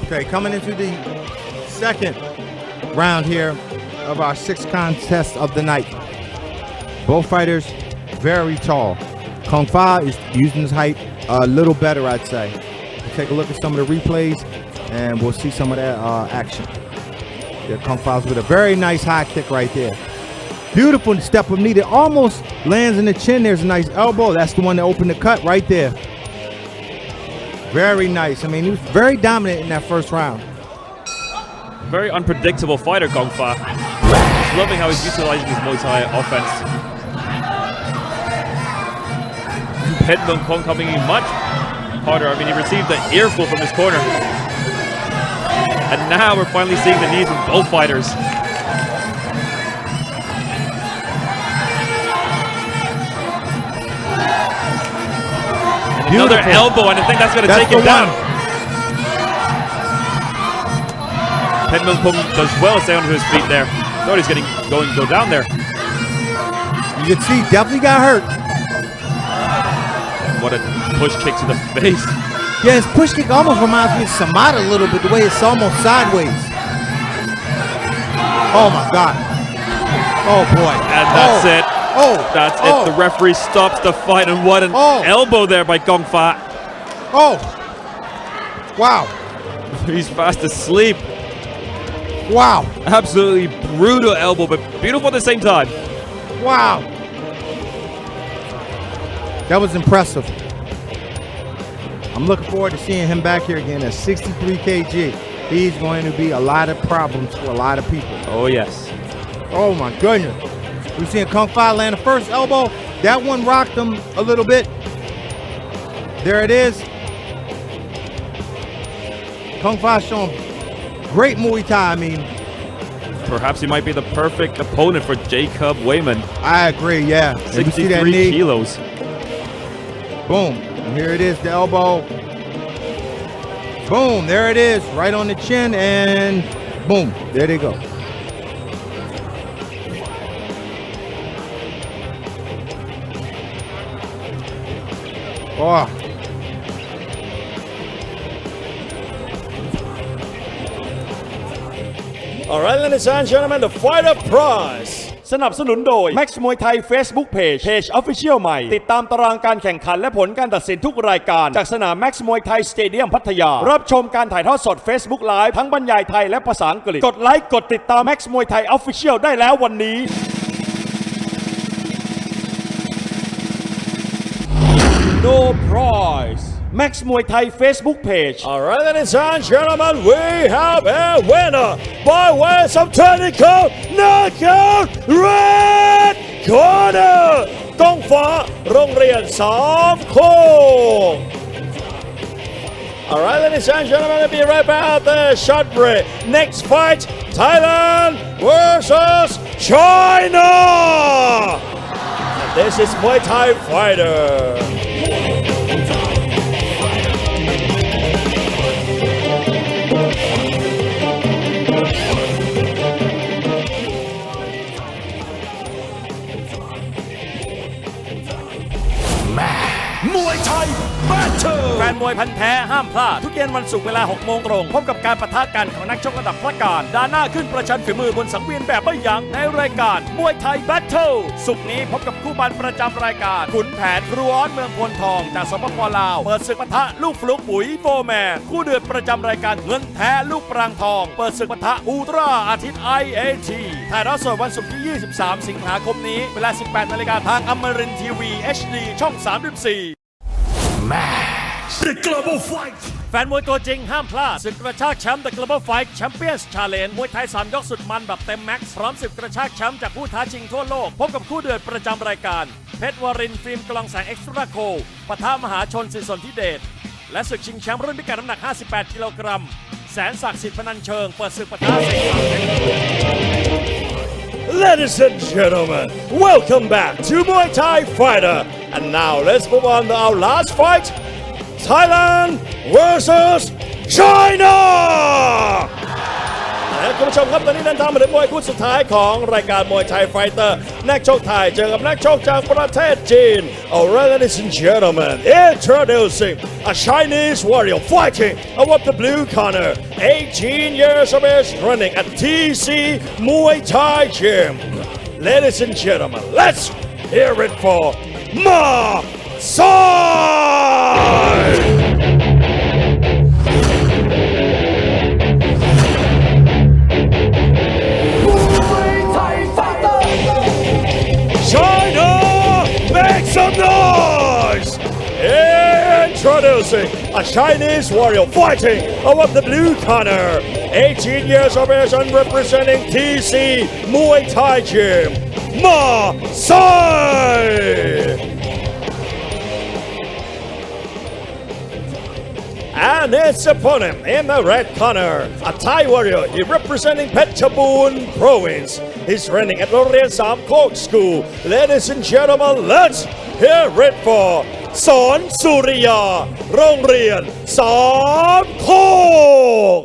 Speaker 4: Okay, coming into the second round here of our sixth contest of the night. Both fighters very tall. Kung Fa is using his height a little better, I'd say. We'll take a look at some of the replays and we'll see some of that action. Yeah, Kung Fa's with a very nice high kick right there. Beautiful step of knee that almost lands in the chin. There's a nice elbow. That's the one that opened the cut right there. Very nice. I mean, he was very dominant in that first round.
Speaker 3: Very unpredictable fighter, Gong Fa. Just loving how he's utilizing his Muay Thai offense. Pet Mung Kong coming in much harder. I mean, he received an earful from his corner. And now we're finally seeing the knees from both fighters. And another elbow, and I think that's going to take him down. Pet Mung Kong does well stay onto his feet there. Thought he's going to go down there.
Speaker 4: You can see, definitely got hurt.
Speaker 3: What a push kick to the face.
Speaker 4: Yeah, his push kick almost reminds me of Samata a little bit, the way it's almost sideways. Oh my God. Oh boy.
Speaker 3: And that's it.
Speaker 4: Oh.
Speaker 3: That's it. The referee stops the fight, and what an elbow there by Gong Fa.
Speaker 4: Oh. Wow.
Speaker 3: He's fast asleep.
Speaker 4: Wow.
Speaker 3: Absolutely brutal elbow, but beautiful at the same time.
Speaker 4: Wow. That was impressive. I'm looking forward to seeing him back here again at 63 kg. He's going to be a lot of problems for a lot of people.
Speaker 3: Oh, yes.
Speaker 4: Oh, my goodness. We've seen Kung Fa land the first elbow. That one rocked him a little bit. There it is. Kung Fa showing great Muay Thai, I mean.
Speaker 3: Perhaps he might be the perfect opponent for Jacob Wayman.
Speaker 4: I agree, yeah.
Speaker 3: 63 kilos.
Speaker 4: Boom. And here it is, the elbow. Boom. There it is, right on the chin, and boom. There they go. Oh.
Speaker 2: Alright, ladies and gentlemen, the fighter prize สนับสนุนโดย Max Muay Thai Facebook Page Official ใหม่ติดตามตารางการแข่งขันและผลการตัดสินทุกรายการจากสนาม Max Muay Thai Stadium พัทยารับชมการถ่ายทอดสด Facebook Live ทั้งบรรยายไทยและภาษาอังกฤษกดไลค์กดติดตาม Max Muay Thai Official ได้แล้ววันนี้ No prize Max Muay Thai Facebook page. Alright, ladies and gentlemen, we have a winner by way of technical knockout red corner กองฟ้าโรงเรียนสามโคก Alright, ladies and gentlemen, we'll be right back after short break. Next fight, Thailand versus China. And this is Muay Thai fighter.
Speaker 5: Battle
Speaker 2: แฟนมวยพันธุ์แท้ห้ามพลาดทุกเย็นวันศุกร์เวลา 6 โมงตรง พบกับการปะทะกันของนักชกระดับพระการดาหน้าขึ้นประชันฝีมือบนสังเวียนแบบไม่ยั้งในรายการมวยไทยแบทเทิลศุกร์นี้พบกับคู่บันประจำรายการขุนแผนครูออสเมืองพลทองจากสปปลาวเปิดศึกปะทะลูกฟลุกปุ๋ยโฟร์แมนคู่เดือดประจำรายการเงินแท้ลูกปรางทองเปิดศึกปะทะอุลตร้าอาทิตย์ IAT ถ่ายทอดสดวันศุกร์ที่ 23 สิงหาคมนี้เวลา 18 นาฬิกาทางอมรินทร์ทีวี HD ช่อง 34
Speaker 5: The Global Fight
Speaker 2: แฟนมวยตัวจริงห้ามพลาดศึกกระชากแชมป์ The Global Fight Champions Challenge มวยไทย3 ยกสุดมันแบบเต็มแม็กซ์พร้อมศึกกระชากแชมป์จากผู้ท้าชิงทั่วโลกพบกับคู่เดือดประจำรายการเพชรวรินทร์ฟิล์มกลองแสงเอ็กซ์ตร้าโคปะทะมหาชนสินสนธิเดชและศึกชิงแชมป์รุ่นพิกัดน้ำหนัก 58 กิโลกรัมแสนศักดิ์สิทธิ์พนันเชิงเปิดศึกปะทะเสกสรร Ladies and gentlemen, welcome back to Muay Thai Fighter. And now let's move on to our last fight. Thailand versus China และคุณผู้ชมครับตอนนี้เดินทางมาถึงมวยคู่สุดท้ายของรายการมวยไทยไฟเตอร์นักชกไทยเจอกับนักชกจากประเทศจีน Alright, ladies and gentlemen, introducing a Chinese warrior fighting above the blue corner, 18 years of age, running at TC Muay Thai Gym. Ladies and gentlemen, let's hear it for Ma Sai! China, make some noise! Introducing a Chinese warrior fighting above the blue corner, 18 years of age and representing TC Muay Thai Gym, Ma Sai! And its opponent in the red corner, a Thai warrior, he representing Pheshb province. He's training at โรงเรียน3 โคก School. Ladies and gentlemen, let's hear it for สอนสุริยาโรงเรียน3 โคก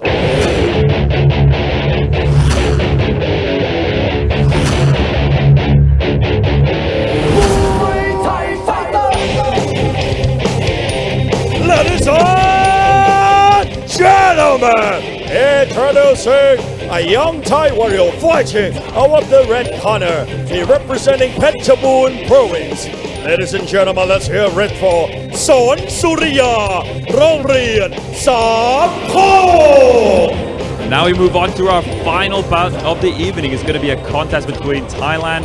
Speaker 2: Ladies and gentlemen, introducing a young Thai warrior fighting out of the red corner. He representing Pheshb province. Ladies and gentlemen, let's hear it for สอนสุริยาโรงเรียน3 โคก
Speaker 3: Now we move on to our final bout of the evening. It's going to be a contest between Thailand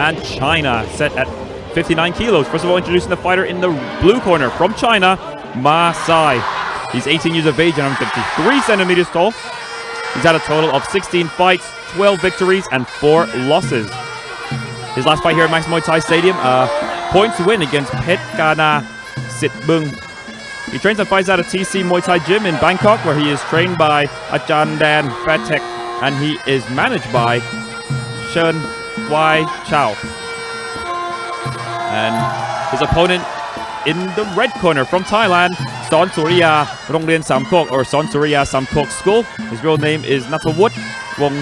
Speaker 3: and China, set at 59 kilos. First of all, introducing the fighter in the blue corner from China, Ma Sai. He's 18 years of age and 153 centimeters tall. He's had a total of 16 fights, 12 victories, and 4 losses. His last fight here at Max Muay Thai Stadium, points win against Phet Gana Sitbung. He trains and fights at a TC Muay Thai gym in Bangkok, where he is trained by Ajahn Dan Phatek, and he is managed by Chen Wai Chao. And his opponent in the red corner from Thailand, Son Suriya Rongrien Samkok, or Son Suriya Samkok School. His real name is Natawut Wong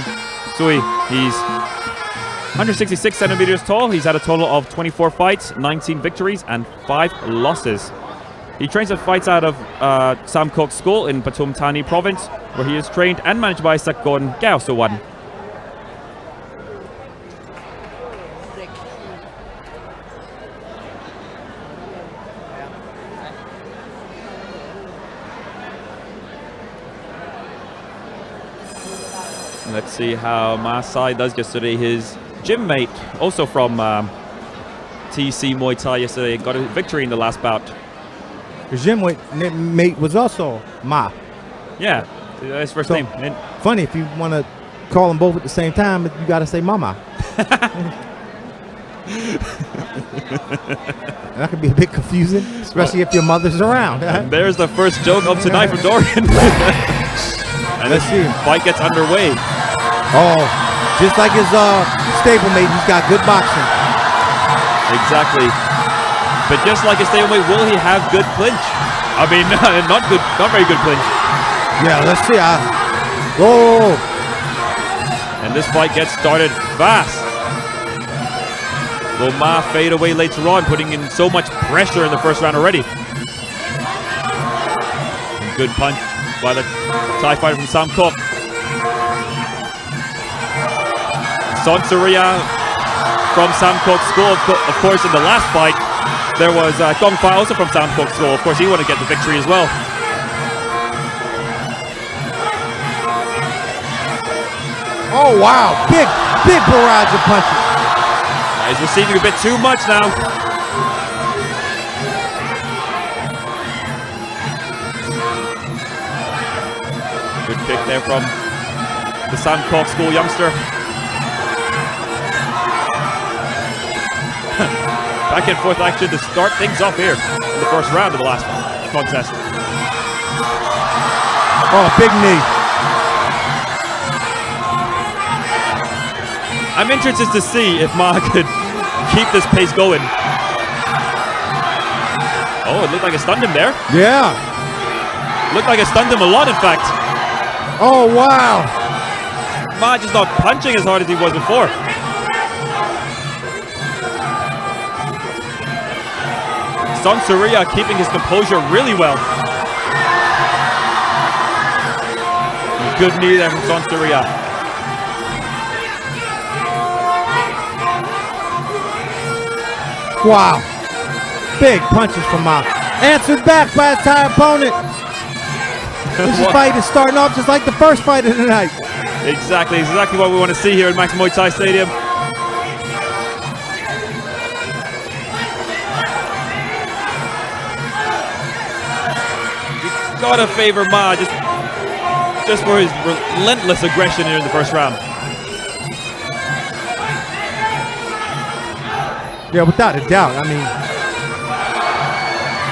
Speaker 3: Sui. He's 166 centimeters tall. He's had a total of 24 fights, 19 victories, and 5 losses. He trains and fights out of Samkok School in Pathum Thani province, where he is trained and managed by Sakon Gao Sawan. Let's see how Ma Sai does yesterday. His gym mate, also from TC Muay Thai yesterday, got a victory in the last bout.
Speaker 4: His gym mate was also Ma.
Speaker 3: Yeah, his first name. And
Speaker 4: funny, if you want to call them both at the same time, you got to say Mama. That could be a bit confusing, especially if your mother's around.
Speaker 3: And there's the first joke of tonight from Dorian. And
Speaker 4: let's see.
Speaker 3: Fight gets underway.
Speaker 4: Oh, just like his stablemate, he's got good boxing.
Speaker 3: Exactly. But just like his stablemate, will he have good clinch? I mean, not very good clinch.
Speaker 4: Yeah, let's see. Whoa.
Speaker 3: And this fight gets started fast. Will Ma fade away later on, putting in so much pressure in the first round already? Good punch by the Thai fighter from Sam Kok. Sonsuria from Sam Kok's school. Of course, in the last fight, there was Gong Fa also from Sam Kok's school. Of course, he wanted to get the victory as well.
Speaker 4: Oh, wow. Big barrage of punches.
Speaker 3: He's receiving a bit too much now. Good kick there from the Sam Kok school youngster. Back and forth action to start things off here in the first round of the last contest.
Speaker 4: Oh, big knee.
Speaker 3: I'm interested to see if Ma could keep this pace going. Oh, it looked like it stunned him there.
Speaker 4: Yeah.
Speaker 3: Looked like it stunned him a lot, in fact.
Speaker 4: Oh, wow.
Speaker 3: Ma just not punching as hard as he was before. Sonsuria keeping his composure really well. Good knee there from Sonsuria.
Speaker 4: Wow. Big punches from Ma. Answered back by his Thai opponent. This fight is starting off just like the first fight of the night.
Speaker 3: Exactly what we want to see here at Max Muay Thai Stadium. You gotta favor Ma just for his relentless aggression here in the first round.
Speaker 4: Yeah, without a doubt. I mean,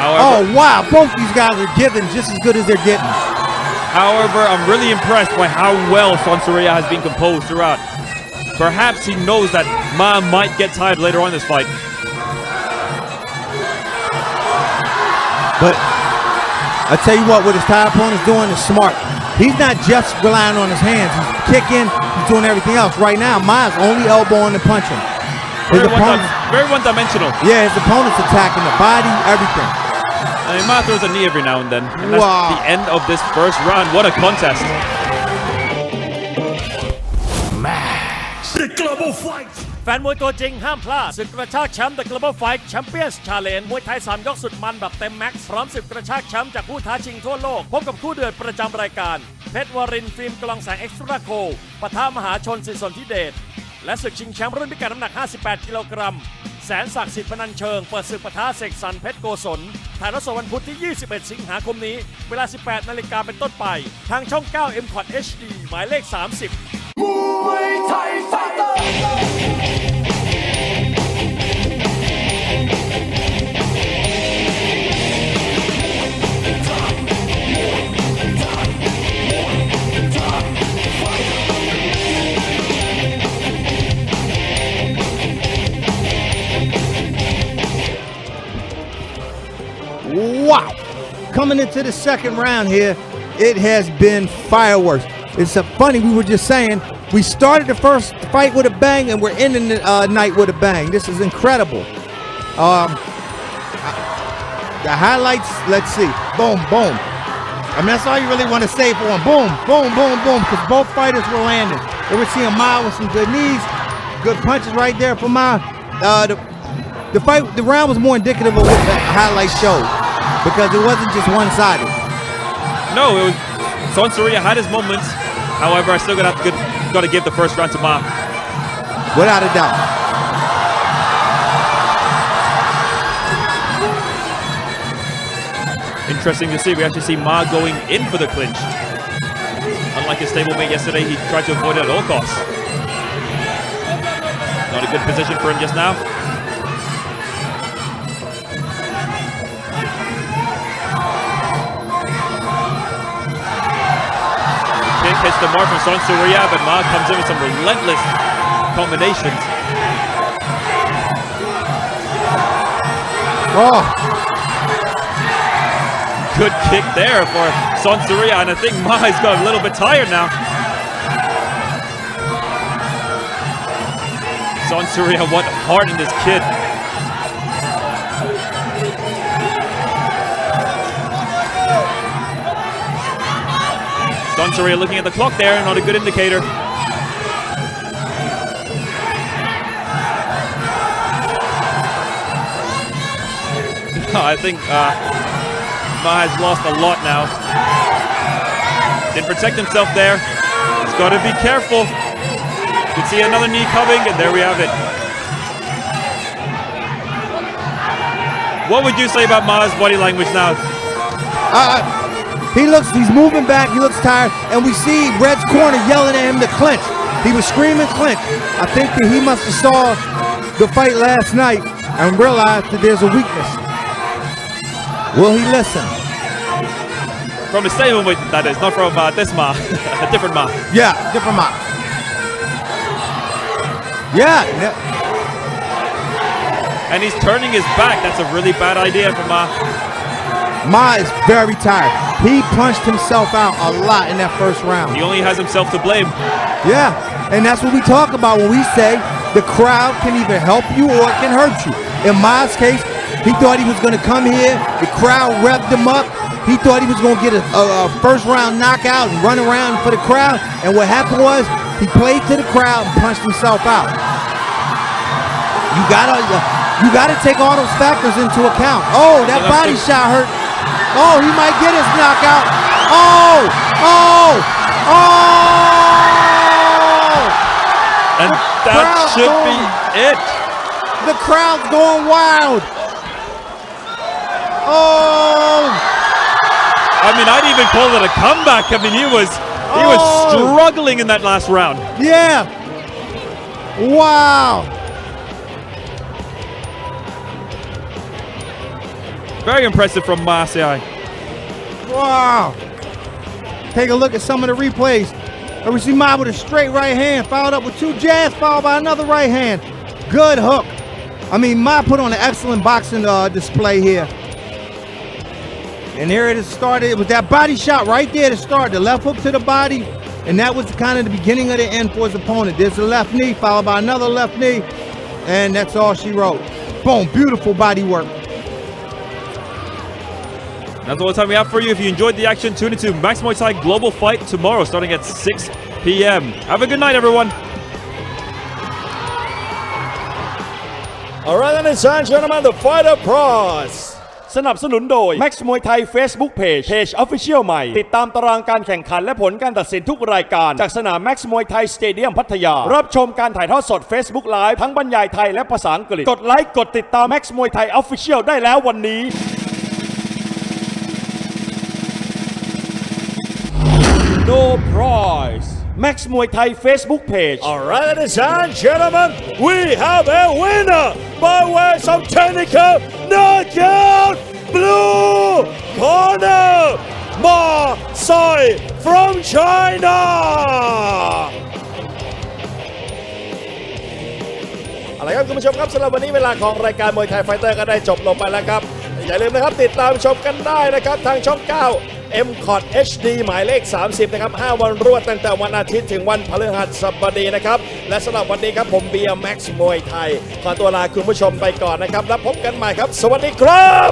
Speaker 3: However,
Speaker 4: oh wow, both these guys are giving just as good as they're getting.
Speaker 3: However, I'm really impressed by how well Sonsuria has been composed throughout. Perhaps he knows that Ma might get tired later on in this fight.
Speaker 4: But I tell you what his Thai opponent's doing is smart. He's not just relying on his hands. He's kicking, he's doing everything else. Right now, Ma's only elbowing and punching.
Speaker 3: Very one-dimensional.
Speaker 4: Yeah, his opponent's attacking the body, everything.
Speaker 3: I mean, Ma throws a knee every now and then. And that's the end of this first round. What a contest.
Speaker 5: The global fight
Speaker 2: แฟนมวยตัวจริงห้ามพลาดศึกกระชากแชมป์ The Global Fight Champions Challenge มวยไทย3ยกสุดมันแบบเต็มแม็กซ์พร้อมศึกกระชากแชมป์จากผู้ท้าชิงทั่วโลกพบกับคู่เดือดประจำรายการเพชรวรินทร์ฟิล์มกลองแสงเอ็กซ์ตร้าโคปะทะมหาชนสิทธิสนธิเดชและศึกชิงแชมป์รุ่นพิกัดน้ำหนัก58 กิโลกรัมแสนศักดิ์สิทธิ์พนันเชิงเปิดศึกปะทะเสกสรรเพชรโกศลถ่ายทอดสดวันพุธที่ 21 สิงหาคมนี้เวลา 18 นาฬิกาเป็นต้นไปทางช่อง 9 M Quad HD หมายเลข 30
Speaker 5: Muay Thai Fighter
Speaker 4: Wow. Coming into the second round here, it has been fireworks. It's funny, we were just saying, we started the first fight with a bang and we're ending the night with a bang. This is incredible. The highlights, let's see. Boom, boom. I mean, that's all you really want to say for them. Boom, boom, boom, boom, because both fighters were landing. And we're seeing Ma with some good knees, good punches right there for Ma. The round was more indicative of what the highlights showed because it wasn't just one-sided.
Speaker 3: No, it was Sonsuria had his moments. However, I still got to give the first round to Ma.
Speaker 4: Without a doubt.
Speaker 3: Interesting to see. We actually see Ma going in for the clinch. Unlike his stablemate yesterday, he tried to avoid it at all costs. Not a good position for him just now. Kick hits the mark from Sonsuria, but Ma comes in with some relentless combinations.
Speaker 4: Oh.
Speaker 3: Good kick there for Sonsuria, and I think Ma's got a little bit tired now. Sonsuria, what heart in this kid. Gonsaria looking at the clock there, not a good indicator. I think Ma has lost a lot now. Didn't protect himself there. He's got to be careful. You can see another knee coming, and there we have it. What would you say about Ma's body language now?
Speaker 4: He's moving back, he looks tired, and we see Red's corner yelling at him to clinch. He was screaming clinch. I think that he must have saw the fight last night and realized that there's a weakness. Will he listen?
Speaker 3: From his stable, that is, not from this Ma, a different Ma.
Speaker 4: Yeah, different Ma. Yeah.
Speaker 3: And he's turning his back. That's a really bad idea for Ma.
Speaker 4: Ma is very tired. He punched himself out a lot in that first round.
Speaker 3: He only has himself to blame.
Speaker 4: Yeah, and that's what we talk about when we say the crowd can either help you or it can hurt you. In Ma's case, he thought he was going to come here. The crowd revved him up. He thought he was going to get a first round knockout and run around for the crowd. And what happened was he played to the crowd and punched himself out. You gotta take all those factors into account. Oh, that body shot hurt. Oh, he might get his knockout.
Speaker 3: And that should be it.
Speaker 4: The crowd's going wild. Oh.
Speaker 3: I mean, I'd even call it a comeback. I mean, he was struggling in that last round.
Speaker 4: Yeah. Wow.
Speaker 3: Very impressive from Marseille.
Speaker 4: Wow. Take a look at some of the replays. And we see Ma with a straight right hand, followed up with two jabs, followed by another right hand. Good hook. I mean, Ma put on an excellent boxing display here. And here it is started. It was that body shot right there to start. The left hook to the body. And that was kind of the beginning of the end for his opponent. There's the left knee, followed by another left knee. And that's all she wrote. Boom, beautiful body work.
Speaker 3: That's all the time we have for you. If you enjoyed the action, tune into Max Muay Thai Global Fight tomorrow starting at 6 p.m. Have a good night, everyone.
Speaker 2: All right, ladies and gentlemen, the Fighter Prize สนับสนุนโดย Max Muay Thai Facebook Page Official ใหม่ติดตามตารางการแข่งขันและผลการตัดสินทุกรายการจากสนาม Max Muay Thai Stadium พัทยารับชมการถ่ายทอดสด Facebook Live ทั้งบรรยายไทยและภาษาอังกฤษกดไลค์กดติดตาม Max Muay Thai Official ได้แล้ววันนี้ No prize Max Muay Thai Facebook page. Alright, ladies and gentlemen, we have a winner by way of technical knockout. Blue corner, Marseille from China. เอาละครับคุณผู้ชมครับสำหรับวันนี้เวลาของรายการมวยไทยไฟเตอร์ก็ได้จบลงไปแล้วครับอย่าลืมนะครับติดตามชมกันได้นะครับทางช่อง 9 MCOT HD หมายเลข 30 นะครับ 5 วันรวดตั้งแต่วันอาทิตย์ถึงวันพฤหัสบดีนะครับและสำหรับวันนี้ครับผมเบียร์แม็กซ์มวยไทยขอตัวลาคุณผู้ชมไปก่อนนะครับแล้วพบกันใหม่ครับสวัสดีครับ